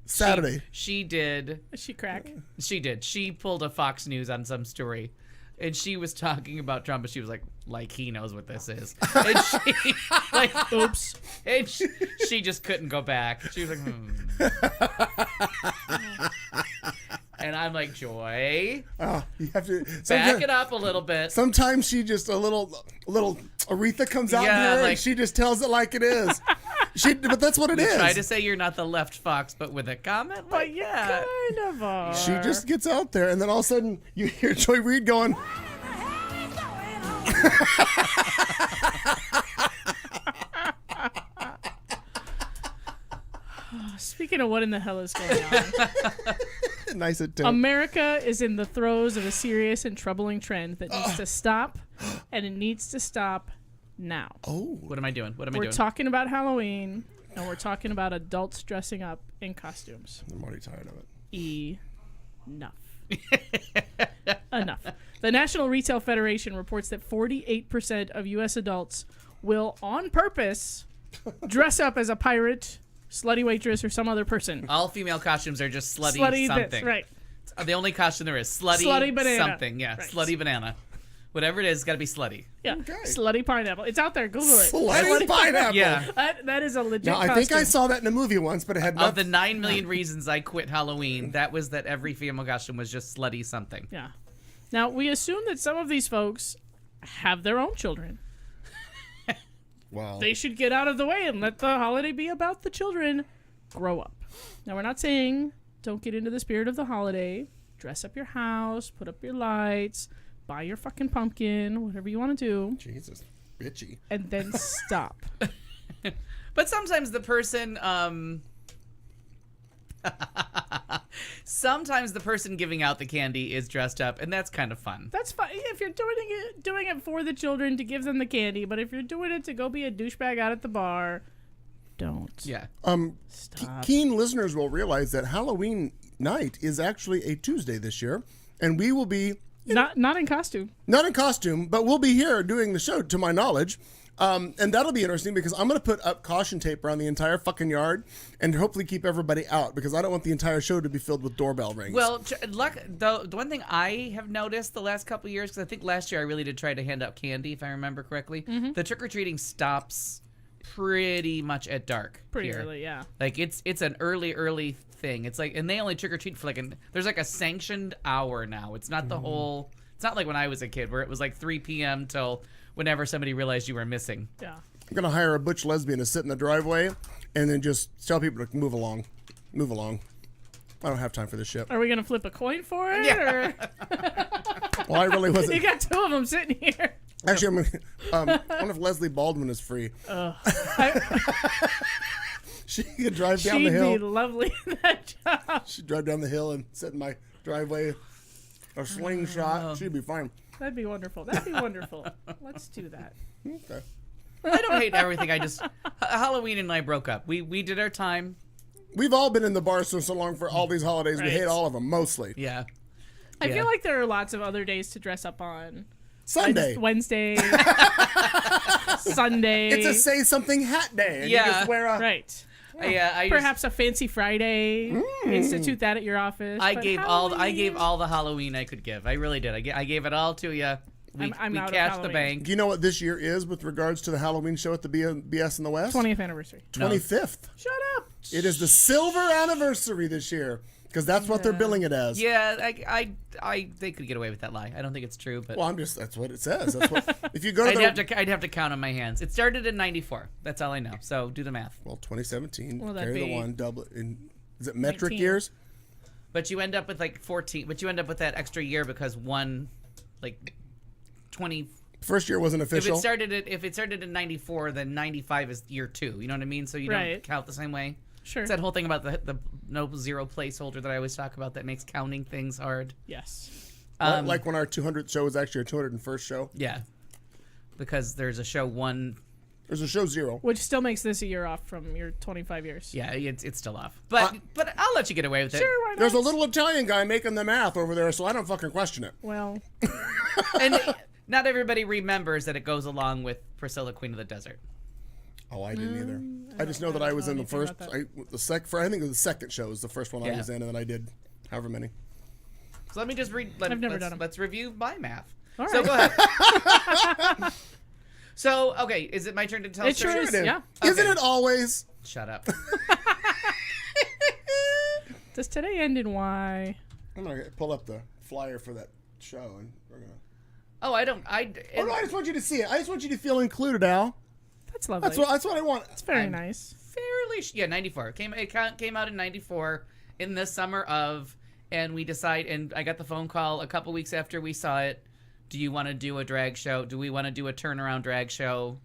Saturday. She did. She crack. She did. She pulled a Fox News on some story, and she was talking about Trump, and she was like he knows what this is, and she like, Oops. and she just couldn't go back. She was like, and I'm like, Joy, You have to back it up a little bit. Sometimes she just a little Aretha comes out Yeah, here like- and she just tells it like it is. But that's what it is. Try to say you're not the left Fox, but with a comment, like, yeah. Kind of are. She just gets out there, and then all of a sudden you hear Joy Reid going. Speaking of what in the hell is going on, Nice attempt. America is in the throes of a serious and troubling trend that needs to stop, and it needs to stop now. What am I doing? What am I We're doing? talking about Halloween, and we're talking about adults dressing up in costumes. I'm already tired of it. Enough. Enough. The National Retail Federation reports that 48% of U.S. adults will, on purpose, dress up as a pirate, slutty waitress, or some other person. All female costumes are just slutty, Slutty something. this, right. The only costume there is slutty, Slutty banana. something. Yeah, Right. slutty banana. Whatever it is, it's got to be slutty. Yeah. Slutty pineapple. It's out there. Google it. Slutty pineapple. Yeah. That is a legit Now, I think I costume. saw that in a movie once, but it had Of the nothing. 9 million reasons I quit Halloween, that was that every female costume was just slutty something. Yeah. Now, we assume that some of these folks have their own children. Wow. They should get out of the way and let the holiday be about the children. Grow up. Now, we're not saying don't get into the spirit of the holiday. Dress up your house, put up your lights, buy your fucking pumpkin, whatever you want to do, Jesus, bitchy. and then stop. But sometimes the person, sometimes the person giving out the candy is dressed up, and that's kind of fun. That's fine if you're doing it for the children to give them the candy, but if you're doing it to go be a douchebag out at the bar, don't. Yeah. Stop. Keen listeners will realize that Halloween night is actually a Tuesday this year, and we will be Not in costume. not in costume, but we'll be here doing the show, to my knowledge. And that'll be interesting because I'm going to put up caution tape around the entire fucking yard and hopefully keep everybody out because I don't want the entire show to be filled with doorbell rings. Well, the one thing I have noticed the last couple of years, because I think last year I really did try to hand out candy, if I remember correctly, the trick-or-treating stops pretty much at dark. Pretty here. early, yeah. Like it's an early thing. It's like, and they only trick or treat for there's like a sanctioned hour now. It's not the whole. It's not like when I was a kid where it was like 3 p.m. till whenever somebody realized you were missing. Yeah. I'm going to hire a butch lesbian to sit in the driveway and then just tell people to move along. Move along. I don't have time for this shit. Are we gonna flip a coin for it? Yeah. Or? Well, I really You wasn't. got two of them sitting here. Actually, I wonder if Leslie Baldwin is free. She could drive down She'd the hill. be lovely in that job. She'd drive down the hill and sit in my driveway. A slingshot. She'd be fine. That'd be wonderful. That'd be wonderful. Let's do that. Okay. I don't hate everything. I just Halloween and I broke up. We did our time. We've all been in the bar so long for all these holidays. We Right. hate all of them, mostly. Yeah. I Yeah. feel like there are lots of other days to dress up on. Sunday. Wednesday. Sunday. It's a say something hat day. And Yeah. You just wear a, Right. I Perhaps a fancy Friday. Institute that at your office. I but gave Halloween- all the Halloween I could give. I really did. I gave it all to you. We I'm out of cashed the Halloween. bank. Do you know what this year is with regards to the Halloween show at the BS in the West? 20th anniversary. 25th. Shut up. It is the silver anniversary this year because that's what they're billing it as. Yeah, they could get away with that lie. I don't think it's true, but Well, that's what it says. That's what. If you go to I'd have to count on my hands. It started in '94. That's all I know. So do the math. Well, 2017. Well, that'd carry the be one. Double. Is it metric 19. years? But you end up with like 14. But you end up with that extra year because 20. First year wasn't If official. it started in '94, then '95 is year 2. You know what I mean? So you don't Right. count the same way. Sure. It's that whole thing about the no zero placeholder that I always talk about that makes counting things hard. Yes. Like when our 200th show was actually our 201st show. Yeah. Because there's a show 1. There's a show 0. Which still makes this a year off from your 25 years. Yeah, it's still off. But I'll let you get away with it. Sure, why not? There's a little Italian guy making the math over there, so I don't fucking question it. Well, And not everybody remembers that it goes along with Priscilla, Queen of the Desert. Oh, I didn't either. I just know that I was in the first, I think it was the second show was the first one I was in, and then I did however many. So let me just read. I've never done them. Let's review my math. All So right. go ahead. So, okay, is it my turn to tell It sure stories? is. Yeah. Isn't it always? Shut up. Does today end in Y? I'm going to pull up the flyer for that show, and we're going to... Oh, I don't. I just want you to see it. I just want you to feel included, Al. That's lovely. That's what I want. It's very nice. fairly 94. It came out in 94 in the summer of, and we decide, and I got the phone call a couple weeks after we saw it. Do you want to do a drag show? Do we want to do a turnaround drag show?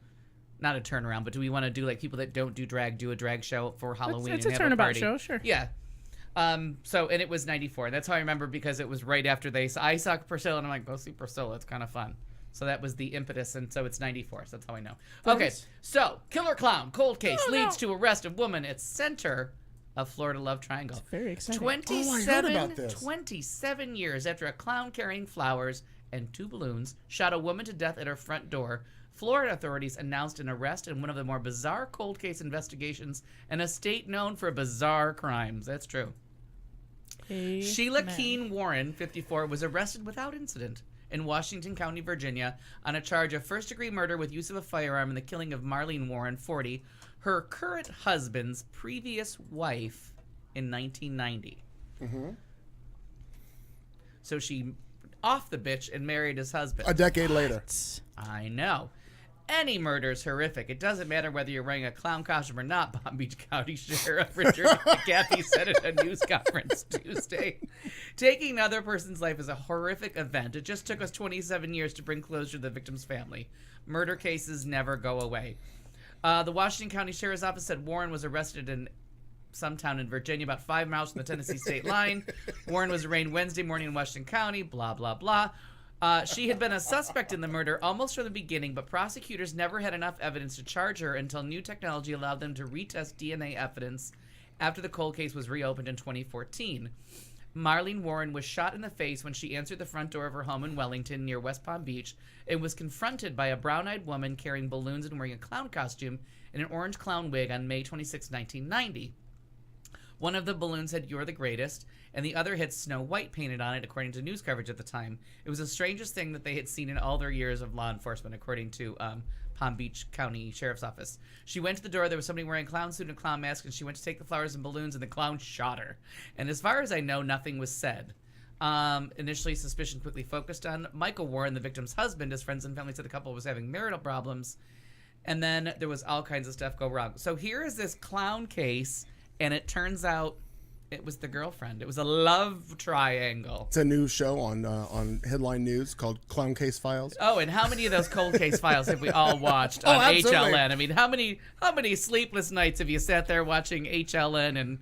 Not a turnaround, but do we want to do like people that don't do a drag show for Halloween? It's and a have turnabout party? show, sure. Yeah. So, and it was 94. That's how I remember, because it was right after I saw Priscilla, and I'm like, go see Priscilla. It's kind of fun. So that was the impetus, and so it's 94. So that's how I know. Okay, so killer clown, cold case, leads to arrest of woman at center of Florida love triangle. It's very exciting. 27 years after a clown carrying flowers and 2 balloons shot a woman to death at her front door, Florida authorities announced an arrest in one of the more bizarre cold case investigations in a state known for bizarre crimes. That's true. Sheila Keene Warren, 54, was arrested without incident in Washington County, Virginia, on a charge of first-degree murder with use of a firearm in the killing of Marlene Warren, 40, her current husband's previous wife, in 1990. Mm-hmm. So she off the bitch and married his husband. A decade later. I know. Any murder is horrific. It doesn't matter whether you're wearing a clown costume or not, Palm Beach County Sheriff Richard McGathy said at a news conference Tuesday. Taking another person's life is a horrific event. It just took us 27 years to bring closure to the victim's family. Murder cases never go away. The Washington County Sheriff's Office said Warren was arrested in some town in Virginia, about 5 miles from the Tennessee state line. Warren was arraigned Wednesday morning in Washington County, blah, blah, blah. She had been a suspect in the murder almost from the beginning, but prosecutors never had enough evidence to charge her until new technology allowed them to retest DNA evidence after the cold case was reopened in 2014. Marlene Warren was shot in the face when she answered the front door of her home in Wellington near West Palm Beach and was confronted by a brown-eyed woman carrying balloons and wearing a clown costume and an orange clown wig on May 26, 1990. One of the balloons had "You're the Greatest," and the other had Snow White painted on it, according to news coverage at the time. It was the strangest thing that they had seen in all their years of law enforcement, according to Palm Beach County Sheriff's Office. She went to the door. There was somebody wearing a clown suit and a clown mask, and she went to take the flowers and balloons, and the clown shot her. And as far as I know, nothing was said. Initially, suspicion quickly focused on Michael Warren, the victim's husband. His friends and family said the couple was having marital problems. And then there was all kinds of stuff go wrong. So here is this clown case, and it turns out it was the girlfriend. It was a love triangle. It's a new show on Headline News called Clown Case Files. Oh, and how many of those cold case files have we all watched on absolutely. HLN? I mean, how many sleepless nights have you sat there watching HLN and...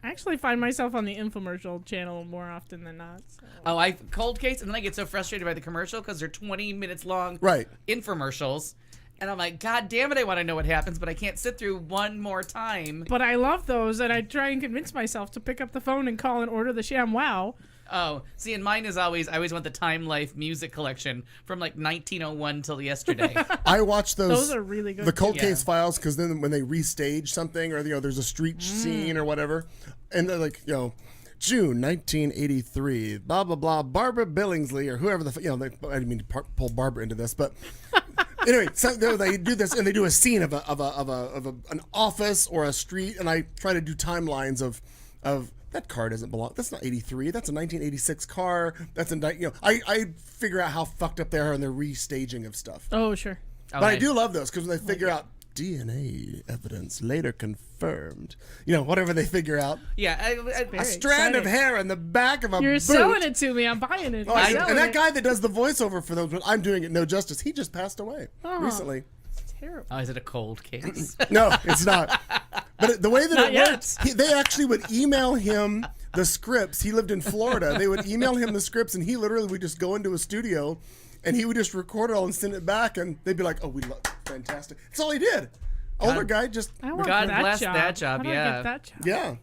I actually find myself on the infomercial channel more often than not. So. Oh, cold case, and then I get so frustrated by the commercial because they're 20 minutes long infomercials. And I'm like, God damn it, I want to know what happens, but I can't sit through one more time. But I love those, and I try and convince myself to pick up the phone and call and order the Sham Wow. Oh, see, and mine is I always want the Time Life music collection from like 1901 till yesterday. I watch those. Those are really good. The cold case files, because then when they restage something, or there's a street scene or whatever, and they're like, June 1983, blah blah blah, Barbara Billingsley or whoever I didn't mean to pull Barbara into this, but. Anyway, so they do this, and they do a scene of an office or a street, and I try to do timelines of that car doesn't belong. That's not 83. That's a 1986 car. That's I figure out how fucked up they are in their restaging of stuff. Oh, sure. But I do love those because when they figure out DNA evidence later confirmed, whatever they figure out. Yeah, a strand of hair in the back of a You're boot. selling it to me. I'm buying it. And that guy that does the voiceover for those, I'm doing it no justice. He just passed away recently. It's terrible. Oh, is it a cold case? No, it's not. But the way that Not it yet. works, they actually would email him the scripts. He lived in Florida. They would email him the scripts, and he literally would just go into a studio, and he would just record it all and send it back, and they'd be like, "Oh, we love fantastic." That's all he did. Older guy just. I want God that bless job. that job, How do I yeah. get that job? Yeah.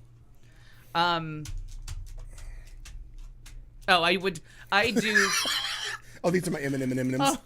Oh, I do. Oh, these are my M&M. Oh.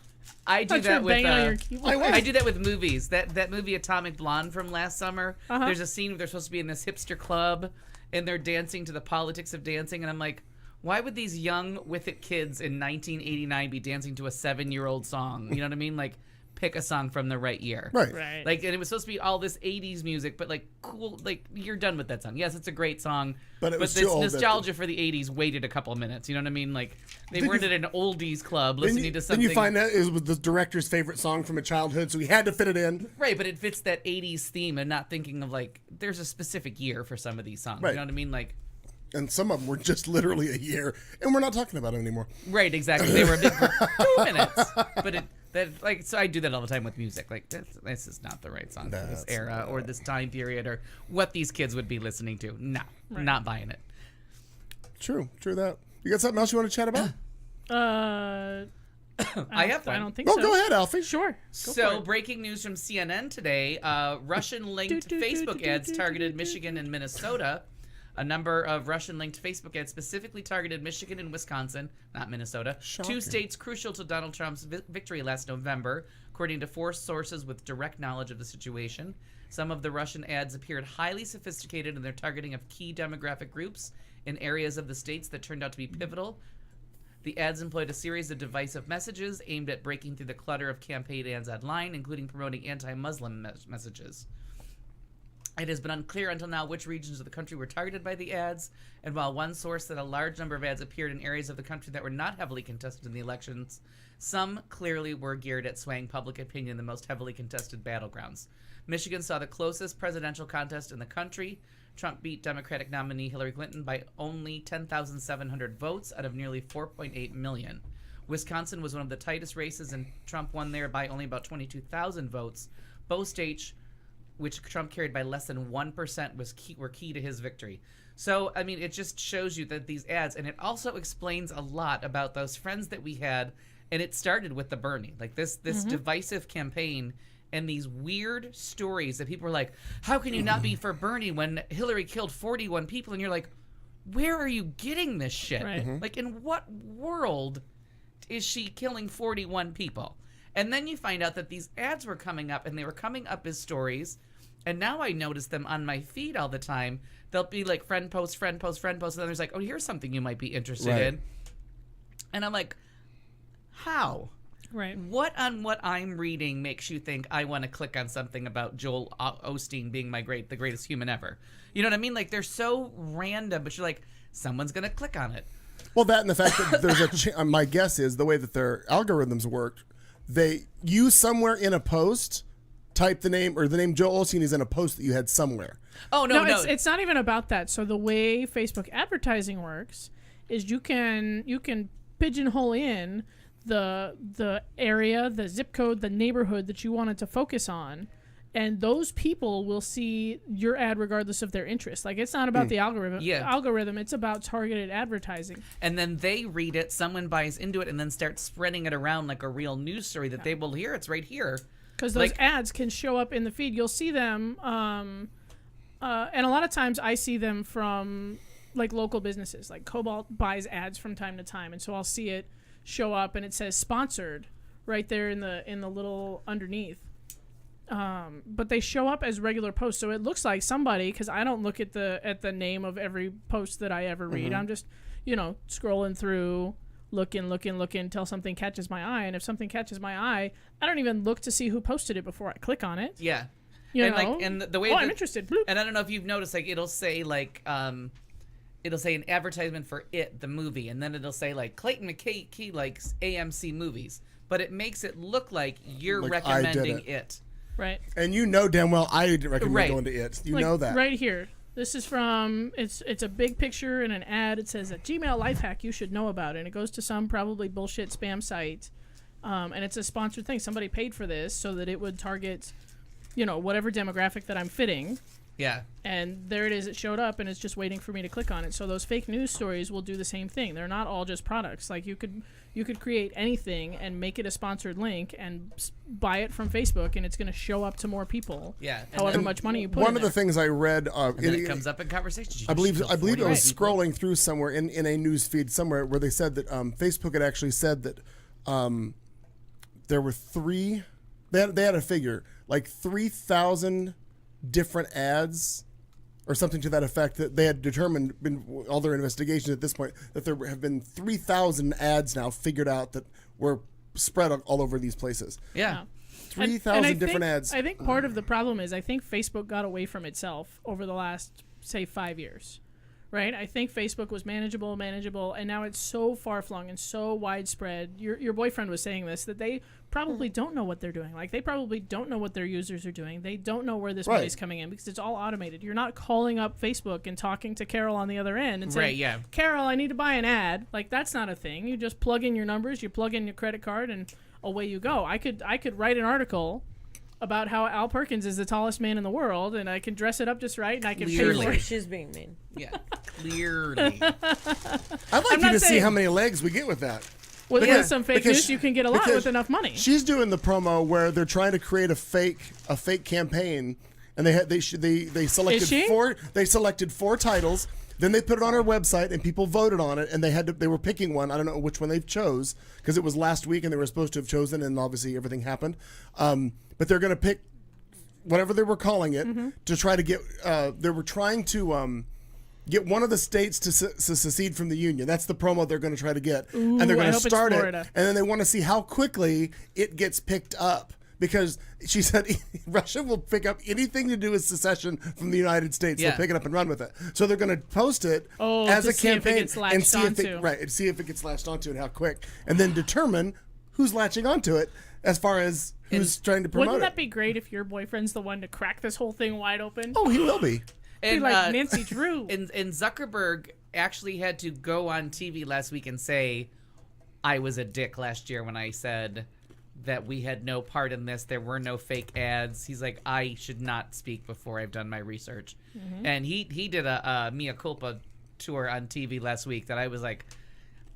I do Not sure that with banging on your keyboard. I do that with movies. That movie Atomic Blonde from last summer. Uh-huh. There's a scene where they're supposed to be in this hipster club and they're dancing to the politics of dancing, and I'm like, why would these young with it kids in 1989 be dancing to a 7-year-old song? You know what I mean? Like, pick a song from the right year. Right. Right. Like, and it was supposed to be all this 80s music, but like cool, like you're done with that song. Yes, it's a great song, But it was this too old that- nostalgia for the 80s waited a couple of minutes. You know what I mean? Like, they weren't at an oldies club listening to something. Then you find that it was the director's favorite song from a childhood, so he had to fit it in. Right, but it fits that 80s theme and not thinking of like, there's a specific year for some of these songs. Right. You know what I mean? Like, And some of them were just literally a year, and we're not talking about them anymore. right, exactly. They were big for 2 minutes. But so I do that all the time with music. Like, this is not the right song for this era or this time period or what these kids would be listening to. No, not buying it. True that. You got something else you want to chat about? I have one. I don't think Oh, so. go ahead, Alfie. Sure. Go So, for it. breaking news from CNN today, Russian-linked Facebook ads targeted Michigan and Minnesota. A number of Russian-linked Facebook ads specifically targeted Michigan and Wisconsin, not Minnesota, Shocking. 2 states crucial to Donald Trump's victory last November, according to 4 sources with direct knowledge of the situation. Some of the Russian ads appeared highly sophisticated in their targeting of key demographic groups in areas of the states that turned out to be pivotal. The ads employed a series of divisive messages aimed at breaking through the clutter of campaign ads online, including promoting anti-Muslim messages. It has been unclear until now which regions of the country were targeted by the ads, and while one source said a large number of ads appeared in areas of the country that were not heavily contested in the elections, some clearly were geared at swaying public opinion in the most heavily contested battlegrounds. Michigan saw the closest presidential contest in the country. Trump beat Democratic nominee Hillary Clinton by only 10,700 votes out of nearly 4.8 million. Wisconsin was one of the tightest races, and Trump won there by only about 22,000 votes. Both states, which Trump carried by less than 1%, were key to his victory. So, I mean, it just shows you that these ads, and it also explains a lot about those friends that we had, and it started with the Bernie. Like, this divisive campaign and these weird stories that people were like, how can you not be for Bernie when Hillary killed 41 people? And you're like, where are you getting this shit? Right. Like, in what world is she killing 41 people? And then you find out that these ads were coming up, and they were coming up as stories. And now I notice them on my feed all the time. They'll be like friend post, friend post, friend post. And then there's like, oh, here's something you might be interested Right. in. And I'm like, how? Right. What on what I'm reading makes you think I want to click on something about Joel Osteen being the greatest human ever? You know what I mean? Like, they're so random, but you're like, someone's going to click on it. Well, that and the fact that there's my guess is the way that their algorithms work, you somewhere in a post type the name, or the name Joel Osteen is in a post that you had somewhere. Oh, no. It's not even about that. So the way Facebook advertising works is you can pigeonhole in the area, the zip code, the neighborhood that you wanted to focus on, and those people will see your ad regardless of their interest. Like, it's not about the algorithm, it's about targeted advertising. And then they read it, someone buys into it, and then starts spreading it around like a real news story that they will hear. It's right here. Because those ads can show up in the feed. You'll see them, and a lot of times I see them from like local businesses. Like Cobalt buys ads from time to time, and so I'll see it show up, and it says sponsored right there in the little underneath. But they show up as regular posts, so it looks like somebody. Because I don't look at the name of every post that I ever read. I'm just scrolling through. Looking until something catches my eye, and if something catches my eye, I don't even look to see who posted it before I click on it. Yeah, And the way I'm interested. Bloop. And I don't know if you've noticed, like, it'll say it'll say an advertisement for It, the movie, and then it'll say like Clayton McKay likes AMC movies, but it makes it look like you're Like I did recommending it. it. Right. And you know damn well I didn't recommend Right. going to it. You Like, know that. right here. This is from it's a big picture and an ad. It says a Gmail life hack you should know about, and it goes to some probably bullshit spam site, and it's a sponsored thing. Somebody paid for this so that it would target, whatever demographic that I'm fitting. Yeah. And there it is. It showed up, and it's just waiting for me to click on it. So those fake news stories will do the same thing. They're not all just products. Like, you could create anything and make it a sponsored link and buy it from Facebook, and it's going to show up to more people. Yeah. And However then- much money you put. One in of the there. things I read, And then it comes up in conversations. I believe I was 41 people. scrolling through somewhere in a news feed somewhere where they said that Facebook had actually said that there were they had a figure, like 3,000 different ads or something to that effect, that they had determined in all their investigations at this point that there have been 3,000 ads now figured out that were spread all over these places. Yeah. 3,000 different ads. I think part of the problem is I think Facebook got away from itself over the last, say, 5 years, right? I think Facebook was manageable, and now it's so far-flung and so widespread. Your boyfriend was saying this, that they probably don't know what they're doing. Like, they probably don't know what their users are doing. They don't know where this money's coming in because it's all automated. You're not calling up Facebook and talking to Carol on the other end and saying, Carol, I need to buy an ad. Like, that's not a thing. You just plug in your numbers, you plug in your credit card, and away you go. I could write an article about how Al Perkins is the tallest man in the world, and I can dress it up just right, and I can pay for it. She's being mean. Yeah, clearly. I'd like you to see how many legs we get with that. With some fake news, you can get a lot with enough money. She's doing the promo where they're trying to create a fake campaign, and they selected four titles. Then they put it on her website, and people voted on it, and they were picking one. I don't know which one they chose because it was last week, and they were supposed to have chosen, and obviously everything happened. But they're going to pick whatever they were calling it to try to get. They were trying to get one of the states to secede from the union. That's the promo they're going to try to get, and they're going to start it, and then they want to see how quickly it gets picked up. Because she said Russia will pick up anything to do with secession from the United States. They'll pick it up and run with it. So they're going to post it as a campaign and see if it gets latched onto and how quick, and then determine who's latching onto it as far as who's trying to promote it. Wouldn't that be great if your boyfriend's the one to crack this whole thing wide open? Oh, he will be. And, be like Nancy Drew. And Zuckerberg actually had to go on TV last week and say, I was a dick last year when I said that we had no part in this. There were no fake ads. He's like, I should not speak before I've done my research. And he did a mea culpa tour on TV last week that I was like,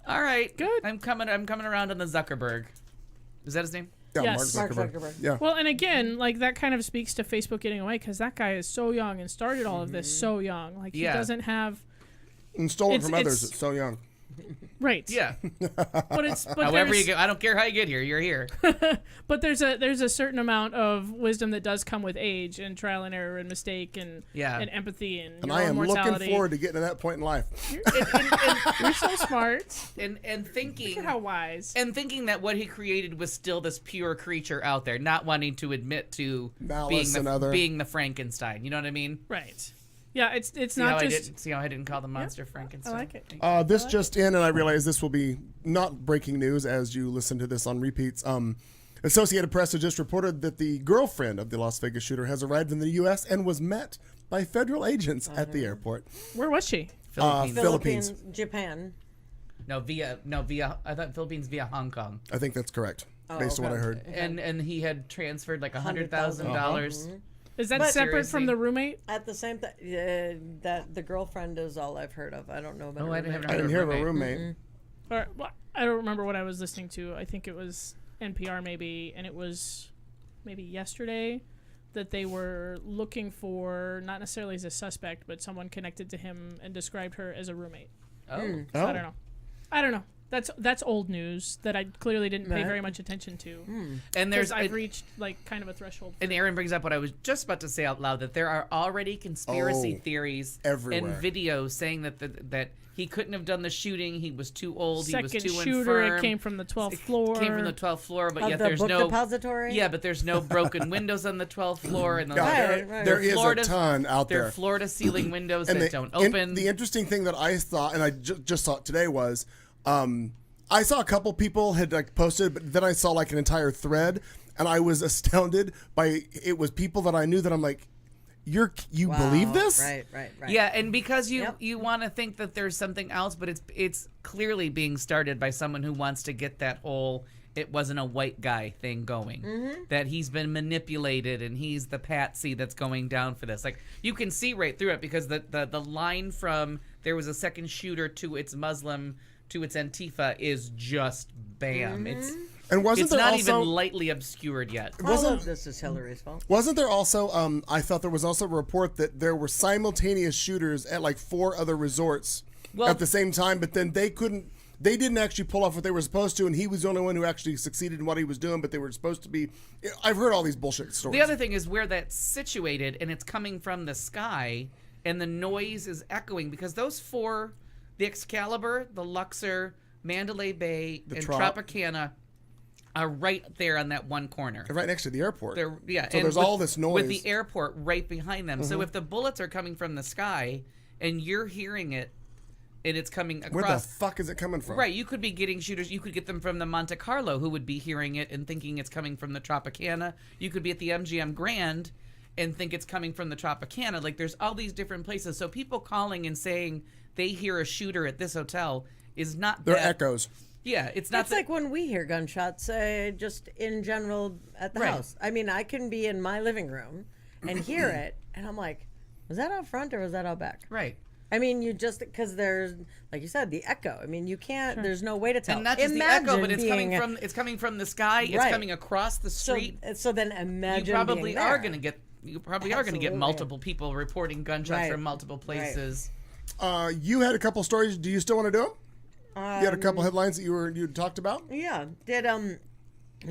all right, good. I'm coming around on the Zuckerberg. Is that his name? Yeah, Yes. Mark Zuckerberg. Yeah. Well, and again, like that kind of speaks to Facebook getting away because that guy is so young and started all of this so young. Like he doesn't have and stole it from others. It's so young. Right. Yeah. But however you get, I don't care how you get here. You're here. But there's a certain amount of wisdom that does come with age and trial and error and mistake and empathy and I am mortality. looking forward to getting to that point in life. You're so smart. And thinking Look at how wise. And thinking that what he created was still this pure creature out there, not wanting to admit to being the Frankenstein. You know what I mean? Right. Yeah, it's see not how just. See how I didn't call the monster Frankenstein? I like it. This just in, and I realize this will be not breaking news as you listen to this on repeats. Associated Press has just reported that the girlfriend of the Las Vegas shooter has arrived in the U.S. and was met by federal agents at the airport. Where was she? Philippines. Japan. No, via. I thought Philippines via Hong Kong. I think that's correct, based on what I heard. And he had transferred like $100,000. Is that separate from the roommate? At the same time, that the girlfriend is all I've heard of. I don't know about. I didn't hear of a roommate. Or, well, I don't remember what I was listening to. I think it was NPR maybe, and it was maybe yesterday that they were looking for not necessarily as a suspect, but someone connected to him and described her as a roommate. Oh. So I don't know. That's old news that I clearly didn't pay very much attention to. And I've reached like kind of a threshold. And Aaron brings up what I was just about to say out loud, that there are already conspiracy theories everywhere. and videos saying that he couldn't have done the shooting. He was too old. Second he was too shooter. infirm. It came from the 12th floor. It came from the 12th floor, but Of yet the there's book no depository. Yeah, but there's no broken windows on the 12th floor, and There is a ton out there. They're floor to ceiling windows And that don't open. The interesting thing that I thought, and I just saw it today, was I saw a couple people had like posted, but then I saw like an entire thread, and I was astounded by it was people that I knew that I'm like, you believe this? Right. Yeah, and because you want to think that there's something else, but it's clearly being started by someone who wants to get that whole it wasn't a white guy thing going. That he's been manipulated and he's the patsy that's going down for this. Like you can see right through it because the line from there was a second shooter to its Muslim to its Antifa is just bam. It's not even lightly obscured yet. All of this is Hillary's fault. Wasn't there also, I thought there was also a report that there were simultaneous shooters at like 4 other resorts at the same time, but then they couldn't they didn't actually pull off what they were supposed to, and he was the only one who actually succeeded in what he was doing, but they were supposed to be. I've heard all these bullshit stories. The other thing is where that's situated, and it's coming from the sky, and the noise is echoing, because those four, the Excalibur, the Luxor, Mandalay Bay, and Tropicana, are right there on that one corner. They're right next to the airport. So there's all this noise. with the airport right behind them. So if the bullets are coming from the sky and you're hearing it, and it's coming across. Where the fuck is it coming from? Right, you could be getting shooters. You could get them from the Monte Carlo, who would be hearing it and thinking it's coming from the Tropicana. You could be at the MGM Grand and think it's coming from the Tropicana. Like, there's all these different places. So people calling and saying they hear a shooter at this hotel is not. They're echoes. Yeah, it's not. It's like when we hear gunshots, just in general at the house. I mean, I can be in my living room and hear it, and I'm like, was that out front or was that out back? Right. I mean, you just, because there's, like you said, the echo. I mean, you can't. There's no way to tell. And not just Imagine the echo, but it's being, coming from the sky. It's Right. coming across the street. So then imagine you probably being are there. going to get. You probably are going to get Absolutely. multiple people reporting gunshots Right. from multiple places. You had a couple stories. Do you still want to do them? You had a couple headlines that you talked about. Yeah. Did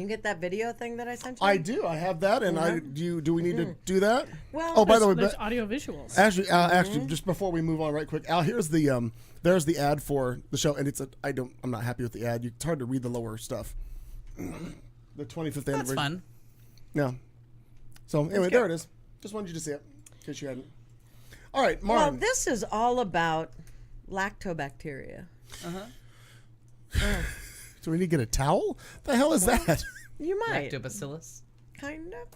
you get that video thing that I sent you? I do. I have that, and do we need to do that? Well, oh, by the way, There's audio visuals. actually, just before we move on, right quick, Al, here's the there's the ad for the show, and I'm not happy with the ad. It's hard to read the lower stuff. The 25th anniversary. That's fun. Yeah. So anyway, there it is. Just wanted you to see it, in case you hadn't. All right, Martin. Well, this is all about lactobacteria. Do we need to get a towel? The hell is that? You might. Lactobacillus. Kind of.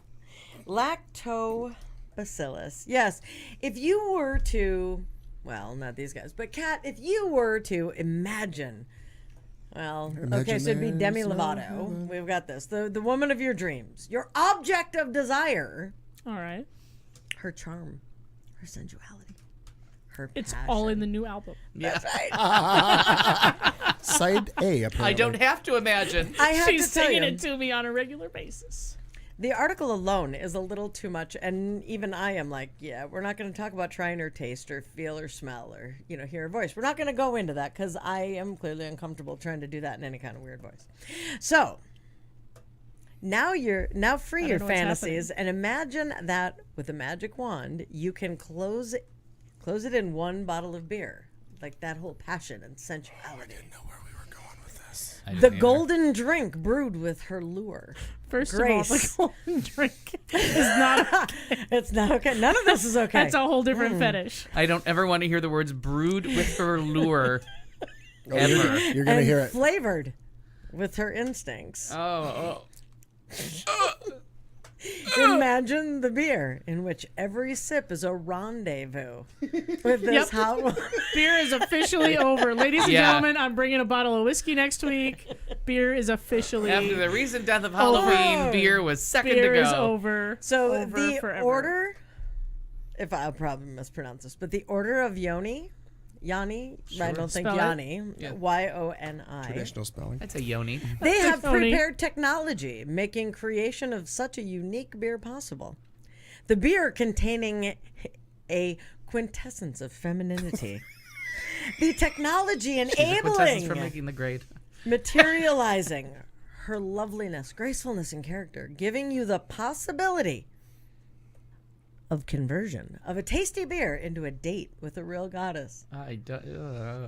Lactobacillus. Yes. If you were to, well, not these guys, but Kat, if you were to imagine, well, okay, so it'd be Demi Lovato. We've got this. The woman of your dreams. Your object of desire. All right. Her charm. Her sensuality. Her It's passion. all in the new album. Yeah. Side A, apparently. I don't have to imagine. I have She's to tell singing you, it to me on a regular basis. the article alone is a little too much, and even I am like, yeah, we're not going to talk about trying her taste or feel or smell or hear her voice. We're not going to go into that because I am clearly uncomfortable trying to do that in any kind of weird voice. So now free I your don't know what's fantasies and imagine that with a magic wand you can close it in one bottle of beer, like that whole passion and sensuality. I didn't know where we were going with this. The golden drink brewed with her lure. First Grace. of all, the golden drink is not. It's not okay. None of this is okay. That's a whole different fetish. I don't ever want to hear the words "brewed with her lure." Ever. You're going to and hear it. flavored with her instincts. Oh. Imagine the beer in which every sip is a rendezvous with this Yep. hot. Beer is officially over. Ladies and Yeah. gentlemen, I'm bringing a bottle of whiskey next week. Beer is officially After the recent death of Halloween, Oh. beer was second beer to go. is over. So over the forever. order, if I'll probably mispronounce this, but the order of Yanni, I don't think Spell it. Yanni, Yeah. Yoni. Traditional spelling. That's a yoni. They have Tony. prepared technology, making creation of such a unique beer possible. The beer containing a quintessence of femininity. The technology The quintessence for enabling, making the grade. materializing her loveliness, gracefulness, and character, giving you the possibility of conversion of a tasty beer into a date with a real goddess.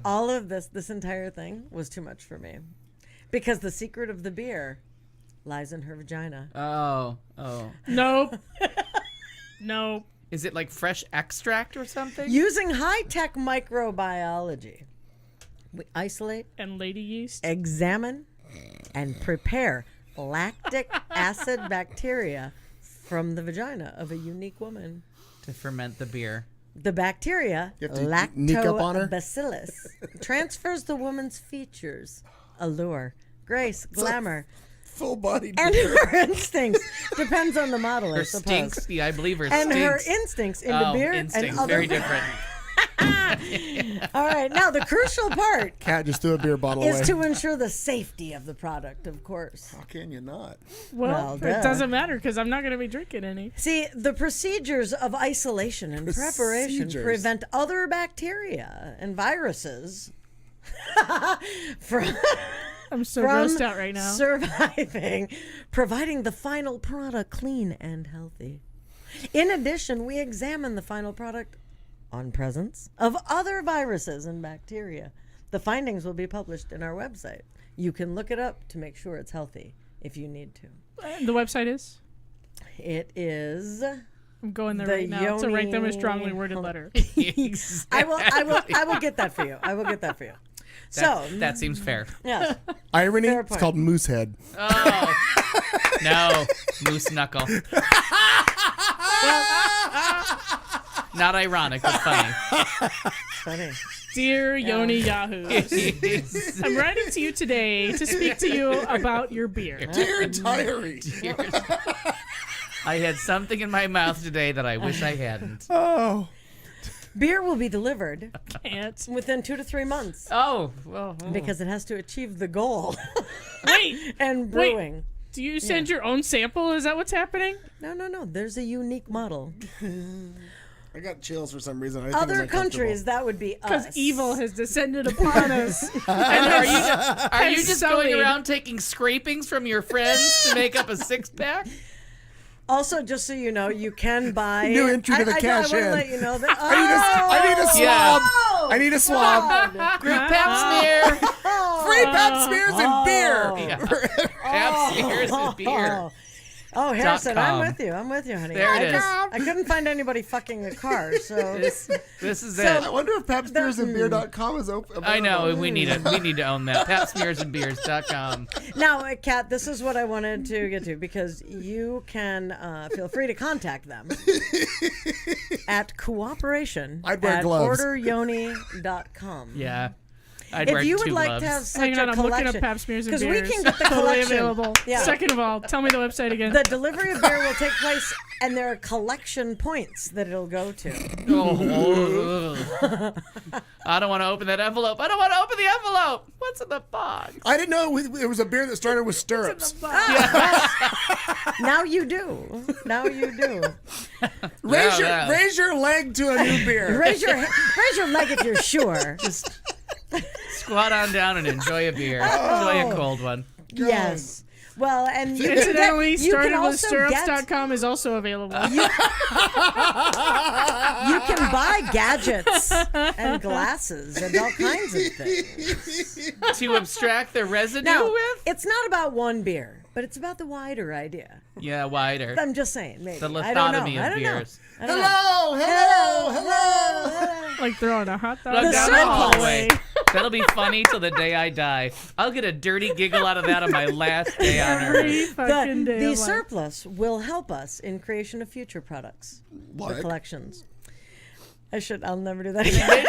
All of this entire thing was too much for me, because the secret of the beer lies in her vagina. Oh. Nope. Nope. Is it like fresh extract or something? Using high-tech microbiology, we isolate, And lady yeast. examine, and prepare lactic acid bacteria from the vagina of a unique woman. To ferment the beer. The bacteria, You have to sneak up on her? Lactobacillus, transfers the woman's features, allure, grace, glamour, Full body. and her instincts. Depends on the model, I Her suppose. stinks. Yeah, I believe her And stinks. her instincts into beer instincts. and other. Very different. All right, now the crucial part Cat just threw a beer bottle away. is to ensure the safety of the product, of course. How can you not? Well, Well, it duh. doesn't matter because I'm not going to be drinking any. See, the procedures of isolation and preparation Procedures. prevent other bacteria and viruses from I'm so from grossed out right now. providing the final product clean and healthy. In addition, we examine the final product on presence of other viruses and bacteria. The findings will be published in our website. You can look it up to make sure it's healthy if you need to. The website is? It is. I'm going there The right now to write them a Yoni- strongly worded letter. I will get that for you. I will get that for you. That seems fair. Yes. Irony. Fair It's point. called Moosehead. Oh no, moose knuckle. Not ironic, but funny. Funny. Dear Yoni Yahoos, I'm writing to you today to speak to you about your beer. Dear diary. I had something in my mouth today that I wish I hadn't. Oh. Beer will be delivered Can't. within 2 to 3 months Oh, well. because it has to achieve the goal Wait, and brewing. do you send your own sample? Is that what's happening? No. There's a unique model. I got chills for some reason. Other countries, that would be Because us. evil has descended upon us. And are you just sullied. going around taking scrapings from your friends to make up a 6-pack? Also, just so you know, you can buy. New entry to the I cash want in. to let you know that. I need a swab. Yeah. I need a swab. Group pap smear. Free pap smears and beer. Yeah. Pap smears and beer. Oh, Harrison, .com. I'm with you, honey. There it is. I couldn't find anybody fucking a car, so. This is I it. wonder if papsmearsandbeer.com is open. I know we need to own that. Papsmearsandbeers.com. Now, Kat, this is what I wanted to get to because you can feel free to contact them at cooperation I'd wear at gloves. orderyoni.com. Yeah. I'd If wear you would 2 like gloves. to have such Hang on, a I'm looking collection, up pap smears and because beers. we can get the Totally collection. available. Yeah. Second of all, tell me the website again. The delivery of beer will take place, and there are collection points that it'll go to. Oh, I don't want to open that envelope. I don't want to open the envelope. What's in the box? I didn't know it was a beer that started with stirrups. Now you do. Now you do. Raise your leg to a new beer. Raise your leg if you're sure. Just squat on down and enjoy a beer. Enjoy a cold one. Yes. Well, and you can Incidentally, get, you can started with also stirrups.com is also available. you can buy gadgets and glasses and all kinds of things. To abstract the residue Now, with? it's not about one beer, but it's about the wider idea. Yeah, wider. I'm just saying, maybe. The I don't know. lithotomy I of don't know. beers. I don't know. Hello. Like throwing a hot dog Run The down the surplus. hallway. That'll be funny till the day I die. I'll get a dirty giggle out of that on my last day on every Earth. fucking day. The of life. surplus will help us in creation of future products for What? collections. I'll never do that again.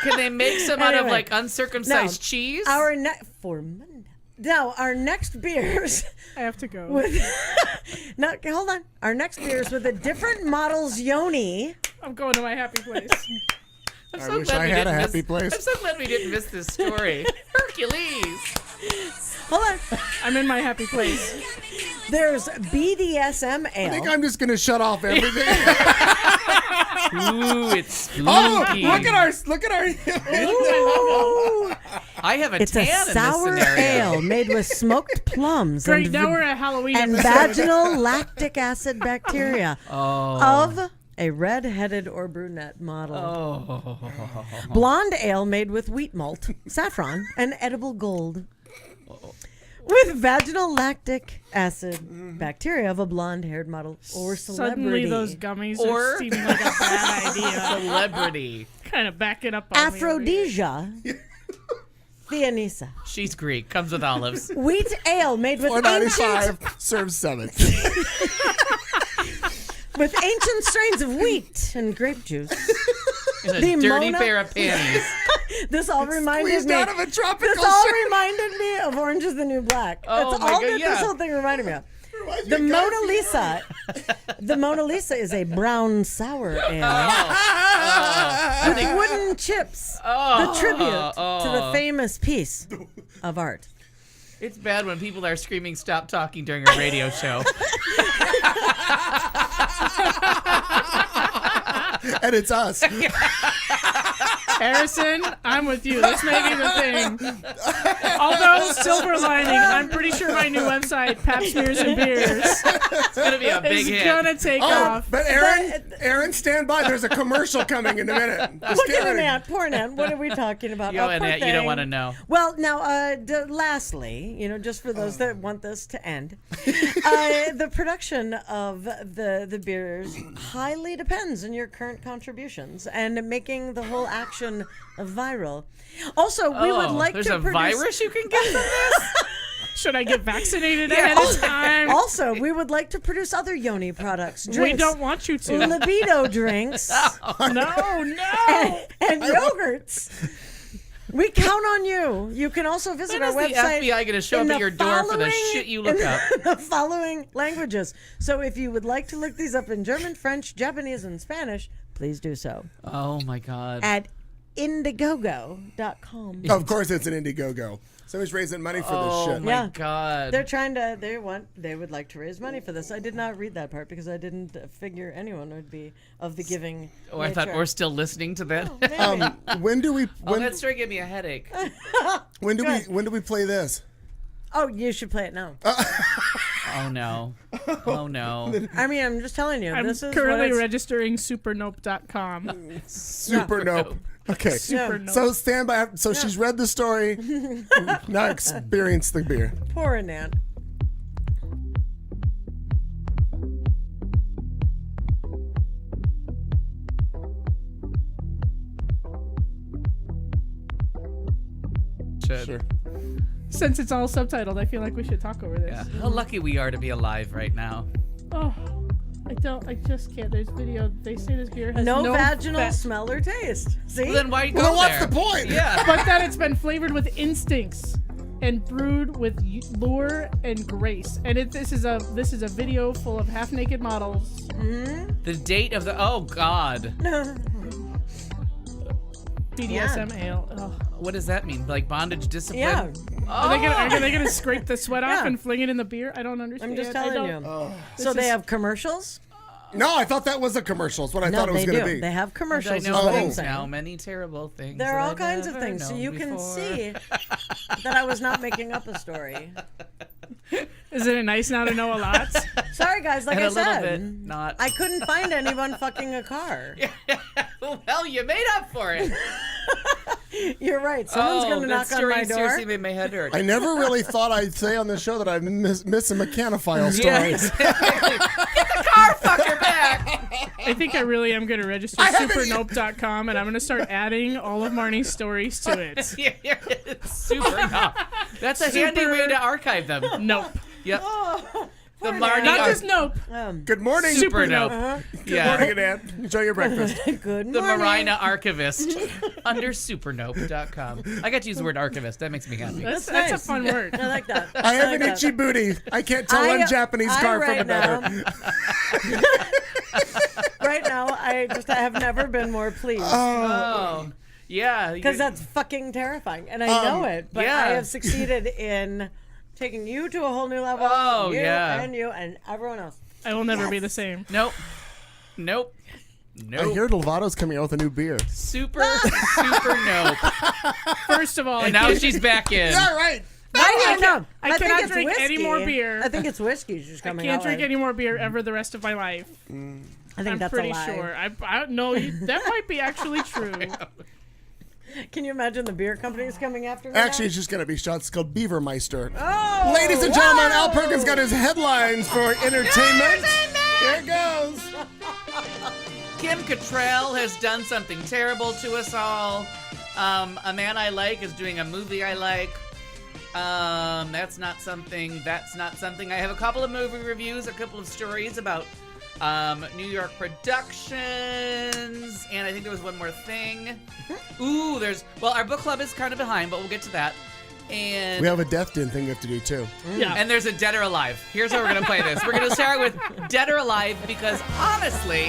Can they make some out of Anyway. like uncircumcised No, cheese? Our next beers I have to go. with hold on. Our next beers with a different model's yoni. I'm going to my happy place. I'm I wish I we had a didn't happy place. I'm so glad we didn't miss this story. Hercules. Hold on. I'm in my happy place. There's BDSM ale. I think I'm just gonna shut off everything. Ooh, it's spooky. Oh, look at our. Ooh. I have a It's a tan in sour this scenario. ale made with smoked plums Great, and, now we're at Halloween and episode. vaginal lactic acid bacteria Oh. of a red-headed or brunette model. Oh. Blonde ale made with wheat malt, saffron, and edible gold. With vaginal lactic acid bacteria of a blonde-haired model or celebrity. Suddenly those gummies Or- are seeming like a bad idea. Celebrity. Kind of back it up on me over here. Aphrodisia. Theanissa. She's Greek. Comes with olives. Wheat ale made with ancient, $4.95 serves 7. with ancient strains of wheat and grape juice. In a The dirty Mona- pair of panties. This all reminded Squeezed me. out of a tropical This all shirt. reminded me of Orange is the New Black. Oh That's my all God, that yeah. this whole thing reminded me of. The Mona Lisa. The Mona Lisa is a brown sour ale with wooden chips. The tribute to the famous piece of art. It's bad when people are screaming "Stop talking" during a radio show. And it's us. Harrison, I'm with you. Let's make it a thing. Although, silver lining, I'm pretty sure my new website, Pap Smears and Beers, It's gonna be a big is hit. gonna take off. But Aaron, stand by. There's a commercial coming in a minute. Just Look get at ready. Annette. Poor Annette. What are we talking about? Yo, poor Annette, you don't thing. want to know. Well, now, lastly, just for those that want this to end, the production of the beers highly depends on your current contributions and making the whole action viral. Also, we would like there's to a produce. virus you can get from this? Should I get vaccinated ahead of time? Also, we would like to produce other Yoni products. We Drinks, don't want you to. libido drinks, No. and yogurts. We count on you. You can also visit When our is the website. FBI going to show in up at the your door for the following- shit you look up? the following languages. So if you would like to look these up in German, French, Japanese, and Spanish, please do so Oh my God. at Indiegogo.com. Of course, it's an Indiegogo. Somebody's raising money for this Oh shit. my Yeah. God. They're trying to. They would like to raise money for this. I did not read that part because I didn't figure anyone would be of the giving. Oh, I thought nature. we're still listening to that. Maybe. When do we? Oh, When, that story gave me a headache. when do we? When do we play this? Oh, you should play it now. Oh no. Oh no. I mean, I'm just telling you. I'm this is currently what it's- registering supernope.com. Super nope. Okay. Super nope. So stand by. So she's read the story. Now experience the beer. Poor Annette. Should. Sure. Since it's all subtitled, I feel like we should talk over this. Yeah. How lucky we are to be alive right now. Oh, I just can't. There's video. They say this beer has No, no vaginal fat, smell or taste. See? Well, then why go Well, what's there? the point? Yeah. but that it's been flavored with instincts and brewed with lure and grace. And this is a video full of half-naked models. The date of the. Oh God. BDSM ale. Ugh. What does that mean? Like bondage discipline? Yeah. Are they gonna scrape the sweat off Yeah. and fling it in the beer? I don't understand. I'm just I telling don't- you. So they have commercials? No, I thought that was a commercial. That's what I No, thought it was they going to do. be. They have I commercials. is know what I'm things saying. now, many terrible things. There are that all I've kinds of never things, so known you can before. see that I was not making up a story. Isn't it nice now to know a lot? Sorry, guys. Like And I a little said, bit not. I couldn't find anyone fucking a car. Well, you made up for it. You're right. Someone's Oh, going to that knock on story my door. seriously made my head hurt. I never really thought I'd say on the show that I've missed a mechanophile story. Get the car fucker back. I think I really am going to register supernope.com and I'm going to start adding all of Marnie's stories to it. Super. No. That's a handy way to archive them. Nope. Yep. Oh, The Marnie Not are just nope. Good morning. super nope. nope. Good Yeah. morning, Annette. Enjoy your breakfast. Good The morning. Marina Archivist under supernope.com. I got to use the word archivist. That makes me happy. That's a nice. fun word. I like that. I have like an that. itchy booty. I can't tell one Japanese car from another. Right now, I have never been more pleased. Oh. Yeah. Because that's fucking terrifying. And I know it. But yeah. I have succeeded in taking you to a whole new level. Oh, you yeah. And you and everyone else. I will never be the same. Nope. Nope. I Nope. hear Lovato's coming out with a new beer. Super nope. First of all, And now she's back in. Yeah, right. I I think cannot it's drink any whiskey. more beer. I think it's whiskey she's I coming can't out drink with. any more beer ever the rest of my life. I think I'm that's pretty a lie. sure. I no, that might be actually true. Can you imagine the beer companies coming after me? Actually, now? it's just going to be shots. It's called Beavermeister. Oh, Ladies and gentlemen, whoa! Al Perkins got his headlines for entertainment. Here it goes. Kim Cattrall has done something terrible to us all. A Man I Like is doing a movie I like. That's not something. I have a couple of movie reviews, a couple of stories about New York productions, and I think there was one more thing. Ooh, our book club is kind of behind, but we'll get to that. And We have a Death Den thing we have to do, too. Yeah. and there's a Dead or Alive. Here's how we're gonna play this. We're gonna start with Dead or Alive because honestly,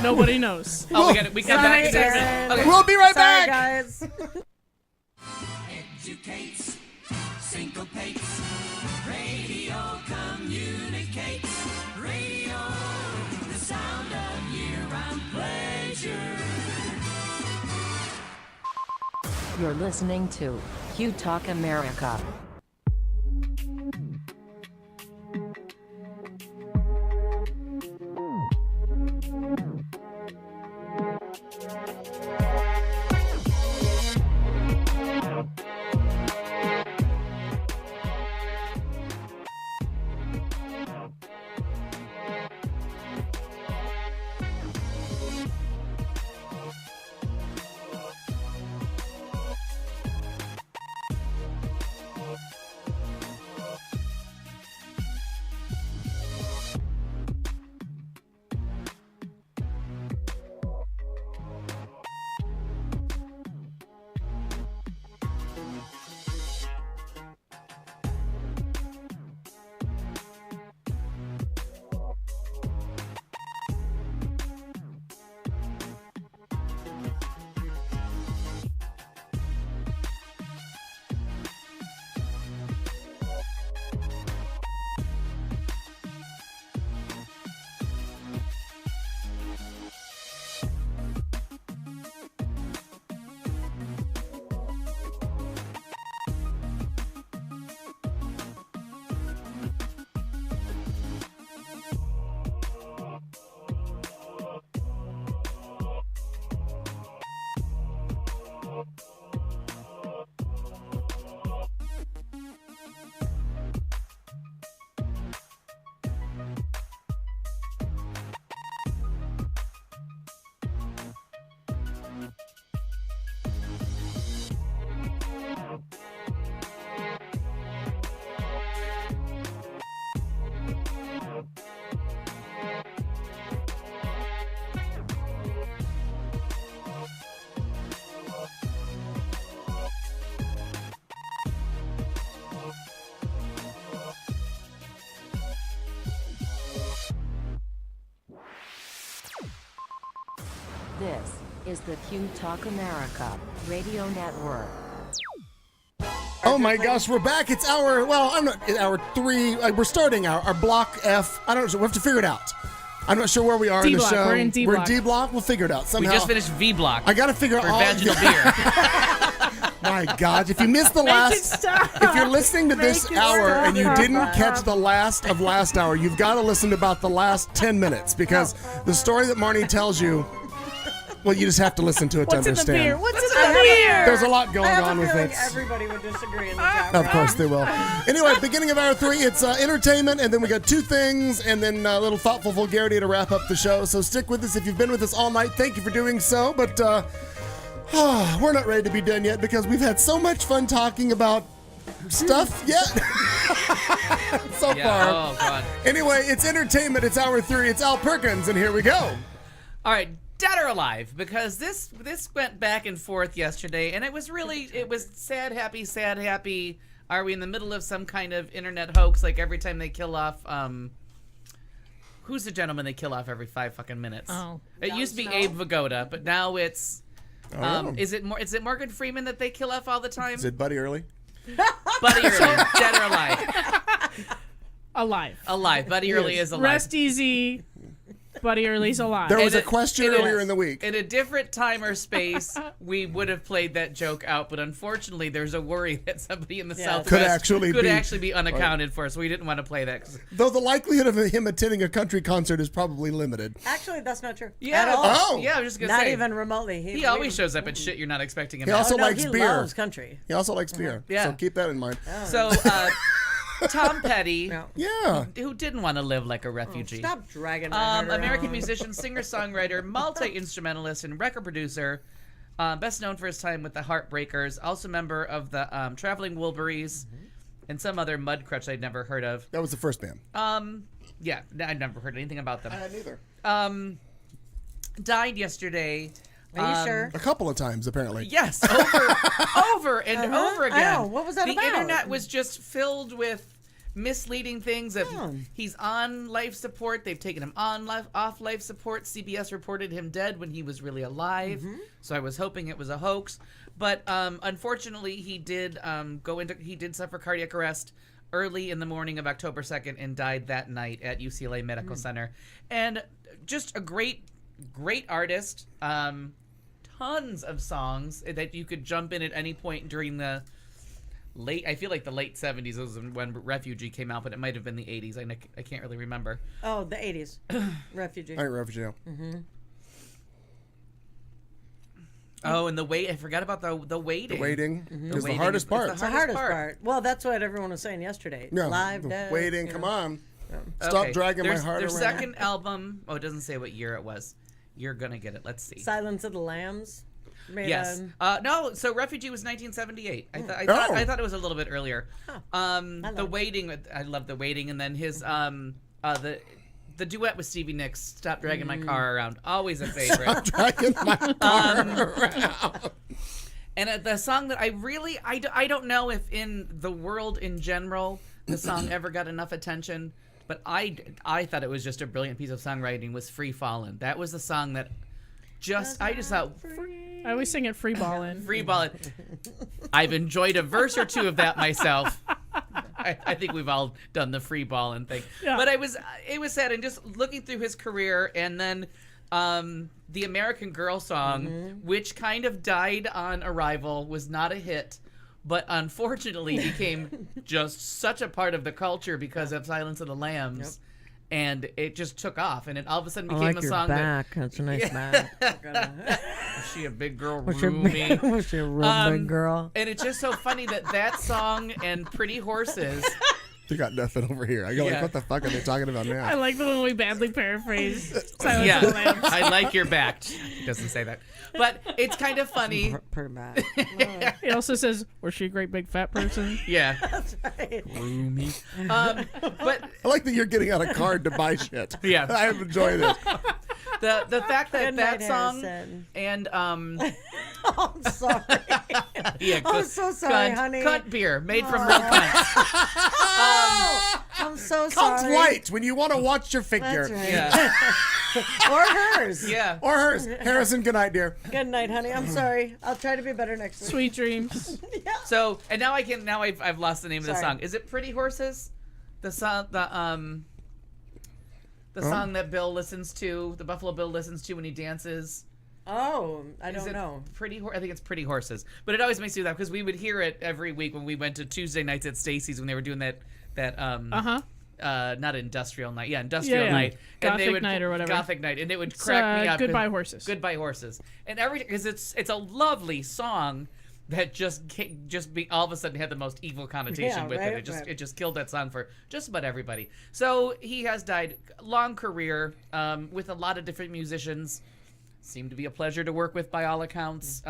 Nobody knows. we got Sorry, back. Aaron. Okay. We'll be right Sorry, back. guys. Educates, syncopates, radio communicates, radio, the sound of year-round pleasure. You're listening to Q Talk America. This is the Q Talk America Radio Network. Oh my gosh, we're back. It's hour 3. We're starting our block F. I don't know. We have to figure it out. I'm not sure where we are in the D-block. show. We're in D-block. We're in D block. We'll figure it out We somehow. just finished V block. I got to figure for out vaginal beer. My God, if you missed the Make it last, stop. if you're listening to this Make it hour stop. and you didn't catch the last of last hour, you've got to listen to about the last 10 minutes because the story that Marnie tells you, well, you just have to listen to it to What's in the understand. beer? What's in the beer? There's a lot going I have on a with feeling it. everybody would disagree in the chat room. Of course they will. Anyway, beginning of hour 3, it's entertainment, and then we got 2 things, and then a little thoughtful vulgarity to wrap up the show. So stick with us if you've been with us all night. Thank you for doing so. But we're not ready to be done yet because we've had so much fun talking about stuff yet. So far. Oh, God. Anyway, it's entertainment. It's hour 3. It's Al Perkins, and here we go. All right, dead or alive, because this went back and forth yesterday, and it was sad, happy. Are we in the middle of some kind of internet hoax? Like every time they kill off, who's the gentleman they kill off every 5 fucking minutes? Oh. It used to be Abe Vigoda, but now it's, is it Morgan Freeman that they kill off all the time? Is it Buddy Early? Buddy Early, dead or alive? Alive. Alive. Buddy Early is alive. Rest easy. Buddy Early's alive. There was a question earlier in the week. In a different time or space, we would have played that joke out, but unfortunately, there's a worry that somebody in the Southwest Could actually be unaccounted for, so we didn't want to play that. Though the likelihood of him attending a country concert is probably limited. Actually, that's not true. Yeah, At all. Oh. yeah, I was just gonna Not say. even remotely. He always shows up at shit you're not expecting him. He at. also Oh, no, likes he beer. loves country. He also likes beer. Yeah. So keep that in mind. So, Tom Petty, Yeah. who didn't want to live like a refugee. Stop dragging my head American around. musician, singer-songwriter, multi-instrumentalist, and record producer. Best known for his time with the Heartbreakers. Also member of the Traveling Wilburys and some other mud crutch I'd never heard of. That was the first band. Yeah, I'd never heard anything about them. Neither. Died yesterday. Are you sure? A couple of times, apparently. Yes, over and over again. Oh, what was that the about? internet was just filled with misleading things of he's on life support. They've taken him off life support. CBS reported him dead when he was really alive. So I was hoping it was a hoax. But unfortunately, he did suffer cardiac arrest early in the morning of October 2nd and died that night at UCLA Medical Center. And just a great artist. tons of songs that you could jump in at any point during the I feel like the late 70s was when Refugee came out, but it might have been the 80s. I can't really remember. Oh, the 80s. Refugee. All right, Refugee. Oh, and I forgot about the waiting. The waiting is the waiting hardest part. It's the hardest part. Well, that's what everyone was saying yesterday. Yeah, Live, the dead, waiting. you Come know. on. Stop dragging my heart Their around. second album. Oh, it doesn't say what year it was. You're gonna get it. Let's see. Silence of the Lambs. Made Yes. on- No. So Refugee was 1978. I thought it was a little bit earlier. The waiting. I love the waiting, and then his the duet with Stevie Nicks. Stop dragging my car around. Always a favorite. Stop dragging my car around. And the song that I don't know if in the world in general the song ever got enough attention, but I thought it was just a brilliant piece of songwriting. Was Free Fallin'. That was the song that I just thought. I always sing it free ballin'. Free ballin'. I've enjoyed a verse or two of that myself. I think we've all done the free ballin' thing. Yeah. But it was sad, and just looking through his career, and then the American Girl song, which kind of died on arrival, was not a hit, but unfortunately became just such a part of the culture because of Silence of the Lambs. And it just took off, and it all of a sudden became a song back. That's a nice back. Was she a big girl, Was she a Roomy? was she a real big girl? And it's just so funny that song and Pretty Horses. You got nothing over here. I go like, Yeah. what the fuck are they talking about now? I like the one we badly paraphrase. Silence Yeah, of the Lambs. I like your back. He doesn't say that, but it's kind of funny. Pretty bad. He also says, "Was she a great big fat person?" Yeah, That's right. Roomy. But I like that you're getting out a card to buy shit. Yeah. I'm enjoying it. the fact that Good that night, song Harrison. and Oh, I'm sorry. yeah, I'm so sorry, honey. Cunt beer made from real cunts. I'm so Cunt sorry. light when you want to watch your figure. That's right. Yeah, Or hers. yeah. Or hers. Harrison, good night, dear. Good night, honey. I'm sorry. I'll try to be better next week. Sweet dreams. So and now I've lost the name of the Sorry. song. Is it Pretty Horses? The song the song that Bill listens to, the Buffalo Bill listens to when he dances. Oh, I Is don't it know. I think it's Pretty Horses. But it always makes me laugh because we would hear it every week when we went to Tuesday nights at Stacy's when they were doing that not Industrial Night. Yeah, Industrial Yeah. Night. And they Gothic would, Night or whatever. Gothic Night. And it would crack me up. Goodbye Horses. Goodbye Horses. And because it's a lovely song that just all of a sudden had the most evil connotation Yeah, with right, it. right. It just killed that song for just about everybody. So he has died. Long career with a lot of different musicians. Seemed to be a pleasure to work with by all accounts.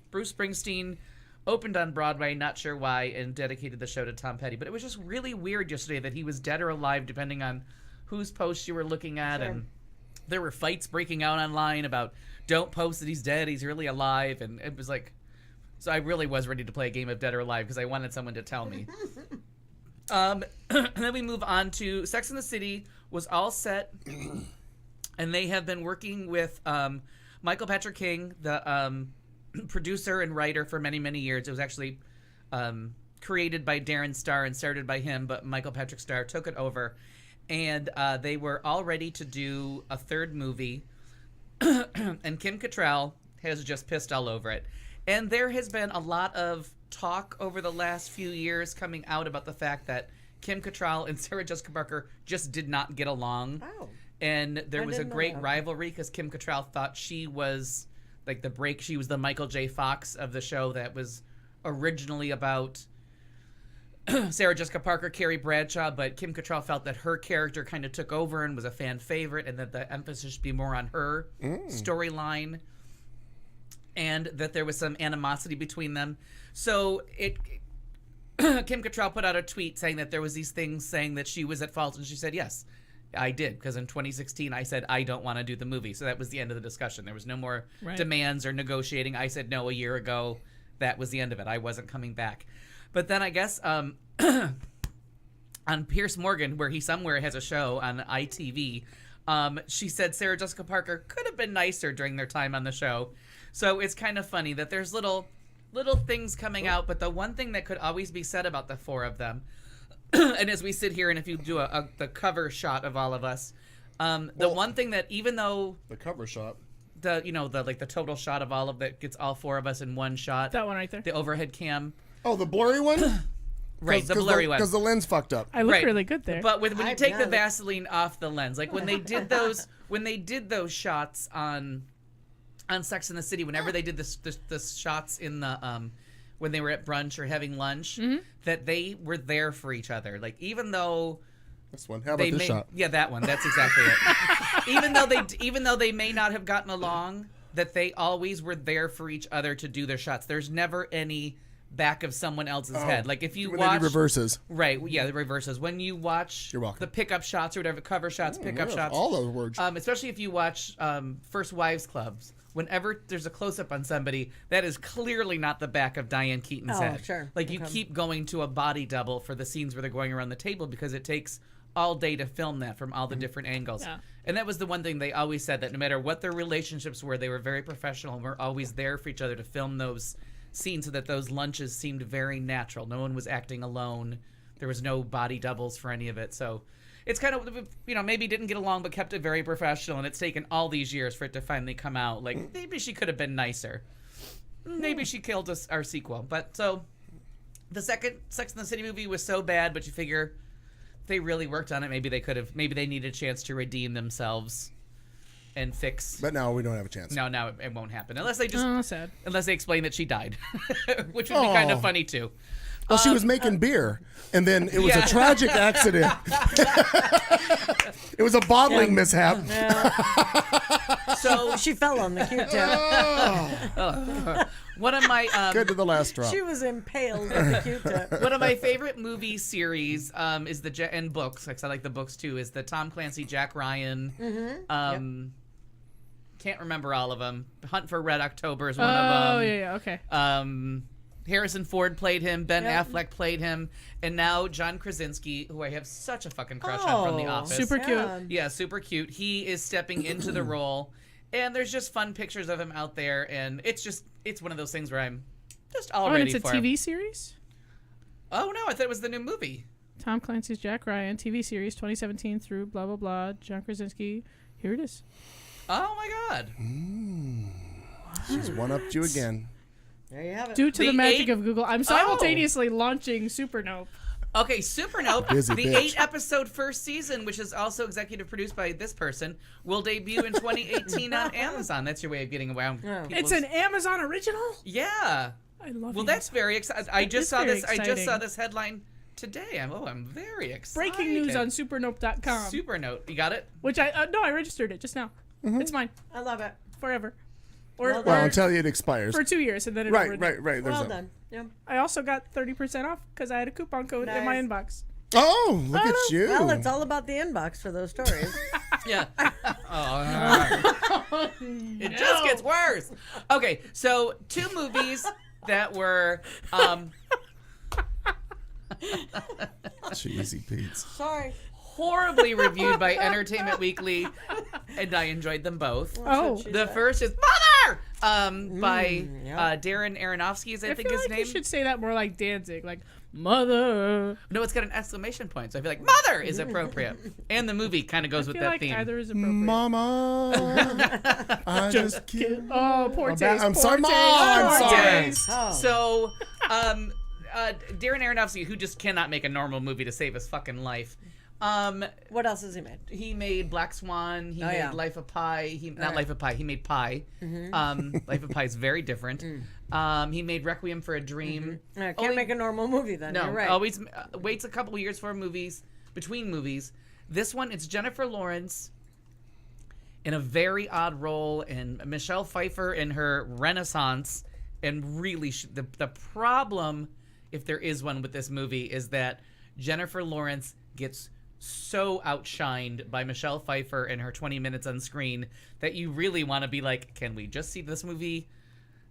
Bruce Springsteen opened on Broadway, not sure why, and dedicated the show to Tom Petty. But it was just really weird yesterday that he was dead or alive, depending on whose post you were looking at. Sure. And there were fights breaking out online about don't post that he's dead, he's really alive. And it was like, so I really was ready to play a game of Dead or Alive because I wanted someone to tell me. And then we move on to Sex and the City was all set. And they have been working with Michael Patrick King, the producer and writer for many, many years. It was actually created by Darren Star and started by him, but Michael Patrick Star took it over. And they were all ready to do a third movie. And Kim Cattrall has just pissed all over it. And there has been a lot of talk over the last few years coming out about the fact that Kim Cattrall and Sarah Jessica Parker just did not get along. Oh. And there I was a didn't know great that. rivalry because Kim Cattrall thought she was like she was the Michael J. Fox of the show that was originally about Sarah Jessica Parker, Carrie Bradshaw, but Kim Cattrall felt that her character kind of took over and was a fan favorite and that the emphasis should be more on her storyline and that there was some animosity between them. So Kim Cattrall put out a tweet saying that there was these things saying that she was at fault, and she said, yes, I did, because in 2016 I said I don't want to do the movie. So that was the end of the discussion. There was no more demands or negotiating. I said no a year ago. That was the end of it. I wasn't coming back. But then I guess on Piers Morgan, where he somewhere has a show on ITV, she said Sarah Jessica Parker could have been nicer during their time on the show. So it's kind of funny that there's little things coming out, but the one thing that could always be said about the four of them, and as we sit here and if you do the cover shot of all of us, one thing that even though The cover shot. the total shot of all of that gets all four of us in one shot. That one right there. The overhead cam. Oh, the blurry one? Right, the blurry one. Because the lens fucked up. I look Right. really good there. But when you I- take the yeah. Vaseline off the lens, like when they did those shots on Sex and the City, whenever they did the shots in the when they were at brunch or having lunch, that they were there for each other. Like even though This one. How about they this may, shot? yeah, that one. That's exactly it. even though they may not have gotten along, that they always were there for each other to do their shots. There's never any back of someone else's head. Like if you When they watch do reverses. right, yeah, the reverses. When you watch You're welcome. the pickup shots or whatever, cover shots, pickup Yeah, shots, all those words. especially if you watch First Wives Clubs. Whenever there's a close up on somebody, that is clearly not the back of Diane Keaton's Oh, head. sure. Like you Okay. keep going to a body double for the scenes where they're going around the table because it takes all day to film that from all the different angles. Yeah. And that was the one thing they always said, that no matter what their relationships were, they were very professional and were always there for each other to film those scenes so that those lunches seemed very natural. No one was acting alone. There was no body doubles for any of it. So it's kind of, maybe didn't get along but kept it very professional, and it's taken all these years for it to finally come out. Like, maybe she could have been nicer. Maybe she killed us our sequel. But so the second Sex and the City movie was so bad, but you figure if they really worked on it, maybe they needed a chance to redeem themselves and fix. But now we don't have a chance. No, now it won't happen unless they just sad. unless they explain that she died, which would be kind Oh. of funny too. Well, she was making beer, and then it was Yeah. a tragic accident. It was a bottling mishap. So She fell on the Q-tip. one of my Good to the last drop. She was impaled on the Q-tip. one of my favorite movie series is and books, because I like the books too, is the Tom Clancy, Jack Ryan. Can't remember all of them. Hunt for Red October is one of them. Oh yeah, okay. Harrison Ford played him. Ben Yep. Affleck played him, and now John Krasinski, who I have such a fucking crush on from The Oh, Office. Super cute. Yeah, super cute. He is stepping into the role, and there's just fun pictures of him out there, and it's one of those things where I'm just all Oh, and ready it's a for him. TV series. Oh no, I thought it was the new movie. Tom Clancy's Jack Ryan TV series 2017 through blah blah blah. John Krasinski. Here it is. Oh my god. She's one-upped you again. There you have it. Due to the, The magic eight- of Google, I'm simultaneously launching Supernope. Okay, Supernope, Busy the bitch. 8-episode first season, which is also executive produced by this person, will debut in 2018 on Amazon. That's your way of getting around. Yeah. It's an Amazon original. Yeah. I love. Well, it. that's very exciting. I just is saw very this. I just saw exciting. this headline today. I'm very excited. breaking news on Supernope.com. Supernote. You got it? Which I registered it just now. It's mine I love it. forever. Or, Well or Well, until it expires. for 2 years and then it Right. over- There's Well a- done. Yeah. I also got 30% off because I had a coupon code in my Nice. inbox. Oh, look at you. Well, it's all about the inbox for those stories. Yeah. It just gets worse. Okay, so 2 movies that were Cheesy Pete's. Sorry. horribly reviewed by Entertainment Weekly, and I enjoyed them both. Oh, She The said. first is Mother, by yeah. Darren Aronofsky, is I I think feel his like name. you should say that more like Danzig, like mother. No, it's got an exclamation point, so I feel like Mother is appropriate, and the movie kind of goes I with feel that like theme. either is appropriate. Mama. I just can't. Oh, poor I'm taste. I'm poor sorry, taste, Mom. I'm poor sorry. taste. Oh. So, Darren Aronofsky, who just cannot make a normal movie to save his fucking life. What else has he made? He made Black Swan. He made yeah. Life of Pi. Not right. Life of Pi. He made Pi. Life of Pi is very different. He made Requiem for a Dream. I can't make a normal movie then. No, You're right. always waits a couple years for movies between movies. This one, it's Jennifer Lawrence in a very odd role, and Michelle Pfeiffer in her renaissance. And really, the problem, if there is one with this movie, is that Jennifer Lawrence gets so outshined by Michelle Pfeiffer in her 20 minutes on screen that you really want to be like, can we just see this movie?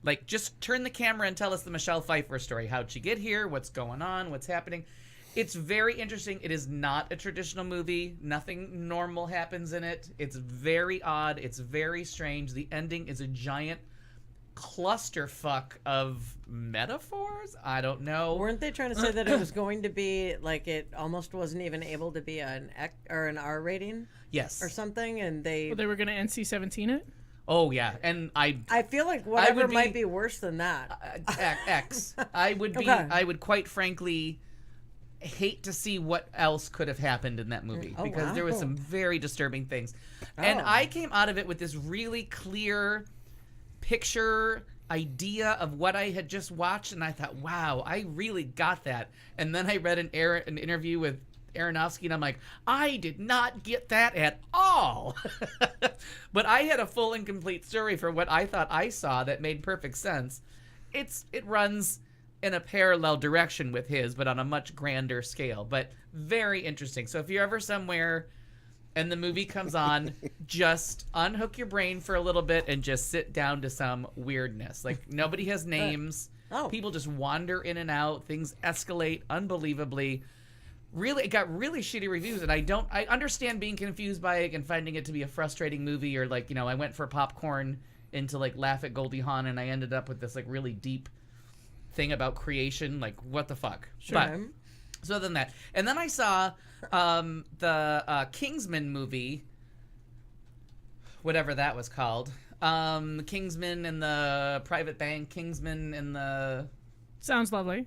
Like, just turn the camera and tell us the Michelle Pfeiffer story. How'd she get here? What's going on? What's happening? It's very interesting. It is not a traditional movie. Nothing normal happens in it. It's very odd. It's very strange. The ending is a giant clusterfuck of metaphors. I don't know. Weren't they trying to say that it was going to be like it almost wasn't even able to be an R rating Yes. or something? And they Well, they were gonna NC-17 it. Oh yeah, and I feel like whatever be- might be worse than that. X. I would be. Okay. I would quite frankly hate to see what else could have happened in that movie Oh, because there was wow. some very disturbing things, and Oh. I came out of it with this really clear picture idea of what I had just watched, and I thought, wow, I really got that. And then I read an interview with Aronofsky, and I'm like, I did not get that at all. But I had a full and complete story for what I thought I saw that made perfect sense. It runs in a parallel direction with his, but on a much grander scale. But very interesting. So if you're ever somewhere and the movie comes on, just unhook your brain for a little bit and just sit down to some weirdness. Like, nobody has names. Oh. People just wander in and out. Things escalate unbelievably. Really, it got really shitty reviews, and I understand being confused by it and finding it to be a frustrating movie, or like, I went for popcorn into like Laugh at Goldie Hawn, and I ended up with this like really deep thing about creation. Like, what the fuck? Sure. But, so other than that, and then I saw the Kingsman movie, whatever that was called. Kingsman and the Private Bank, Kingsman and the Sounds lovely.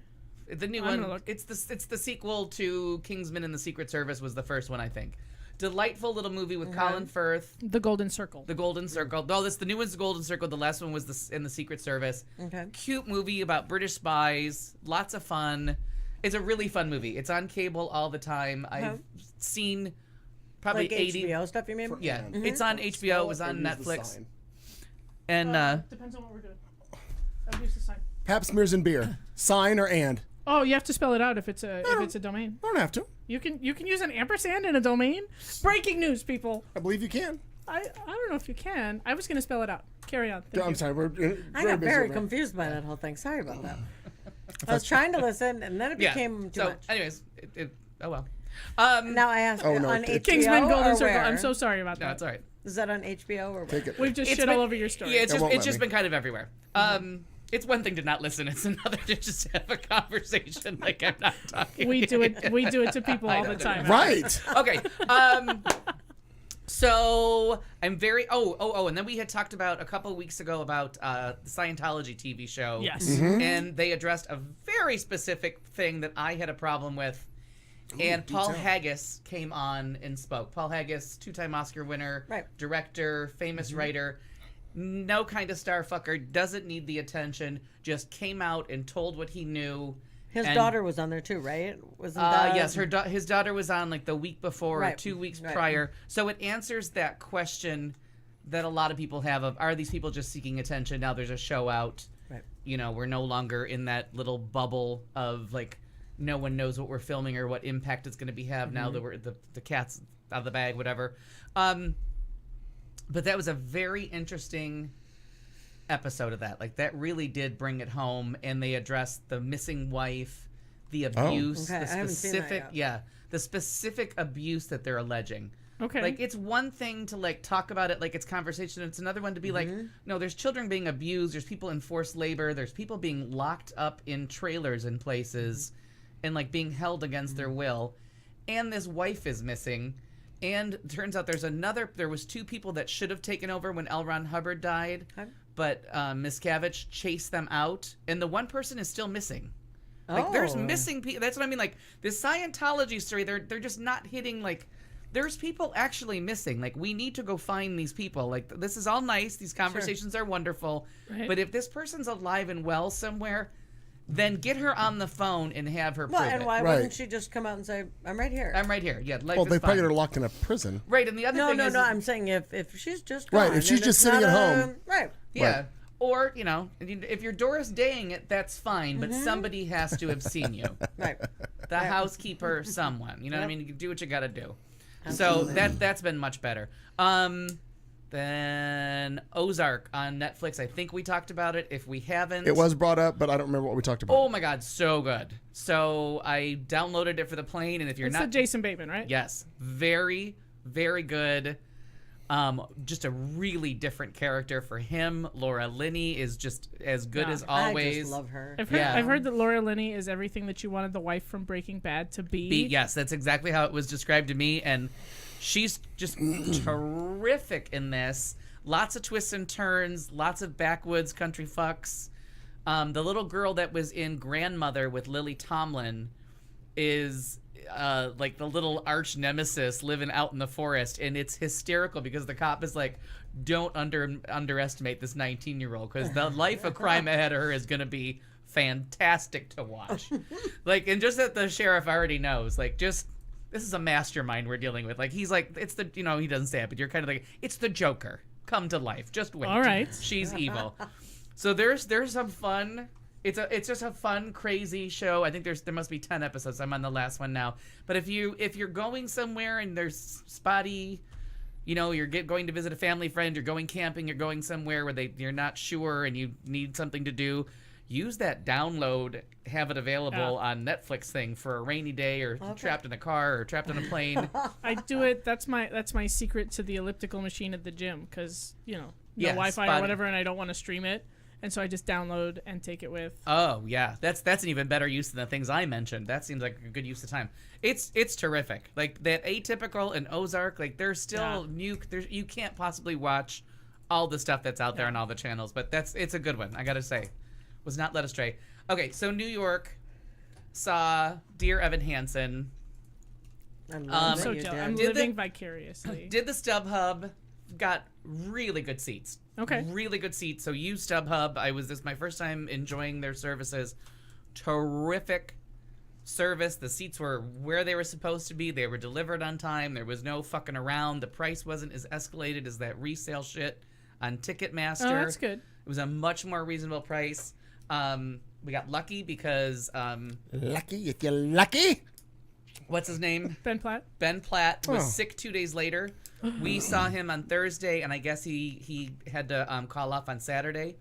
new I'm gonna one. look. It's the sequel to Kingsman and the Secret Service was the first one, I think. Delightful little movie with Colin Firth. The Golden Circle. The Golden Circle. No, the new one's the Golden Circle. The last one was in the Secret Service. Okay. Cute movie about British spies. Lots of fun. It's a really fun movie. It's on cable all the time. I've seen probably Like 80. HBO stuff, you mean? Yeah, it's on HBO. It was on Netflix. And Depends on what we're doing. I'll use the sign. Pabst Smears and beer. Sign or and? Oh, you have to spell it out if it's a domain. I don't have to. You can use an ampersand in a domain. Breaking news, people. I believe you can. I don't know if you can. I was going to spell it out. Carry on. Thank I'm you. sorry. We're I got busy very over here. confused by that whole thing. Sorry about that. I was trying to listen, and then it became too so, much. anyways, oh well. Now I ask Oh, no, on it's- HBO Kingsman Golden or Circle. where? I'm so sorry about No, that. it's all right. Is that on HBO or where? Take it. We've just It's shit been- all over your story. Yeah, it's It just won't it's let just me. been kind of everywhere. It's one thing to not listen. It's another to just have a conversation like I'm not talking. We do it to people all the time. Right. Okay. So I'm very and then we had talked about a couple of weeks ago about the Scientology TV show. Yes. And they addressed a very specific thing that I had a problem with. And Paul Haggis came on and spoke. Paul Haggis, 2-time Oscar winner, Right. director, famous writer, no kind of star fucker, doesn't need the attention, just came out and told what he knew. His And- daughter was on there too, right? Wasn't that? yes, his daughter was on like the week before or Right, 2 weeks right. prior. So it answers that question that a lot of people have of, are these people just seeking attention? Now there's a show out. Right. We're no longer in that little bubble of like, no one knows what we're filming or what impact it's going to have now that we're the cat's out of the bag, whatever. But that was a very interesting episode of that. Like, that really did bring it home, and they addressed the missing wife, the abuse, Okay, the I haven't seen that specific, yet. the specific abuse that they're alleging. Okay. Like, it's one thing to like talk about it like it's conversation. It's another one to be like, no, there's children being abused. There's people in forced labor. There's people being locked up in trailers in places and like being held against their will. And this wife is missing. And it turns out there was 2 people that should have taken over when L. Ron Hubbard died. Okay. But Miscavige chased them out. And the one person is still missing. Like, there's missing people. That's what I mean. Like, this Scientology story, they're just not hitting, like, there's people actually missing. Like, we need to go find these people. Like, this is all nice. These conversations are wonderful. Right. But if this person's alive and well somewhere, then get her on the phone and have her Well, prove and it. why Right. wouldn't she just come out and say, "I'm right here"? I'm right here. Yeah, life Well, is they probably fine. are locked in a prison. Right, and the other No, thing no, is... no. I'm saying if she's just Right, gone if she's and just it's sitting not at a- home. right? Yeah. Right. Or, if you're Doris Daying it, that's fine, but somebody has to have seen you. Right. The housekeeper, someone. You know what I mean? You do what you got to do. So that's been much better. Then Ozark on Netflix. I think we talked about it. If we haven't, It was brought up, but I don't remember what we talked about. Oh my God, so good. So I downloaded it for the plane, and if you're It's not, the Jason Bateman, right? yes, very, very good. Just a really different character for him. Laura Linney is just as good Yeah. as I always. just love her. I've heard, Yeah. I've heard that Laura Linney is everything that you wanted the wife from Breaking Bad to be. Yes, that's exactly how it was described to me, and she's just terrific in this. Lots of twists and turns, lots of backwoods country fucks. The little girl that was in Grandmother with Lily Tomlin is like the little arch nemesis living out in the forest, and it's hysterical because the cop is like, don't underestimate this 19-year-old because the life of crime ahead of her is going to be fantastic to watch. Like, and just that the sheriff already knows, like, just this is a mastermind we're dealing with. Like, he's like, it's the, you know, he doesn't say it, but you're kind of like, it's the Joker come to life. Just wait. All right. She's evil. So there's some fun. It's just a fun, crazy show. I think there must be 10 episodes. I'm on the last one now. But if you're going somewhere and there's spotty, you know, you're going to visit a family friend, you're going camping, you're going somewhere where you're not sure and you need something to do, use that download, have it available on Netflix thing for a rainy day or trapped in a car or trapped on a plane. I do it. That's my secret to the elliptical machine at the gym because, you know, no Wi-Fi spotty. or whatever, and I don't want to stream it. And so I just download and take it with. Oh yeah, that's an even better use than the things I mentioned. That seems like a good use of time. It's terrific. Like that Atypical and Ozark, like there's still new. You can't possibly watch all the stuff that's out there on all the channels, but it's a good one. I gotta say, was not led astray. Okay, so New York saw Dear Evan Hansen. I'm So I'm living vicariously. Did the StubHub, got really good seats. Okay. Really good seats. So use StubHub. This is my first time enjoying their services. Terrific service. The seats were where they were supposed to be. They were delivered on time. There was no fucking around. The price wasn't as escalated as that resale shit on Ticketmaster. Oh, that's good. It was a much more reasonable price. We got lucky because Lucky if you're lucky. what's his name? Ben Platt. Ben Platt was sick 2 days later. We saw him on Thursday, and I guess he had to call off on Saturday.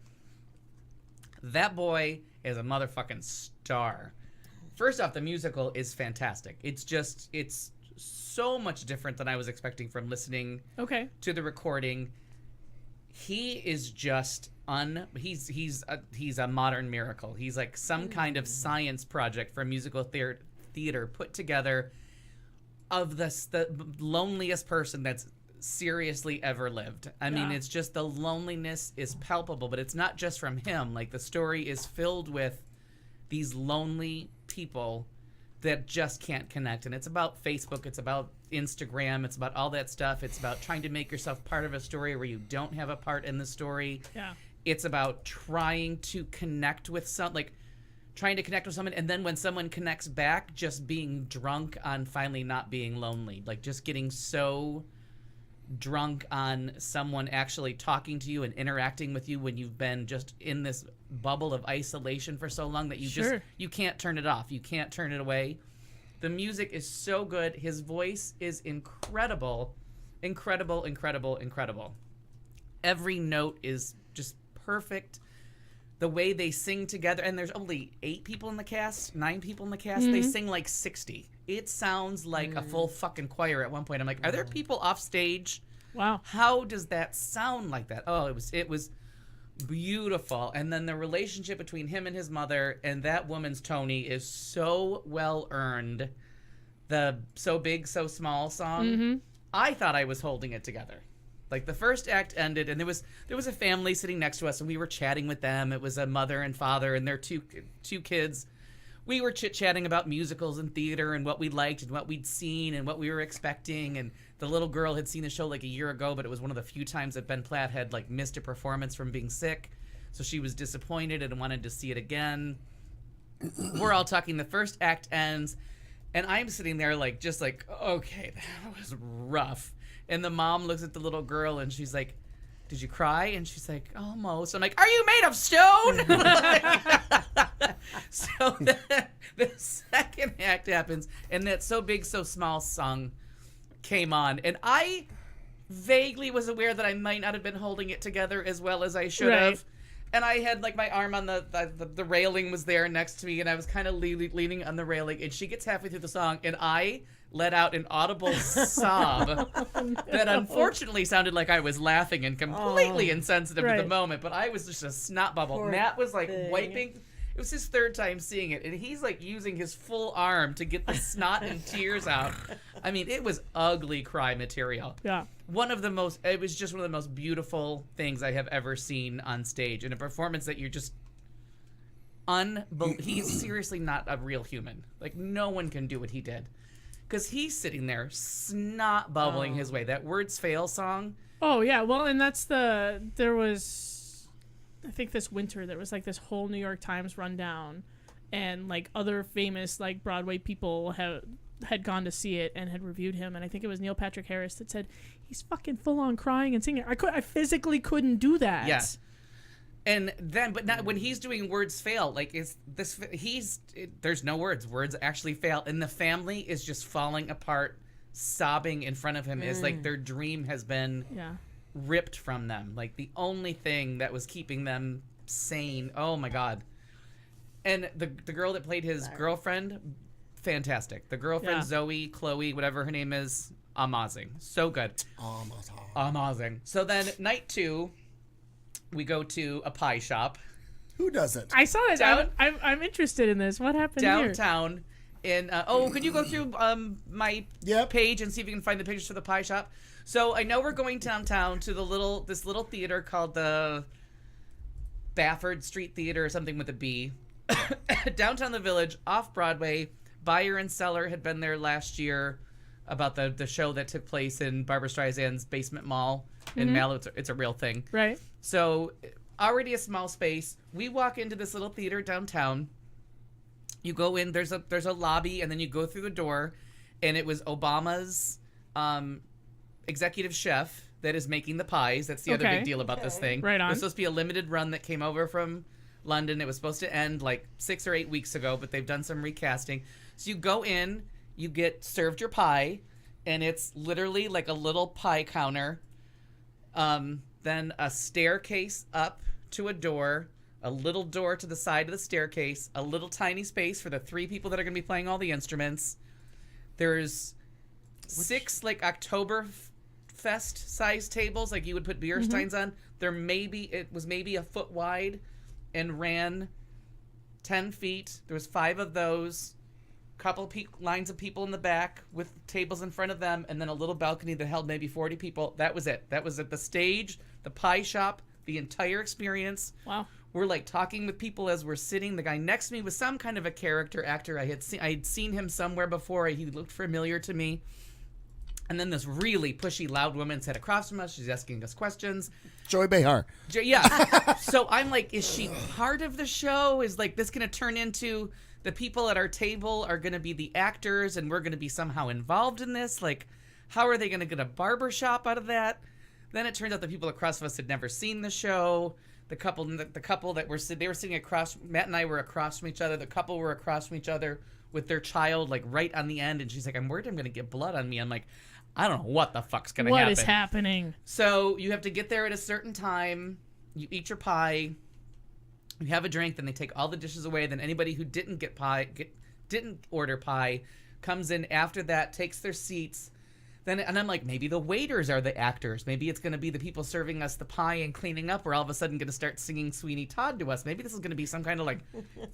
That boy is a motherfucking star. First off, the musical is fantastic. It's so much different than I was expecting from listening to the recording. He is just he's a modern miracle. He's like some kind of science project for musical theater put together of the loneliest person that's seriously ever lived. I mean, it's just the loneliness is palpable, but it's not just from him. Like the story is filled with these lonely people that just can't connect. And it's about Facebook, it's about Instagram, it's about all that stuff. It's about trying to make yourself part of a story where you don't have a part in the story. Yeah. It's about trying to connect with someone, and then when someone connects back, just being drunk on finally not being lonely. Like just getting so drunk on someone actually talking to you and interacting with you when you've been just in this bubble of isolation for so long that you can't turn it off. You can't turn it away. The music is so good. His voice is incredible. Incredible, incredible, incredible. Every note is just perfect. The way they sing together, and there's only 9 people in the cast. They sing like 60. It sounds like a full fucking choir at one point. I'm like, are there people off stage? Wow. How does that sound like that? Oh, it was beautiful. And then the relationship between him and his mother and that woman's Tony is so well earned. The So Big, So Small song, I thought I was holding it together. Like the first act ended, and there was a family sitting next to us, and we were chatting with them. It was a mother and father and their two kids. We were chit-chatting about musicals and theater and what we liked and what we'd seen and what we were expecting. And the little girl had seen the show like a year ago, but it was one of the few times that Ben Platt had like missed a performance from being sick. So she was disappointed and wanted to see it again. We're all talking. The first act ends, and I'm sitting there like, just like, okay, that was rough. And the mom looks at the little girl and she's like, did you cry? And she's like, almost. I'm like, are you made of stone? So the second act happens, and that So Big, So Small song came on. And I vaguely was aware that I might not have been holding it together as well as I should have. And I had like my arm on the railing was there next to me, and I was kind of leaning on the railing. And she gets halfway through the song, and I let out an audible sob that unfortunately sounded like I was laughing and completely insensitive to the moment. But I was just a snot bubble. Poor Matt was like thing. wiping. It was his third time seeing it, and he's like using his full arm to get the snot and tears out. I mean, it was ugly cry material. Yeah. it was just one of the most beautiful things I have ever seen on stage, and a performance that you're just he's seriously not a real human. Like, no one can do what he did, because he's sitting there snot bubbling his way. That Words Fail song. Oh yeah, well, and there was, I think this winter there was like this whole New York Times rundown, and like other famous like Broadway people had gone to see it and had reviewed him, and I think it was Neil Patrick Harris that said he's fucking full on crying and singing. I physically couldn't do that. Yeah. And then, but not when he's doing Words Fail, like there's no words. Words actually fail, and the family is just falling apart, sobbing in front of him. Is like their dream has been ripped from them. Like the only thing that was keeping them sane. Oh my God! And the girl that played his girlfriend, fantastic. The girlfriend, Zoe, Chloe, whatever her name is, amazing. So good. Amazing. So then night 2, we go to a pie shop. Who doesn't? I saw that. I'm interested in this. What happened downtown? In could you go through my page and see if you can find the pictures for the pie shop? So I know we're going downtown to this little theater called the Bafford Street Theater or something with a B. Downtown the Village, off Broadway. Buyer and seller had been there last year about the show that took place in Barbra Streisand's basement mall in Mallow. It's a real thing. Right. So already a small space. We walk into this little theater downtown. You go in, there's a lobby, and then you go through the door, and it was Obama's executive chef that is making the pies. That's the other big deal about this thing. Right on. It was supposed to be a limited run that came over from London. It was supposed to end like 6 or 8 weeks ago, but they've done some recasting. So you go in, you get served your pie, and it's literally like a little pie counter. Then a staircase up to a door, a little door to the side of the staircase, a little tiny space for the 3 people that are going to be playing all the instruments. There's 6 like Oktoberfest size tables, like you would put beer steins on. It was maybe a foot wide and ran 10 feet. There was 5 of those, couple lines of people in the back with tables in front of them, and then a little balcony that held maybe 40 people. That was it. That was at the stage, the pie shop, the entire experience. Wow. We're like talking with people as we're sitting. The guy next to me was some kind of a character actor. I'd seen him somewhere before. He looked familiar to me. And then this really pushy, loud woman sat across from us. She's asking us questions. Joy Behar. Yeah. So I'm like, is she part of the show? Is like this going to turn into the people at our table are going to be the actors and we're going to be somehow involved in this? Like, how are they going to get a barbershop out of that? Then it turns out the people across from us had never seen the show. The couple that were sitting across, Matt and I were across from each other. The couple were across from each other with their child, like right on the end. And she's like, I'm worried I'm going to get blood on me. I'm like, I don't know what the fuck's going to happen. What is happening? So you have to get there at a certain time. You eat your pie. You have a drink. Then they take all the dishes away. Then anybody who didn't didn't order pie comes in after that, takes their seats. And I'm like, maybe the waiters are the actors. Maybe it's going to be the people serving us the pie and cleaning up. We're all of a sudden going to start singing Sweeney Todd to us. Maybe this is going to be some kind of like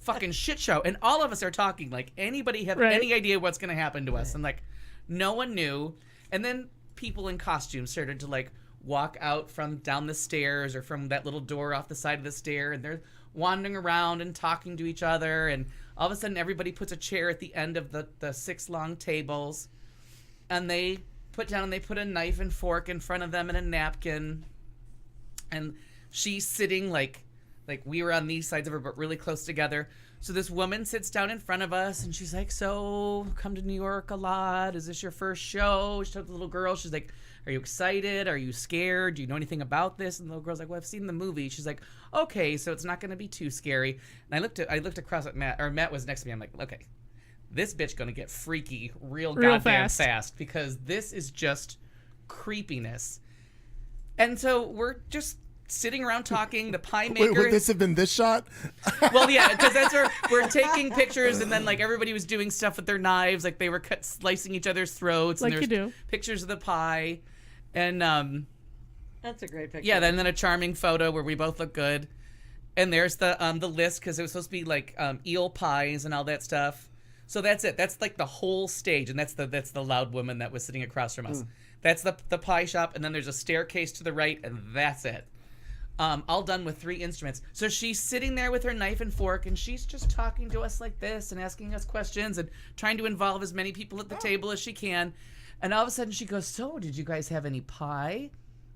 fucking shit show. And all of us are talking like anybody have any idea what's going to happen to us. And like no one knew. And then people in costumes started to like walk out from down the stairs or from that little door off the side of the stair. And they're wandering around and talking to each other. And all of a sudden everybody puts a chair at the end of the 6 long tables. And they put a knife and fork in front of them and a napkin, and she's sitting like we were on these sides of her but really close together. So this woman sits down in front of us and she's like, so come to New York a lot, is this your first show? She told the little girl, she's like, are you excited, are you scared, do you know anything about this? And the little girl's like, well, I've seen the movie. She's like, okay, so it's not going to be too scary. And I looked across at Matt was next to me. I'm like, okay, this bitch gonna get freaky real goddamn fast because this is just creepiness. And so we're just sitting around talking. The pie maker. Would this have been this shot? Well, yeah, because that's where we're taking pictures, and then like everybody was doing stuff with their knives, like they were slicing each other's throats. Like and you do. Pictures of the pie, and that's a great picture. Yeah, then a charming photo where we both look good, and there's the list because it was supposed to be like eel pies and all that stuff. So that's it. That's like the whole stage, and that's the loud woman that was sitting across from us. That's the pie shop, and then there's a staircase to the right, and that's it. All done with 3 instruments. So she's sitting there with her knife and fork, and she's just talking to us like this and asking us questions and trying to involve as many people at the table as she can. And all of a sudden she goes, so did you guys have any pie?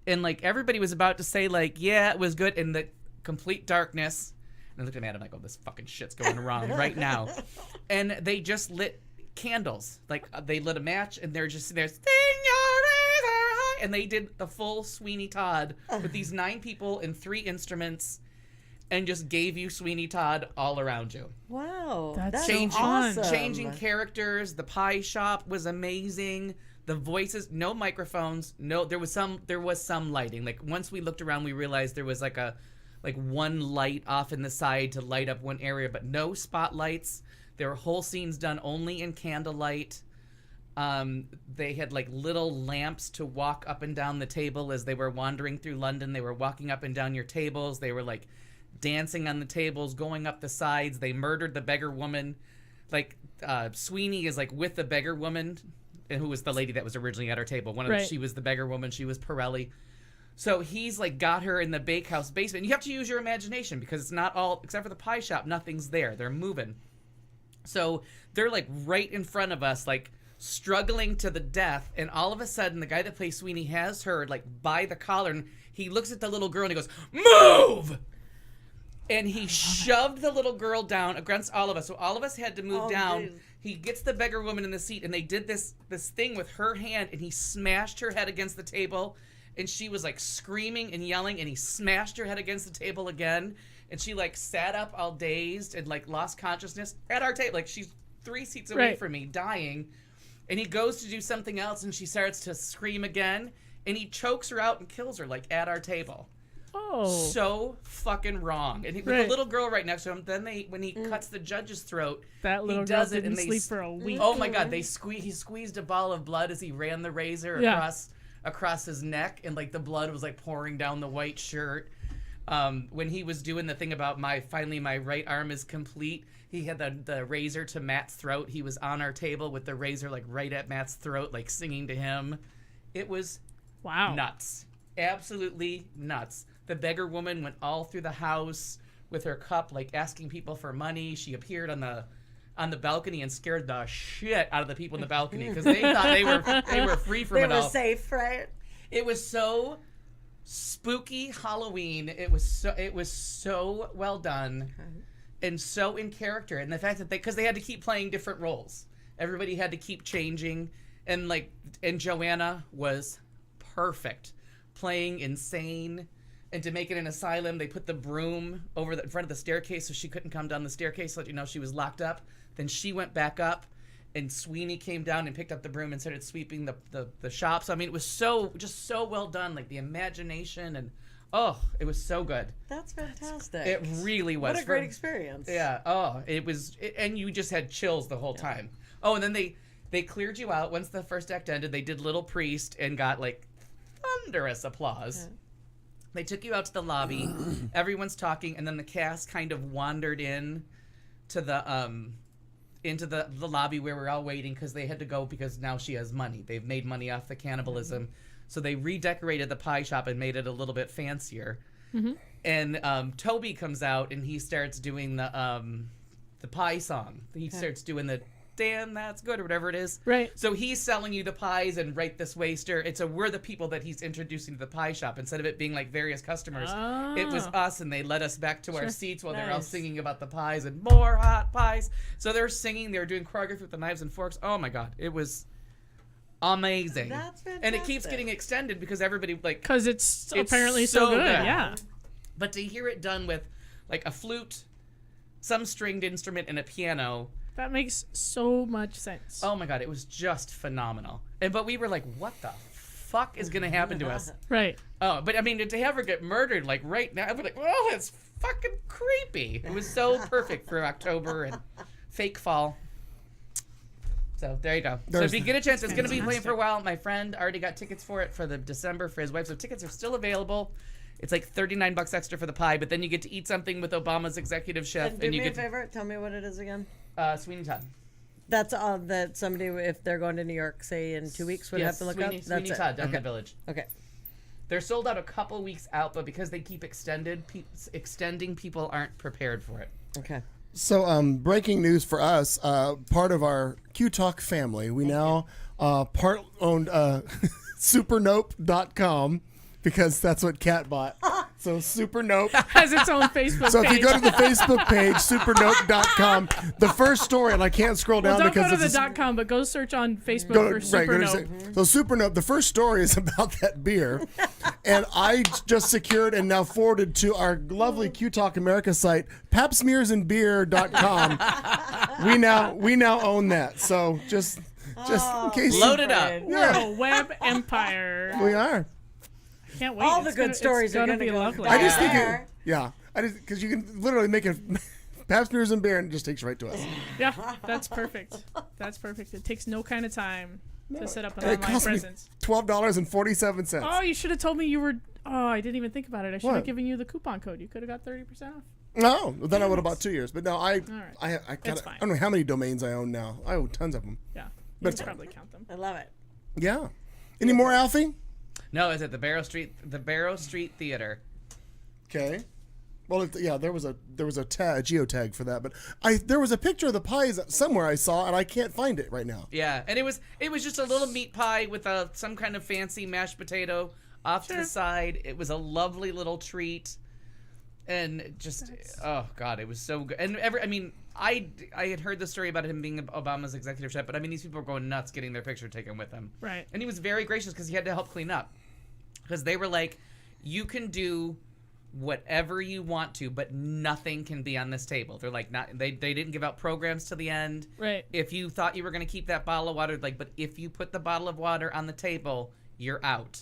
And like everybody was about to say like, yeah, it was good, in the complete darkness. And I looked at Matt, I'm like, oh, this fucking shit's going wrong right now. And they just lit candles. Like they lit a match, and they're just sitting there, and they did the full Sweeney Todd with these 9 people and 3 instruments, and just gave you Sweeney Todd all around you. Wow, That's that's so fun. awesome. Changing characters. The pie shop was amazing. The voices, no microphones, no. There was some lighting. Like once we looked around, we realized there was like one light off in the side to light up one area, but no spotlights. There were whole scenes done only in candlelight. They had like little lamps to walk up and down the table as they were wandering through London. They were walking up and down your tables. They were like dancing on the tables, going up the sides. They murdered the beggar woman. Like Sweeney is like with the beggar woman, who was the lady that was originally at our table. She was the beggar woman. She was Pirelli. So he's like got her in the bakehouse basement. You have to use your imagination because it's not all, except for the pie shop, nothing's there. They're moving. So they're like right in front of us, like struggling to the death, and all of a sudden the guy that plays Sweeney has her like by the collar, and he looks at the little girl and he goes, "Move!" And he shoved the little girl down against all of us, so all of us had to move down. Geez. He gets the beggar woman in the seat, and they did this thing with her hand, and he smashed her head against the table, and she was like screaming and yelling, and he smashed her head against the table again, and she like sat up all dazed and like lost consciousness at our table. Like she's 3 seats away from me, dying. And he goes to do something else, and she starts to scream again, and he chokes her out and kills her, like, at our table. Oh. So fucking wrong. And with the little girl right next to him, then when he cuts the judge's throat, That little he girl does it, didn't and they sleep for a week. Oh my God, he squeezed a ball of blood as he ran the razor across his neck, and like the blood was like pouring down the white shirt. When he was doing the thing about my right arm is complete, he had the razor to Matt's throat. He was on our table with the razor like right at Matt's throat, like singing to him. It was nuts. Absolutely nuts. The beggar woman went all through the house with her cup, like asking people for money. She appeared on the balcony and scared the shit out of the people in the balcony because they thought they were free from it all. They were safe, right? It was so spooky Halloween. It was so well done and so in character, and the fact that because they had to keep playing different roles. Everybody had to keep changing, and Joanna was perfect, playing insane. And to make it an asylum, they put the broom over in front of the staircase so she couldn't come down the staircase, let you know she was locked up. Then she went back up, and Sweeney came down and picked up the broom and started sweeping the shops. I mean, it was so well done, like the imagination, and it was so good. That's fantastic. It really was. What a great experience. Yeah. It was, and you just had chills the whole time. Oh, and then they cleared you out once the first act ended. They did Little Priest and got like thunderous applause. Yeah. They took you out to the lobby. Everyone's talking, and then the cast kind of wandered in to into the lobby where we're all waiting because they had to go because now she has money. They've made money off the cannibalism. So they redecorated the pie shop and made it a little bit fancier. Mm-hmm. And Toby comes out, and he starts doing the pie song. He starts doing the "Damn, that's good" or whatever it is. Right. So he's selling you the pies and right this way, stir. We're the people that he's introducing to the pie shop. Instead of it being like various customers, it was us, and they led us back to our seats while they're all singing about the pies and more hot pies. So they're singing, they're doing choreography with the knives and forks. Oh my God, it was amazing. That's fantastic. And it keeps getting extended because everybody because it's apparently so good. Yeah. But to hear it done with like a flute, some stringed instrument, and a piano. That makes so much sense. Oh my God, it was just phenomenal. But we were like, what the fuck is going to happen to us? Right. Oh, but I mean, did they ever get murdered like right now? I'd be like, oh, that's fucking creepy. It was so perfect for October and fake fall. So there you go. So if you get a chance, it's going to be playing for a while. My friend already got tickets for it for the December for his wife. So tickets are still available. It's like $39 extra for the pie, but then you get to eat something with Obama's executive chef. And do me a favor, tell me what it is again. Sweeney Todd. That's all that somebody, if they're going to New York, say in 2 weeks, would have to look up. Sweeney That's it. Todd down in Okay. the Village. Okay. They're sold out a couple weeks out, but because they keep extending, people aren't prepared for it. Okay. So, breaking news for us, part of our Q Talk family, we now part owned supernope.com because that's what Kat bought. So Supernope Has its own Facebook So if page. you go to the Facebook page, supernope.com, the first story, and I can't scroll down Well, don't because go to it's the .com, but go search on Facebook for Supernope. So Supernope, the first story is about that beer, and I just secured and now forwarded to our lovely Q Talk America site, papsmearsandbeer.com. we now own that. So just in case Load it up. We're a web empire. we are. Can't wait. All the It's good gonna- stories it's are gonna gonna be go lovely. I just think there. because you can literally make a Pabst Beers and Beer and it just takes right to us. Yeah, that's perfect. That's perfect. It takes no kind of time to set up an It online cost me presence. $12.47. Oh, you should have told me you were. Oh, I didn't even think about it. I should have What? given you the coupon code. You could have got 30% off. No, then I would have bought 2 years. But no, I It's fine. I don't know how many domains I own now. I own tons of them. Yeah, you But can it's fine. probably count them. I love it. Yeah. Any more, Alfie? No, it's at the Barrow Street Theater. Okay. Well, there was a geotag for that, but there was a picture of the pies somewhere I saw, and I can't find it right now. Yeah, and it was just a little meat pie with some kind of fancy mashed potato off to the side. It was a lovely little treat, and just oh god, it was so good. And I had heard the story about him being Obama's executive chef, but I mean these people were going nuts getting their picture taken with him. Right. And he was very gracious because he had to help clean up, because they were like, you can do whatever you want to, but nothing can be on this table. They're like, they didn't give out programs to the end. Right. If you thought you were going to keep that bottle of water, but if you put the bottle of water on the table, you're out.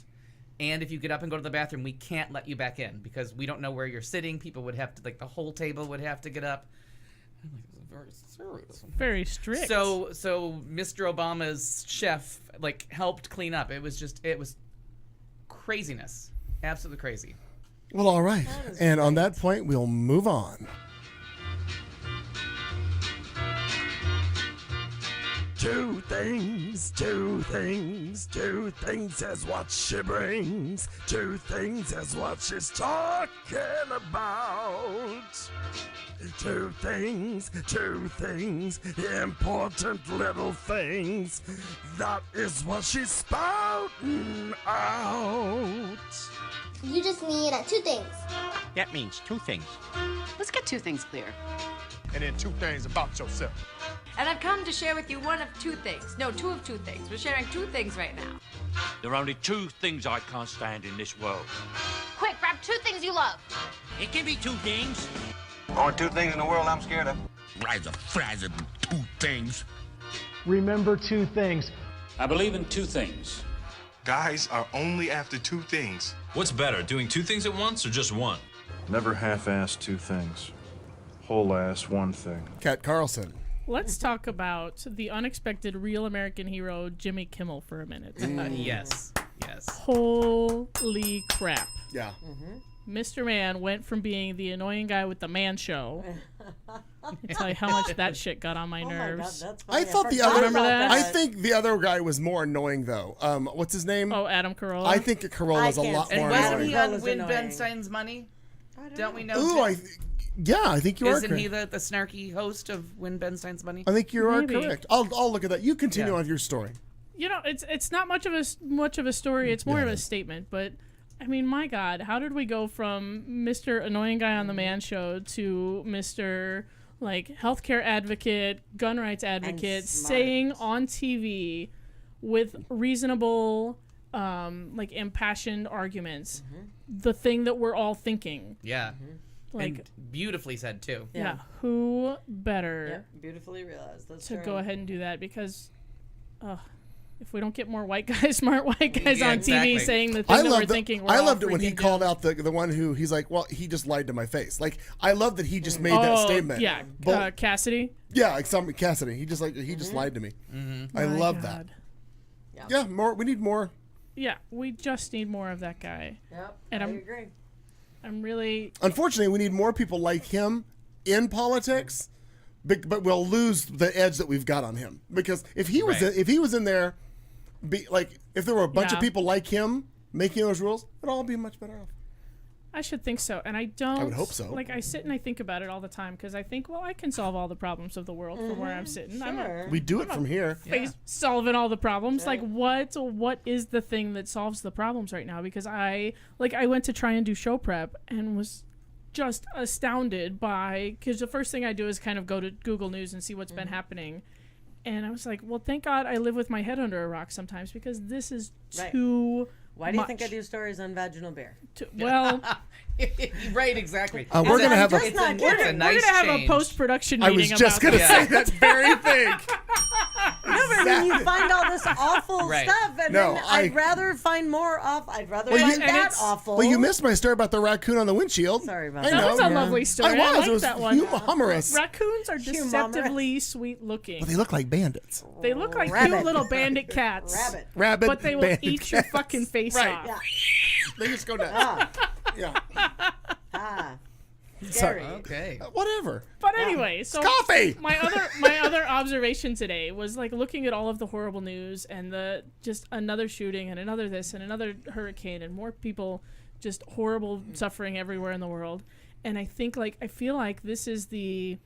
And if you get up and go to the bathroom, we can't let you back in because we don't know where you're sitting. People would have to, the whole table would have to get up. I'm like, this is very serious. Very strict. So Mr. Obama's chef helped clean up. It was craziness. Absolutely crazy. Well, all right. And on that point, we'll move on. Two things is what she brings. Two things is what she's talking about. Two things, important little things. That is what she's spouting out. You just need two things. That means two things. Let's get two things clear. And then two things about yourself. And I've come to share with you one of two things. No, two of two things. We're sharing two things right now. There are only two things I can't stand in this world. Quick, grab two things you love. It can be two things. Only two things in the world I'm scared of. Rise of frazzled two things. Remember two things. I believe in two things. Guys are only after two things. What's better, doing two things at once or just one? Never half-ass two things. Whole-ass one thing. Kat Carlson. Let's talk about the unexpected real American hero, Jimmy Kimmel, for a minute. Yes. Holy crap. Yeah. Mr. Man went from being the annoying guy with the man show. I'll tell you how much that shit got on my nerves. God, that's funny. I thought the forgot other. about that. I think the other guy was more annoying though. What's his name? Oh, Adam Carolla. I think Carolla's a lot And more wasn't annoying. he on Win Ben Stein's Money? Don't we know? Ooh, I think you are Isn't correct. he the snarky host of Win Ben Stein's Money? I think you are Maybe. correct. I'll look at that. You continue on your story. You know, it's not much of a story. It's more of a statement. But I mean, my God, how did we go from Mr. Annoying Guy on the Man Show to Mr. Healthcare advocate, gun rights advocate, saying on TV with reasonable, impassioned arguments the thing that we're all thinking. Yeah. And beautifully said too. Yeah. Who better? Beautifully realized. That's to true. go ahead and do that because, if we don't get more white guys, smart white guys on TV saying the thing that we're thinking, we're I all loved it when he freaking called out the one who he's like, well, he just lied to my face. I love that he just made that statement. Yeah, Cassidy. Yeah, Cassidy. He just lied to me. I love that. Yeah, more. We need more. Yeah, we just need more of that guy. Yep, and I agree. I'm really. Unfortunately, we need more people like him in politics, but we'll lose the edge that we've got on him because if he was in there, if there were a bunch of people like him making those rules, it'd all be much better off. I should think so, and I don't. I would hope so. Like I sit and I think about it all the time because I think, well, I can solve all the problems of the world from where I'm sitting. Sure. We do it from here. Solving all the problems. Like what is the thing that solves the problems right now? Because I went to try and do show prep and was just astounded because the first thing I do is kind of go to Google News and see what's been happening. And I was like, well, thank God I live with my head under a rock sometimes because this is too Why do you think I do stories on vaginal beer? Well, right, exactly. We're going to have we're gonna have a post-production meeting. I was just going to say that very thing. No, but when you find all this awful stuff, and then I'd rather find more off. I'd rather find that awful. Well, you missed my story about the raccoon on the windshield. Sorry about that. that. That was a lovely story. I it liked was that one. humorous. Raccoons are deceptively sweet looking. Well, they look like bandits. They look like cute little bandit cats. Rabbit. But they will eat your fucking face off. Yeah. They just go down. Yeah. Sorry. Okay. Whatever. But anyway, so coffee. My other observation today was like looking at all of the horrible news and the just another shooting and another this and another hurricane and more people just horrible suffering everywhere in the world. And I think I feel like this is the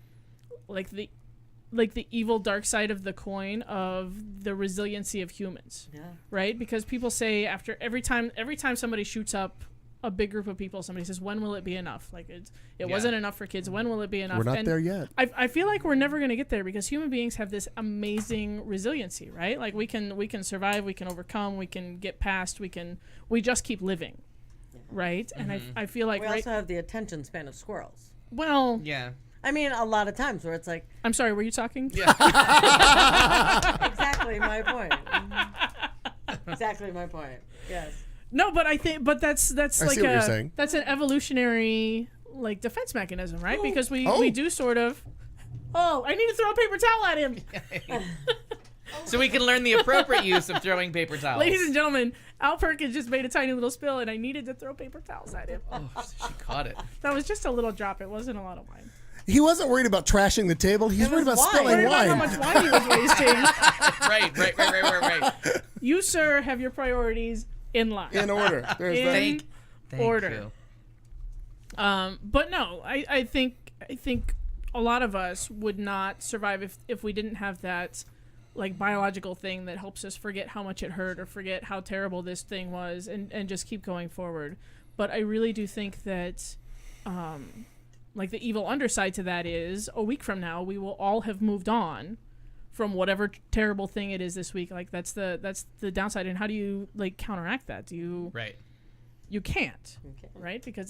evil dark side of the coin of the resiliency of humans. Yeah. Right? Because people say after every time somebody shoots up a big group of people, somebody says, when will it be enough? Like it wasn't enough for kids. When will it be enough? We're not there yet. I feel like we're never going to get there because human beings have this amazing resiliency, right? Like we can survive, we can overcome, we can get past, we just keep living. Right? And I feel like we also have the attention span of squirrels. Well, yeah. I mean, a lot of times where it's like, I'm sorry, were you talking? Yeah. Exactly my point. Exactly my point. Yes. No, but that's I like see what you're saying. That's an evolutionary defense mechanism, right? Because we do sort of. Oh, I need to throw a paper towel at him. So we can learn the appropriate use of throwing paper towels. Ladies and gentlemen, Al Perkins just made a tiny little spill, and I needed to throw paper towels at him. Oh, she caught it. That was just a little drop. It wasn't a lot of wine. He wasn't worried about trashing the table. He's worried about spilling wine. How much wine he was wasting. Right. You, sir, have your priorities in line. In order. There's in Thank order. you. But no, I think a lot of us would not survive if we didn't have that biological thing that helps us forget how much it hurt or forget how terrible this thing was and just keep going forward. But I really do think that the evil underside to that is a week from now we will all have moved on from whatever terrible thing it is this week. That's the downside. And how do you counteract that? You can't, right? Because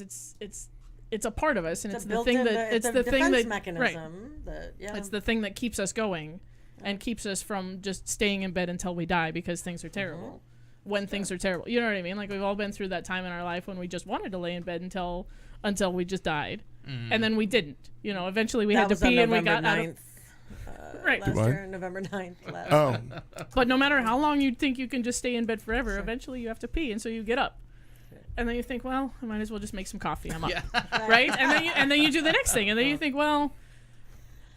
it's a part of us, and it's the thing that it's the thing that mechanism it's the thing that keeps us going and keeps us from just staying in bed until we die because things are terrible. When things are terrible, you know what I mean? We've all been through that time in our life when we just wanted to lay in bed until we just died, and then we didn't. Eventually we had to pee and we got out of. Right. Last year, November 9th. Oh. But no matter how long you think you can just stay in bed forever, eventually you have to pee, and so you get up. And then you think, well, I might as well just make some coffee. I'm up. Right? And then you do the next thing, and then you think, well,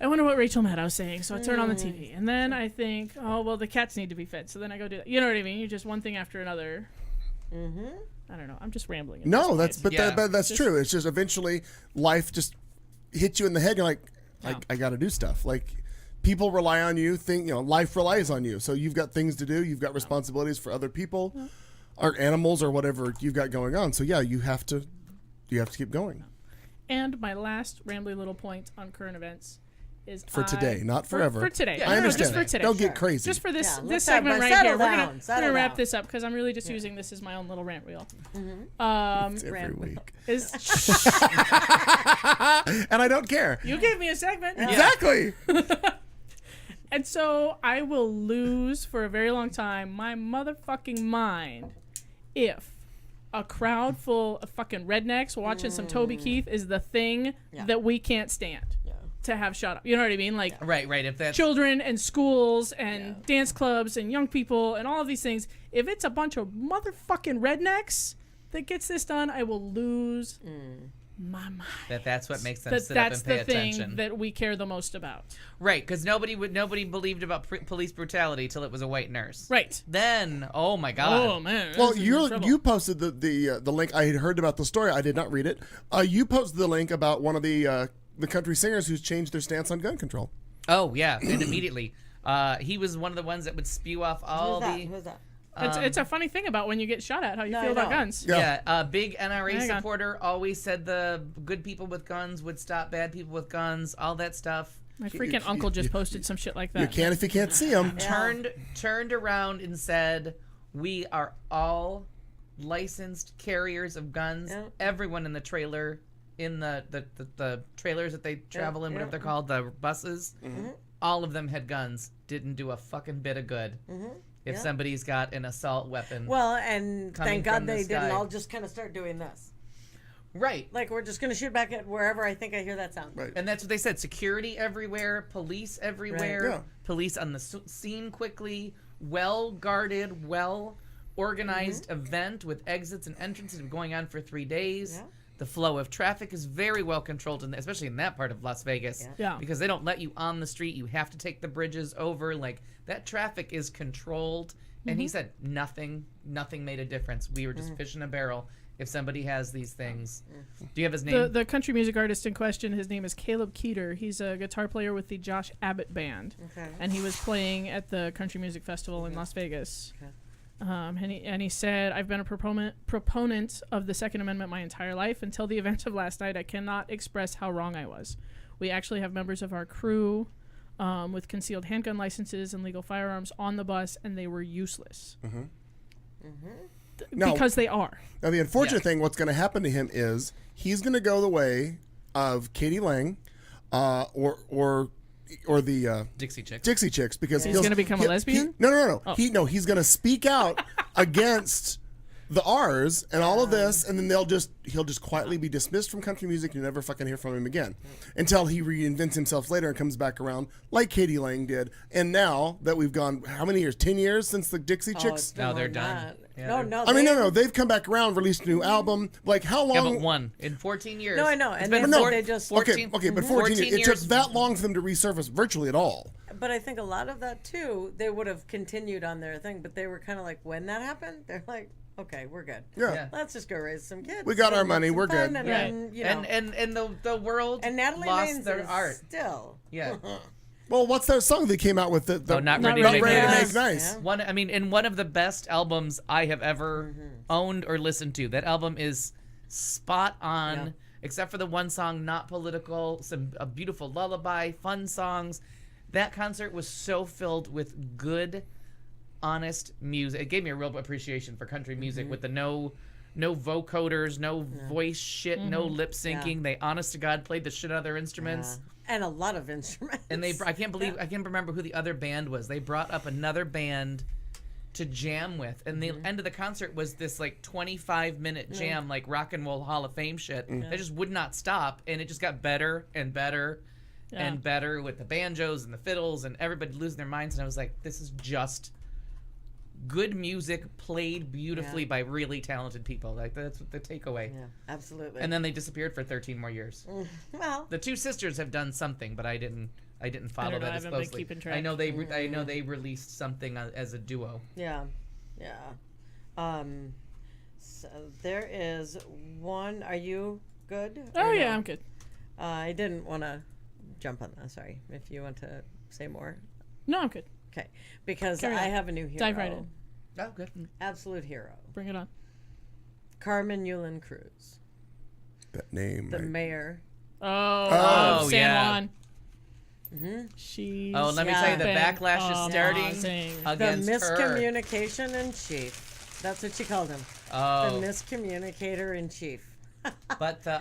I wonder what Rachel Maddow's saying, so I turn on the TV. And then I think, oh, well, the cats need to be fed, so then I go do that. You know what I mean? You just one thing after another. I don't know. I'm just rambling. No, that's true. It's just eventually life just hits you in the head. You're like, I got to do stuff. People rely on you. Life relies on you. So you've got things to do. You've got responsibilities for other people, or animals, or whatever you've got going on. So yeah, you have to keep going. And my last rambly little point on current events is for today, not forever. For today, I understand. Just for today. Don't get crazy. Just for this segment right here. We're gonna wrap this up because I'm really just using this as my own little rant wheel. It's every week. And I don't care. You gave me a segment. Exactly. And so I will lose for a very long time my motherfucking mind if a crowd full of fucking rednecks watching some Toby Keith is the thing that we can't stand to have shut up. You know what I mean? Right. If that's children and schools and dance clubs and young people and all of these things. If it's a bunch of motherfucking rednecks that gets this done, I will lose My mind. That's what makes them sit up and pay That's the attention. thing that we care the most about. Right, because nobody believed about police brutality till it was a white nurse. Right. Then, oh my God. Oh man. Well, you posted the link. I had heard about the story. I did not read it. You posted the link about one of the country singers who's changed their stance on gun control. Oh yeah, and immediately, he was one of the ones that would spew off all Who's that? It's a funny thing about when you get shot at, how you feel about guns. Yeah, big NRA Hang on. supporter, always said the good people with guns would stop bad people with guns, all that stuff. My freaking uncle just posted some shit like that. You can if you can't see them. Turned around and said, "We are all licensed carriers of guns. Yeah. Everyone in the trailer, in the trailers that they travel in, whatever they're called, the buses, all of them had guns. Didn't do a fucking bit of good. If somebody's got an assault weapon." Well, and thank God they didn't sky. all just kind of start doing this. Right. Like, we're just going to shoot back at wherever I think I hear that sound. Right. And that's what they said. Security everywhere, police everywhere, Right. Yeah. police on the scene quickly, well-guarded, well-organized event with exits and entrances going on for 3 days. Yeah. The flow of traffic is very well controlled, especially in that part of Las Vegas. Yeah. Because they don't let you on the street. You have to take the bridges over. Like, that traffic is controlled. And he said nothing made a difference. We were just fish in a barrel. If somebody has these things. Do you have his name? The country music artist in question, his name is Caleb Keeter. He's a guitar player with the Josh Abbott Band. Okay. And he was playing at the Country Music Festival in Las Vegas. Okay. And he said, "I've been a proponent of the Second Amendment my entire life. Until the event of last night, I cannot express how wrong I was. We actually have members of our crew with concealed handgun licenses and legal firearms on the bus, and they were useless." Now- Because they are. Now, the unfortunate thing, what's going to happen to him is he's going to go the way of Katie Lang, or the Dixie Chicks. Dixie Chicks, because He's gonna become a lesbian? No. Oh. He's going to speak out against the R's and all of this, and then he'll just quietly be dismissed from country music. You never fucking hear from him again until he reinvents himself later and comes back around like Katie Lang did. And now that we've gone how many years? 10 years since the Dixie Chicks. No, they're done. Yeah, No. No. They've come back around, released a new album. Like how long? Yeah, but one in 14 years. No, I know. It's And been they just 14, Okay, but 14 years. It took that long for them to resurface virtually at all. But I think a lot of that too, they would have continued on their thing, but they were kind of like, when that happened, they're like, okay, we're good. Yeah. Let's just go raise some kids. We got our and money, have we're some fun, good. And, Right. then, you know. And the world And Natalie lost Maines their is art. still. Yeah. Well, what's that song they came out with? Not Ready Not to Make Ready to Nice. Make Nice. Yeah. In one of the best albums I have ever owned or listened to. That album is spot on, except for the one song, Not Political, a beautiful lullaby, fun songs. That concert was so filled with good, honest music. It gave me a real appreciation for country music with the no vocoders, no voice shit, no lip syncing. Yeah. They honest to God played the shit out of their instruments. And a lot of instruments. And I can't remember who the other band was. They brought up another band to jam with, and the end of the concert was this like 25-minute jam, like Rock and Roll Hall of Fame shit. That just would not stop, and it just got better and better and better with the banjos and the fiddles and everybody losing their minds. And I was like, this is just good music played beautifully by really talented people. Like, that's the takeaway. Yeah, absolutely. And then they disappeared for 13 more years. Well, The Two Sisters have done something, but I didn't follow don't know, that I as haven't been closely. keeping track. I know they released something as a duo. yeah. So there is one. Are you good? Oh Or yeah, no? I'm good. I didn't want to jump on that. Sorry. If you want to say more. No, I'm good. Okay. Because Carry I on. have a new hero. Dive right in. Oh, good. Absolute hero. Bring it on. Carmen Yulin Cruz, That name. the right? mayor. Oh, San yeah. Juan. She's Oh, let me tell you, the been backlash is starting amazing. The against her. miscommunication in chief. That's what she called him. Oh, The miscommunicator in chief. but the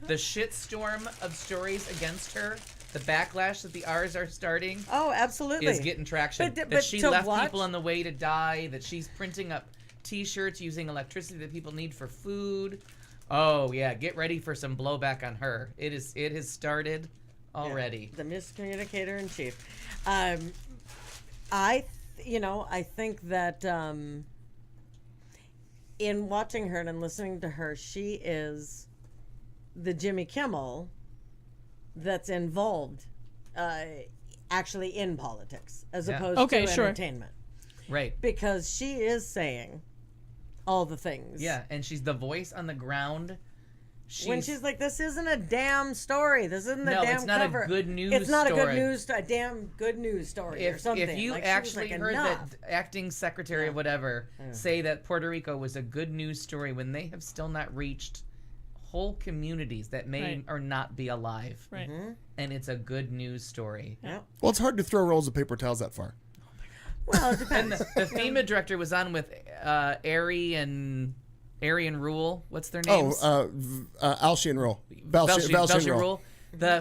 the shitstorm of stories against her, the backlash that the R's are starting, Oh, absolutely. is getting traction. But that she to left watch- people on the way to die. That she's printing up T-shirts using electricity that people need for food. Oh yeah, get ready for some blowback on her. It has started already. The miscommunicator in chief. I think that in watching her and listening to her, she is the Jimmy Kimmel that's involved actually in politics as opposed to entertainment. Right. Because she is saying all the things. Yeah, and she's the voice on the ground. When she's like, "This isn't a damn story. This isn't a No, damn it's not cover. a good news It's not story. a damn good news story or something." If you Like, she was actually like, heard "Enough." that acting secretary or whatever say that Puerto Rico was a good news story when they have still not reached whole communities that may or not be alive. Right. And it's a good news story. Yeah. Well, it's hard to throw rolls of paper towels that far. Well, it depends. And the FEMA director was on with Arian Rule. What's their names? Alcian Rule. Valshian Rule.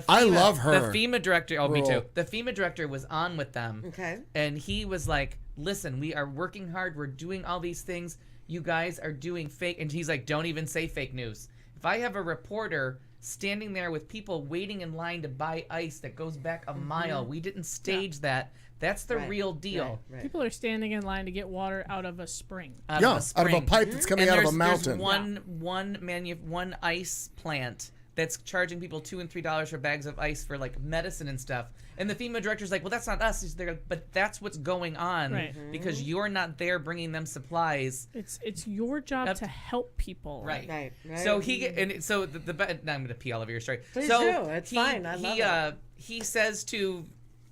I love her. The FEMA director. Oh, me Rule. too. The FEMA director was on with them. Okay. And he was like, "Listen, we are working hard. We're doing all these things. You guys are doing fake." And he's like, "Don't even say fake news. If I have a reporter standing there with people waiting in line to buy ice that goes back a mile, we didn't stage that. That's the real deal." People are standing in line to get water out of a spring. Out of a pipe that's coming out of a mountain. There's one ice plant that's charging people $2 and $3 for bags of ice for like medicine and stuff. And the FEMA director's like, "Well, that's not us." He's there, but that's what's going on because you're not there bringing them supplies. It's your job to help people. Right. So so now I'm going to pee all over your story. Please so do. It's fine. I love it. He says to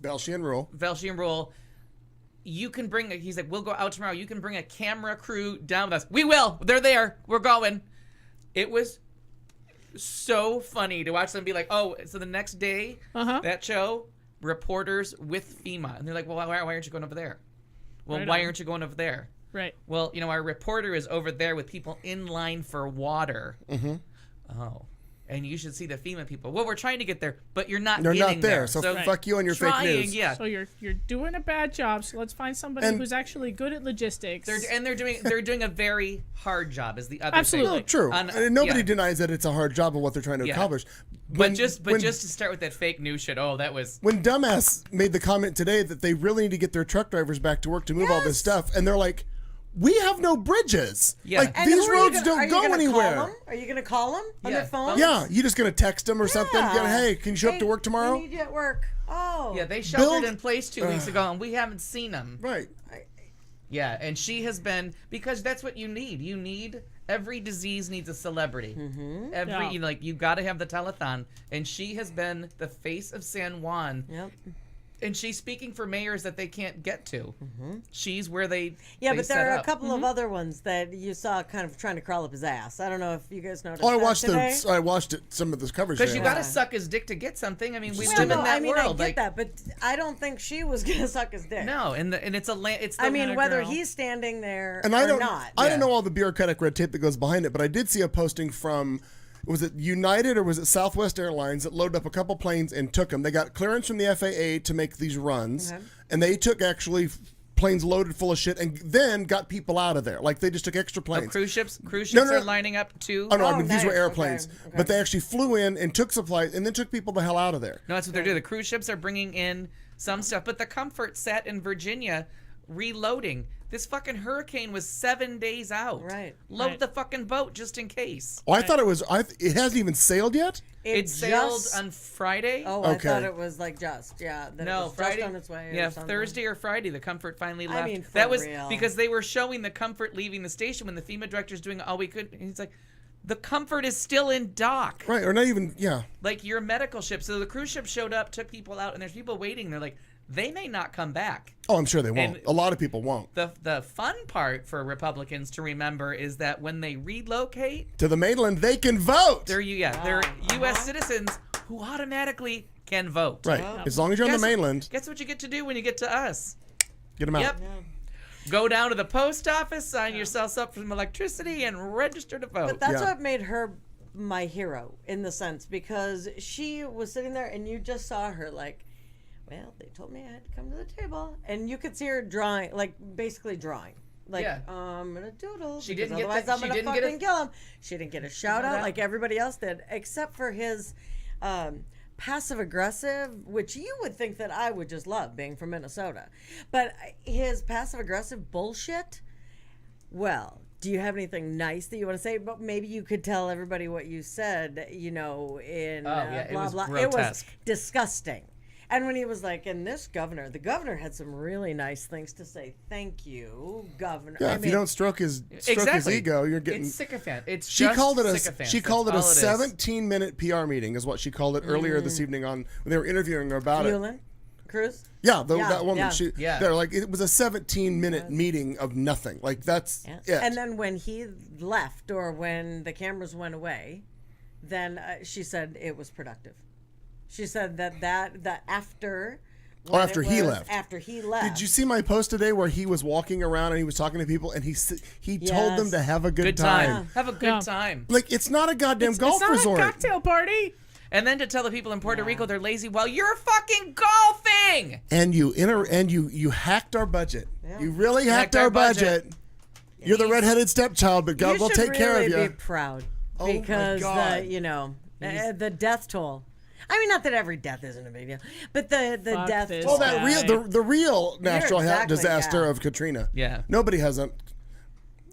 Valshian Rule, "You can bring." He's like, "We'll go out tomorrow. You can bring a camera crew down with us." "We will. They're there. We're going." It was so funny to watch them be like, "Oh, so the next day, that show, reporters with FEMA." And they're like, "Well, why aren't you going over there?" "Well, why aren't you going over there?" Right. "Well, our reporter is over there with people in line for water." Oh. "And you should see the FEMA people." "Well, we're trying to get there, but you're not getting there. So fuck you and your fake news. Yeah. So you're doing a bad job. So let's find somebody who's actually good at logistics. They're doing a very hard job. Is the other Absolutely. thing. True. And nobody denies that it's a hard job of what they're trying to accomplish. But just to start with that fake news shit. Oh, that was when Dumbass made the comment today that they really need to get their truck drivers back to work to move all this stuff, and they're like, "We have no bridges. Yeah. Like And these who are you roads gonna- don't are you go gonna anywhere." Call them? Are you going to call them on their phone? Yeah, you just gonna text them or something? Hey, can you show up to work tomorrow? We need you at work. Oh. Yeah, they sheltered in place 2 weeks ago, and we haven't seen them. Right. Yeah, and she has been, because that's what you need. You need, every disease needs a celebrity. You got to have the telethon, and she has been the face of San Juan. Yep. And she's speaking for mayors that they can't get to. She's where they But there are a couple Mm-hmm. of other ones that you saw kind of trying to crawl up his ass. I don't know if you guys noticed. Oh, I that watched today. I watched some of this coverage. Because you got to suck his dick to get something. I mean, we live in that I mean, world. I get that, but I don't think she was gonna suck his dick. No, and it's the I mean, whether girl. he's standing there And or I don't know all the bureaucratic red tape that goes behind it, but I did see a posting from, was it United or was it Southwest Airlines that loaded up a couple planes and took them. They got clearance from the FAA to make these runs, and they took actually planes loaded full of shit and then got people out of there. Like they just took extra planes. Cruise ships No. are lining up too. Oh no, I mean these were airplanes, but they actually flew in and took supplies and then took people the hell out of there. No, that's what they're doing. The cruise ships are bringing in some stuff, but the Comfort sat in Virginia reloading. This fucking hurricane was 7 days out. Right. Load the fucking boat just in case. Oh, I thought it was. It hasn't even sailed yet. It sailed on Friday. Oh, Okay. I thought it was like just that it was Friday just on its way. Yeah, or something. Thursday or Friday, the Comfort finally left. I mean, for that was real. because they were showing the Comfort leaving the station when the FEMA director's doing all we could. And he's like, the Comfort is still in dock. Right, or not even. Yeah. Like your medical ship. So the cruise ship showed up, took people out, and there's people waiting. They're like, they may not come back. Oh, I'm sure they won't. And A lot of people won't. The fun part for Republicans to remember is that when they relocate To the mainland, they can vote. they're U.S. citizens who automatically can vote. Right. As long as you're on the mainland, Guess what you get to do when you get to us? get them out. Yep. Go down to the post office, sign yourselves up for some electricity, and register to vote. But that's what made her my hero in the sense because she was sitting there and you just saw her like, well, they told me I had to come to the table, and you could see her drawing, like basically drawing. Like, I'm gonna doodle. She because didn't get otherwise that- I'm she gonna didn't get fucking a- kill him. She didn't get a shout No, out that- like everybody else did, except for his passive aggressive, which you would think that I would just love being from Minnesota, but his passive aggressive bullshit. Well, do you have anything nice that you want to say? But maybe you could tell everybody what you said, in it blah, was blah. grotesque. It was disgusting. And when he was like, and the governor had some really nice things to say. Thank you, governor. Yeah, if you don't stroke his ego, you're getting. It's sycophant. It's She just called it sycophants. she called it a That's all it is. 17-minute PR meeting, is what she called it earlier this evening when they were interviewing her about it. Yulin Cruz? Yeah, that woman. Yeah. They're like, it was a 17-minute meeting of nothing. Like that's it. And then when he left, or when the cameras went away, then she said it was productive. She said that after. Oh, after he left. After he left. Did you see my post today where he was walking around and he was talking to people and he told them to have a good time. Have a good time. Like, it's not a goddamn golf it's not resort. a cocktail party. And then to tell the people in Puerto Rico they're lazy while you're fucking golfing. And you hacked our budget. You really hacked our budget. You're the redheaded stepchild, but God will take care of you. You should really be proud because the death toll. I mean, not that every death isn't a big deal, but the death toll. Well, the real natural disaster of Katrina. Yeah. Nobody hasn't.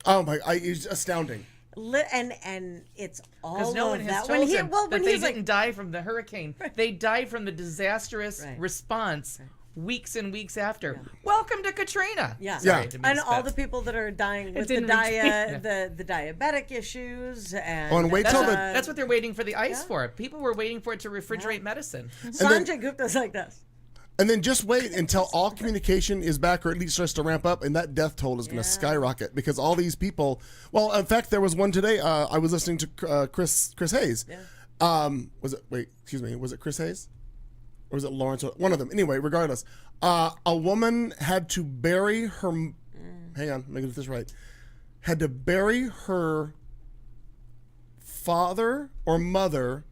Oh my! It's astounding. And it's all because no one of has that. told him when that he they was didn't die from the hurricane. They died from the disastrous response weeks and weeks after. Welcome to Katrina. Yeah. Sorry, And all the people that are dying with the diabetic issues. And that's what they're waiting for the ice for. People were waiting for it to refrigerate medicine. Sanjay Gupta's like this. And then just wait until all communication is back, or at least starts to ramp up, and that death toll is going to skyrocket because all these people. Well, in fact, there was one today. I was listening to Chris Hayes. Yeah. Was it Chris Hayes, or was it Lawrence? One of them. Anyway, regardless, a woman had to bury her. Hang on, let me get this right. Had to bury her father or mother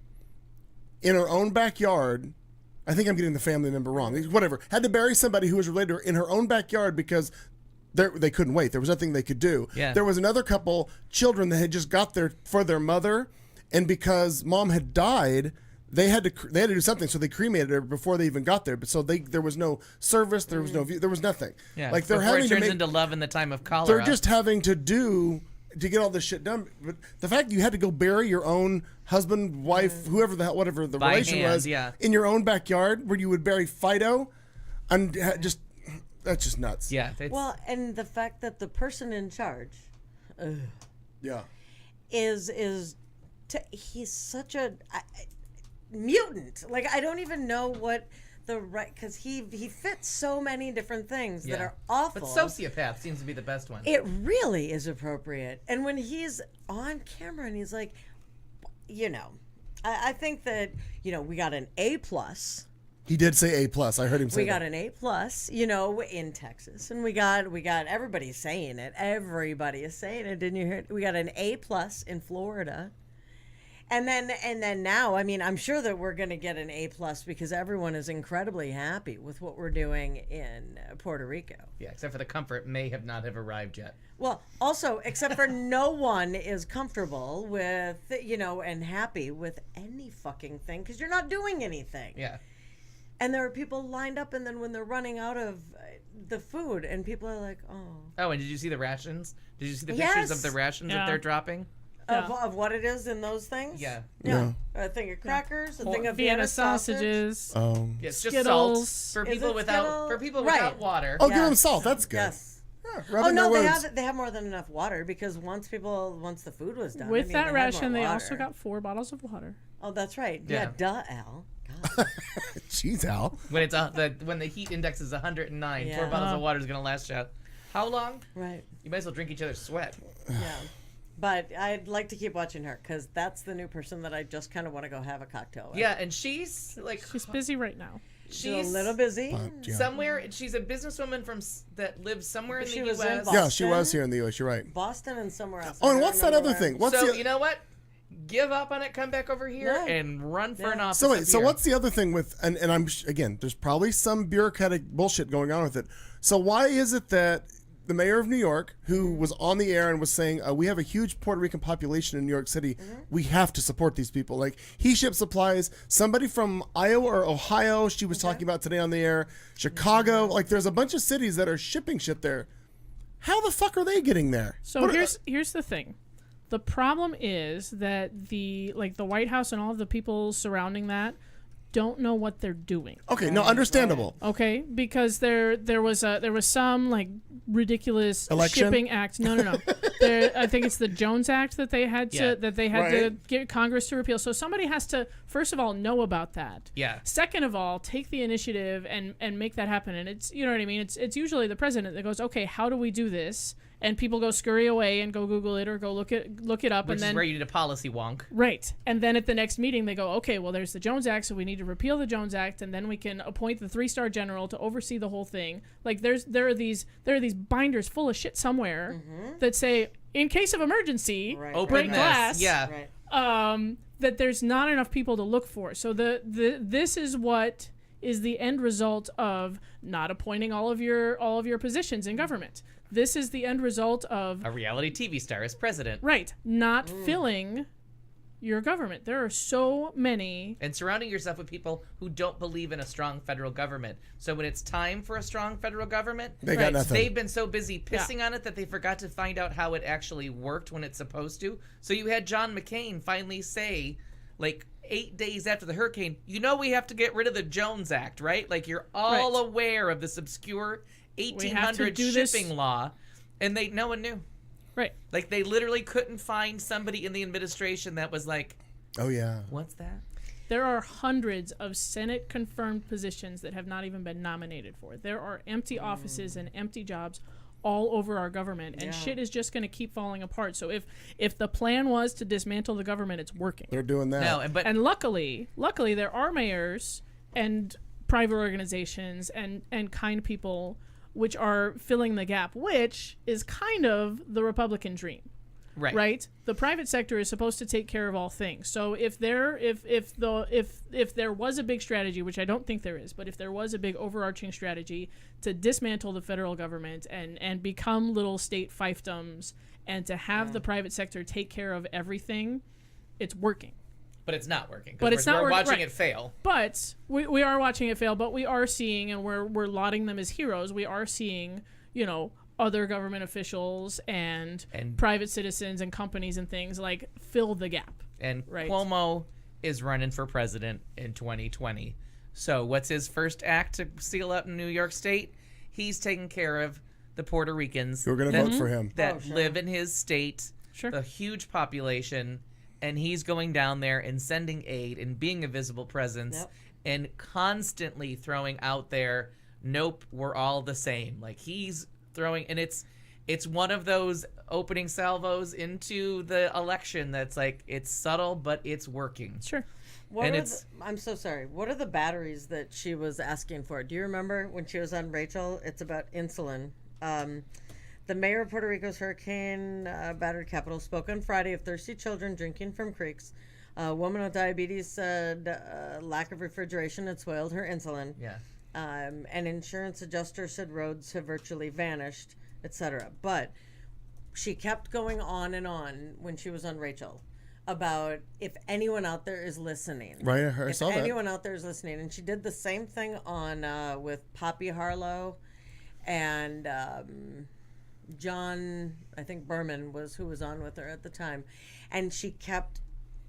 in her own backyard. I think I'm getting the family member wrong. Whatever. Had to bury somebody who was related to her in her own backyard because they couldn't wait. There was nothing they could do. Yeah. There was another couple children that had just got there for their mother, and because mom had died, they had to do something. So they cremated her before they even got there. But so there was no service. There was no view. There was nothing. Yeah. Like they're before having it turns to into love in the time of cholera. They're just having to get all this shit done. But the fact you had to go bury your own husband, wife, whoever the hell, whatever the By relation hand, was, in your own backyard where you would bury Fido, and that's just nuts. Yeah. Well, and the fact that the person in charge, is he's such a mutant. Like, I don't even know what because he fits so many different things that are awful. But sociopath seems to be the best one. It really is appropriate. And when he's on camera and he's like, I think that, we got an A+. He did say A+. I heard him say we got an A+, in Texas. And we got everybody's saying it. Everybody is saying it. Didn't you hear it? We got an A+ in Florida. And then now, I mean, I'm sure that we're going to get an A+ because everyone is incredibly happy with what we're doing in Puerto Rico. Yeah, except for the comfort may not have arrived yet. Well, also, except for no one is comfortable with, and happy with any fucking thing because you're not doing anything. Yeah. And there are people lined up, and then when they're running out of the food, and people are like, oh. Oh, and did you see the Rations? Did you see the pictures of the rations that they're dropping? Of what it is in those things? Yeah. Yeah. A thing of crackers, a thing of Vienna sausages. It's just Skittles. salt for people without water. Oh, give them salt. That's good. Yes. Yeah, they have more than enough water because once the food was done. With that they ration, they water. also got 4 bottles of water. Oh, that's right. Yeah. Duh, Al. Jeez, Al. When the heat index is 109, 4 bottles of water is gonna last you how long? Right. You might as well drink each other's sweat. Yeah. But I'd like to keep watching her because that's the new person that I just kind of want to go have a cocktail with. Yeah, and she's busy right now. She's a little busy. Somewhere, she's a businesswoman that lives somewhere in the U.S. Yeah, she was here in the U.S. You're right. Boston and somewhere else. Oh, and what's that other thing? You know what? Give up on it. Come back over here and run for an office. So wait, what's the other thing with? And I'm again, there's probably some bureaucratic bullshit going on with it. So why is it that the mayor of New York, who was on the air and was saying, we have a huge Puerto Rican population in New York City. We have to support these people. Like, he ships supplies. Somebody from Iowa or Ohio, she was talking about today on the air. Chicago. Like, there's a bunch of cities that are shipping shit there. How the fuck are they getting there? So here's the thing. The problem is that the White House and all of the people surrounding that don't know what they're doing. Okay, no, understandable. Okay, because there was some like ridiculous Election? shipping act. No. I think it's the Jones Act that they had to get Congress to repeal. So somebody has to first of all know about that. Yeah. Second of all, take the initiative and make that happen. And it's, you know what I mean. It's usually the president that goes, okay, how do we do this? And people go scurry away and go Google it or go look it up. Which and then is where you need a policy wonk. Right. And then at the next meeting, they go, okay, well, there's the Jones Act, so we need to repeal the Jones Act, and then we can appoint the 3-star general to oversee the whole thing. Like, there are these binders full of shit somewhere that say, in case of emergency, break glass. Yeah. Right. That there's not enough people to look for. So this is what is the end result of not appointing all of your positions in government. This is the end result of a reality TV star as president. Right. Not filling your government. There are so many. And surrounding yourself with people who don't believe in a strong federal government. So when it's time for a strong federal government, they got nothing. They've been so busy pissing on it that they forgot to find out how it actually worked when it's supposed to. So you had John McCain finally say, like 8 days after the hurricane, we have to get rid of the Jones Act, right? Like you're all aware of this obscure 1800 shipping law, and no one knew. Right. Like they literally couldn't find somebody in the administration that was like, oh yeah, what's that? There are hundreds of Senate confirmed positions that have not even been nominated for. There are empty offices and empty jobs all over our government, and shit is just going to keep falling apart. So if the plan was to dismantle the government, it's working. They're doing that. No, and luckily there are mayors and private organizations and kind people which are filling the gap, which is kind of the Republican dream. Right. The private sector is supposed to take care of all things. So if there was a big strategy, which I don't think there is, but if there was a big overarching strategy to dismantle the federal government and become little state fiefdoms and to have the private sector take care of everything, it's working. But it's not working. But it's not we're working. watching it fail. But we are watching it fail. But we are seeing, and we're lauding them as heroes. We are seeing, other government officials and private citizens and companies and things like fill the gap. And Cuomo is running for president in 2020. So what's his first act to seal up in New York State? He's taking care of the Puerto Ricans who are going to vote for him that live in his state, the huge population. And he's going down there and sending aid and being a visible presence and constantly throwing out there, nope, we're all the same. Like he's throwing, and it's one of those opening salvos into the election that's like, it's subtle, but it's working. Sure. I'm so sorry. What are the batteries that she was asking for? Do you remember when she was on Rachel? It's about insulin. The mayor of Puerto Rico's hurricane battered capital spoke on Friday of thirsty children drinking from creeks. A woman with diabetes said lack of refrigeration had spoiled her insulin. Yeah. An insurance adjuster said roads have virtually vanished, etc. But she kept going on and on when she was on Rachel about if anyone out there is listening. Right, I saw that. If anyone out there is listening. And she did the same thing on with Poppy Harlow and John, I think Berman was who was on with her at the time. And she kept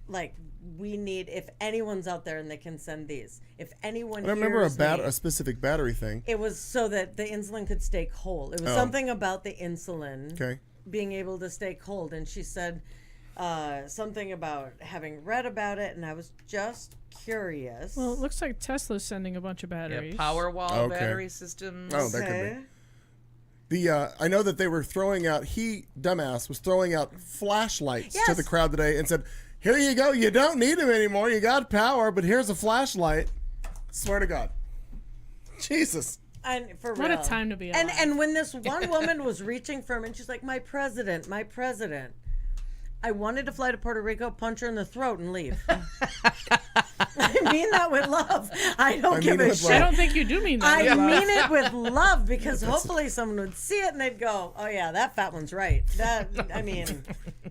like, we need, if anyone's out there and they can send these, if anyone I remember a specific battery thing. It was so that the insulin could stay cold. It was something about the insulin being able to stay cold. And she said something about having read about it, and I was just curious. Well, it looks like Tesla's sending a bunch of batteries. Yeah, Powerwall battery systems. Oh, that could be. I know that they were throwing out, dumbass, was throwing out flashlights to the crowd today and said, here you go, you don't need them anymore, you got power, but here's a flashlight. Swear to God. Jesus. And for what real. A time to be alive. And when this one woman was reaching for him, and she's like, my president. I wanted to fly to Puerto Rico, punch her in the throat, and leave. I mean that with love. I don't give a shit. I don't think you do mean that. I mean it with love, because hopefully someone would see it and they'd go, oh yeah, that fat one's right.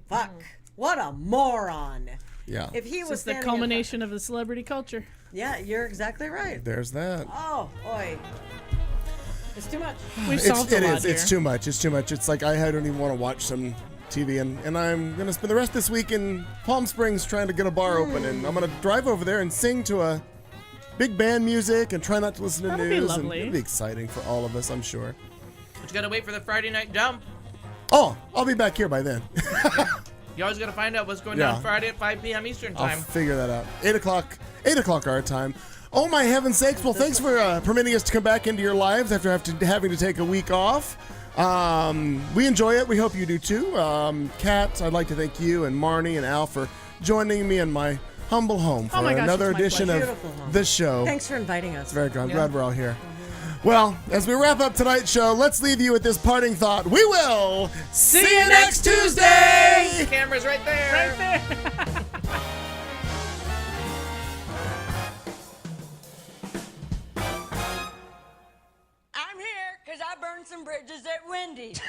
Fuck. What a moron. Yeah. If he was the culmination of the celebrity culture. Yeah, you're exactly right. There's that. Oh, boy. It's too much. We've It's solved a lot is. It's here. too much. It's too much. It's like I don't even want to watch some TV, and I'm gonna spend the rest of this week in Palm Springs trying to get a bar open, and I'm gonna drive over there and sing to a big band music and try not to listen to That'll be news. lovely. And it'll be exciting for all of us, I'm sure. But you gotta wait for the Friday night dump. Oh, I'll be back here by then. You always gotta find out what's going Yeah. down Friday at 5 p.m. Eastern I'll time. figure that out. 8 o'clock our time. Oh my heaven's sakes! Well, thanks for permitting us to come back into your lives after having to take a week off. We enjoy it. We hope you do too. Kat, I'd like to thank you and Marnie and Al for joining me in my humble home for my gosh, another it's my edition pleasure. of Beautiful home. the show. Thanks for inviting us. Very good. I'm glad we're all here. Well, as we wrap up tonight's show, let's leave you with this parting thought. We will see you next Tuesday. Camera's right there. Right there. I'm here because I burned some bridges at Wendy's.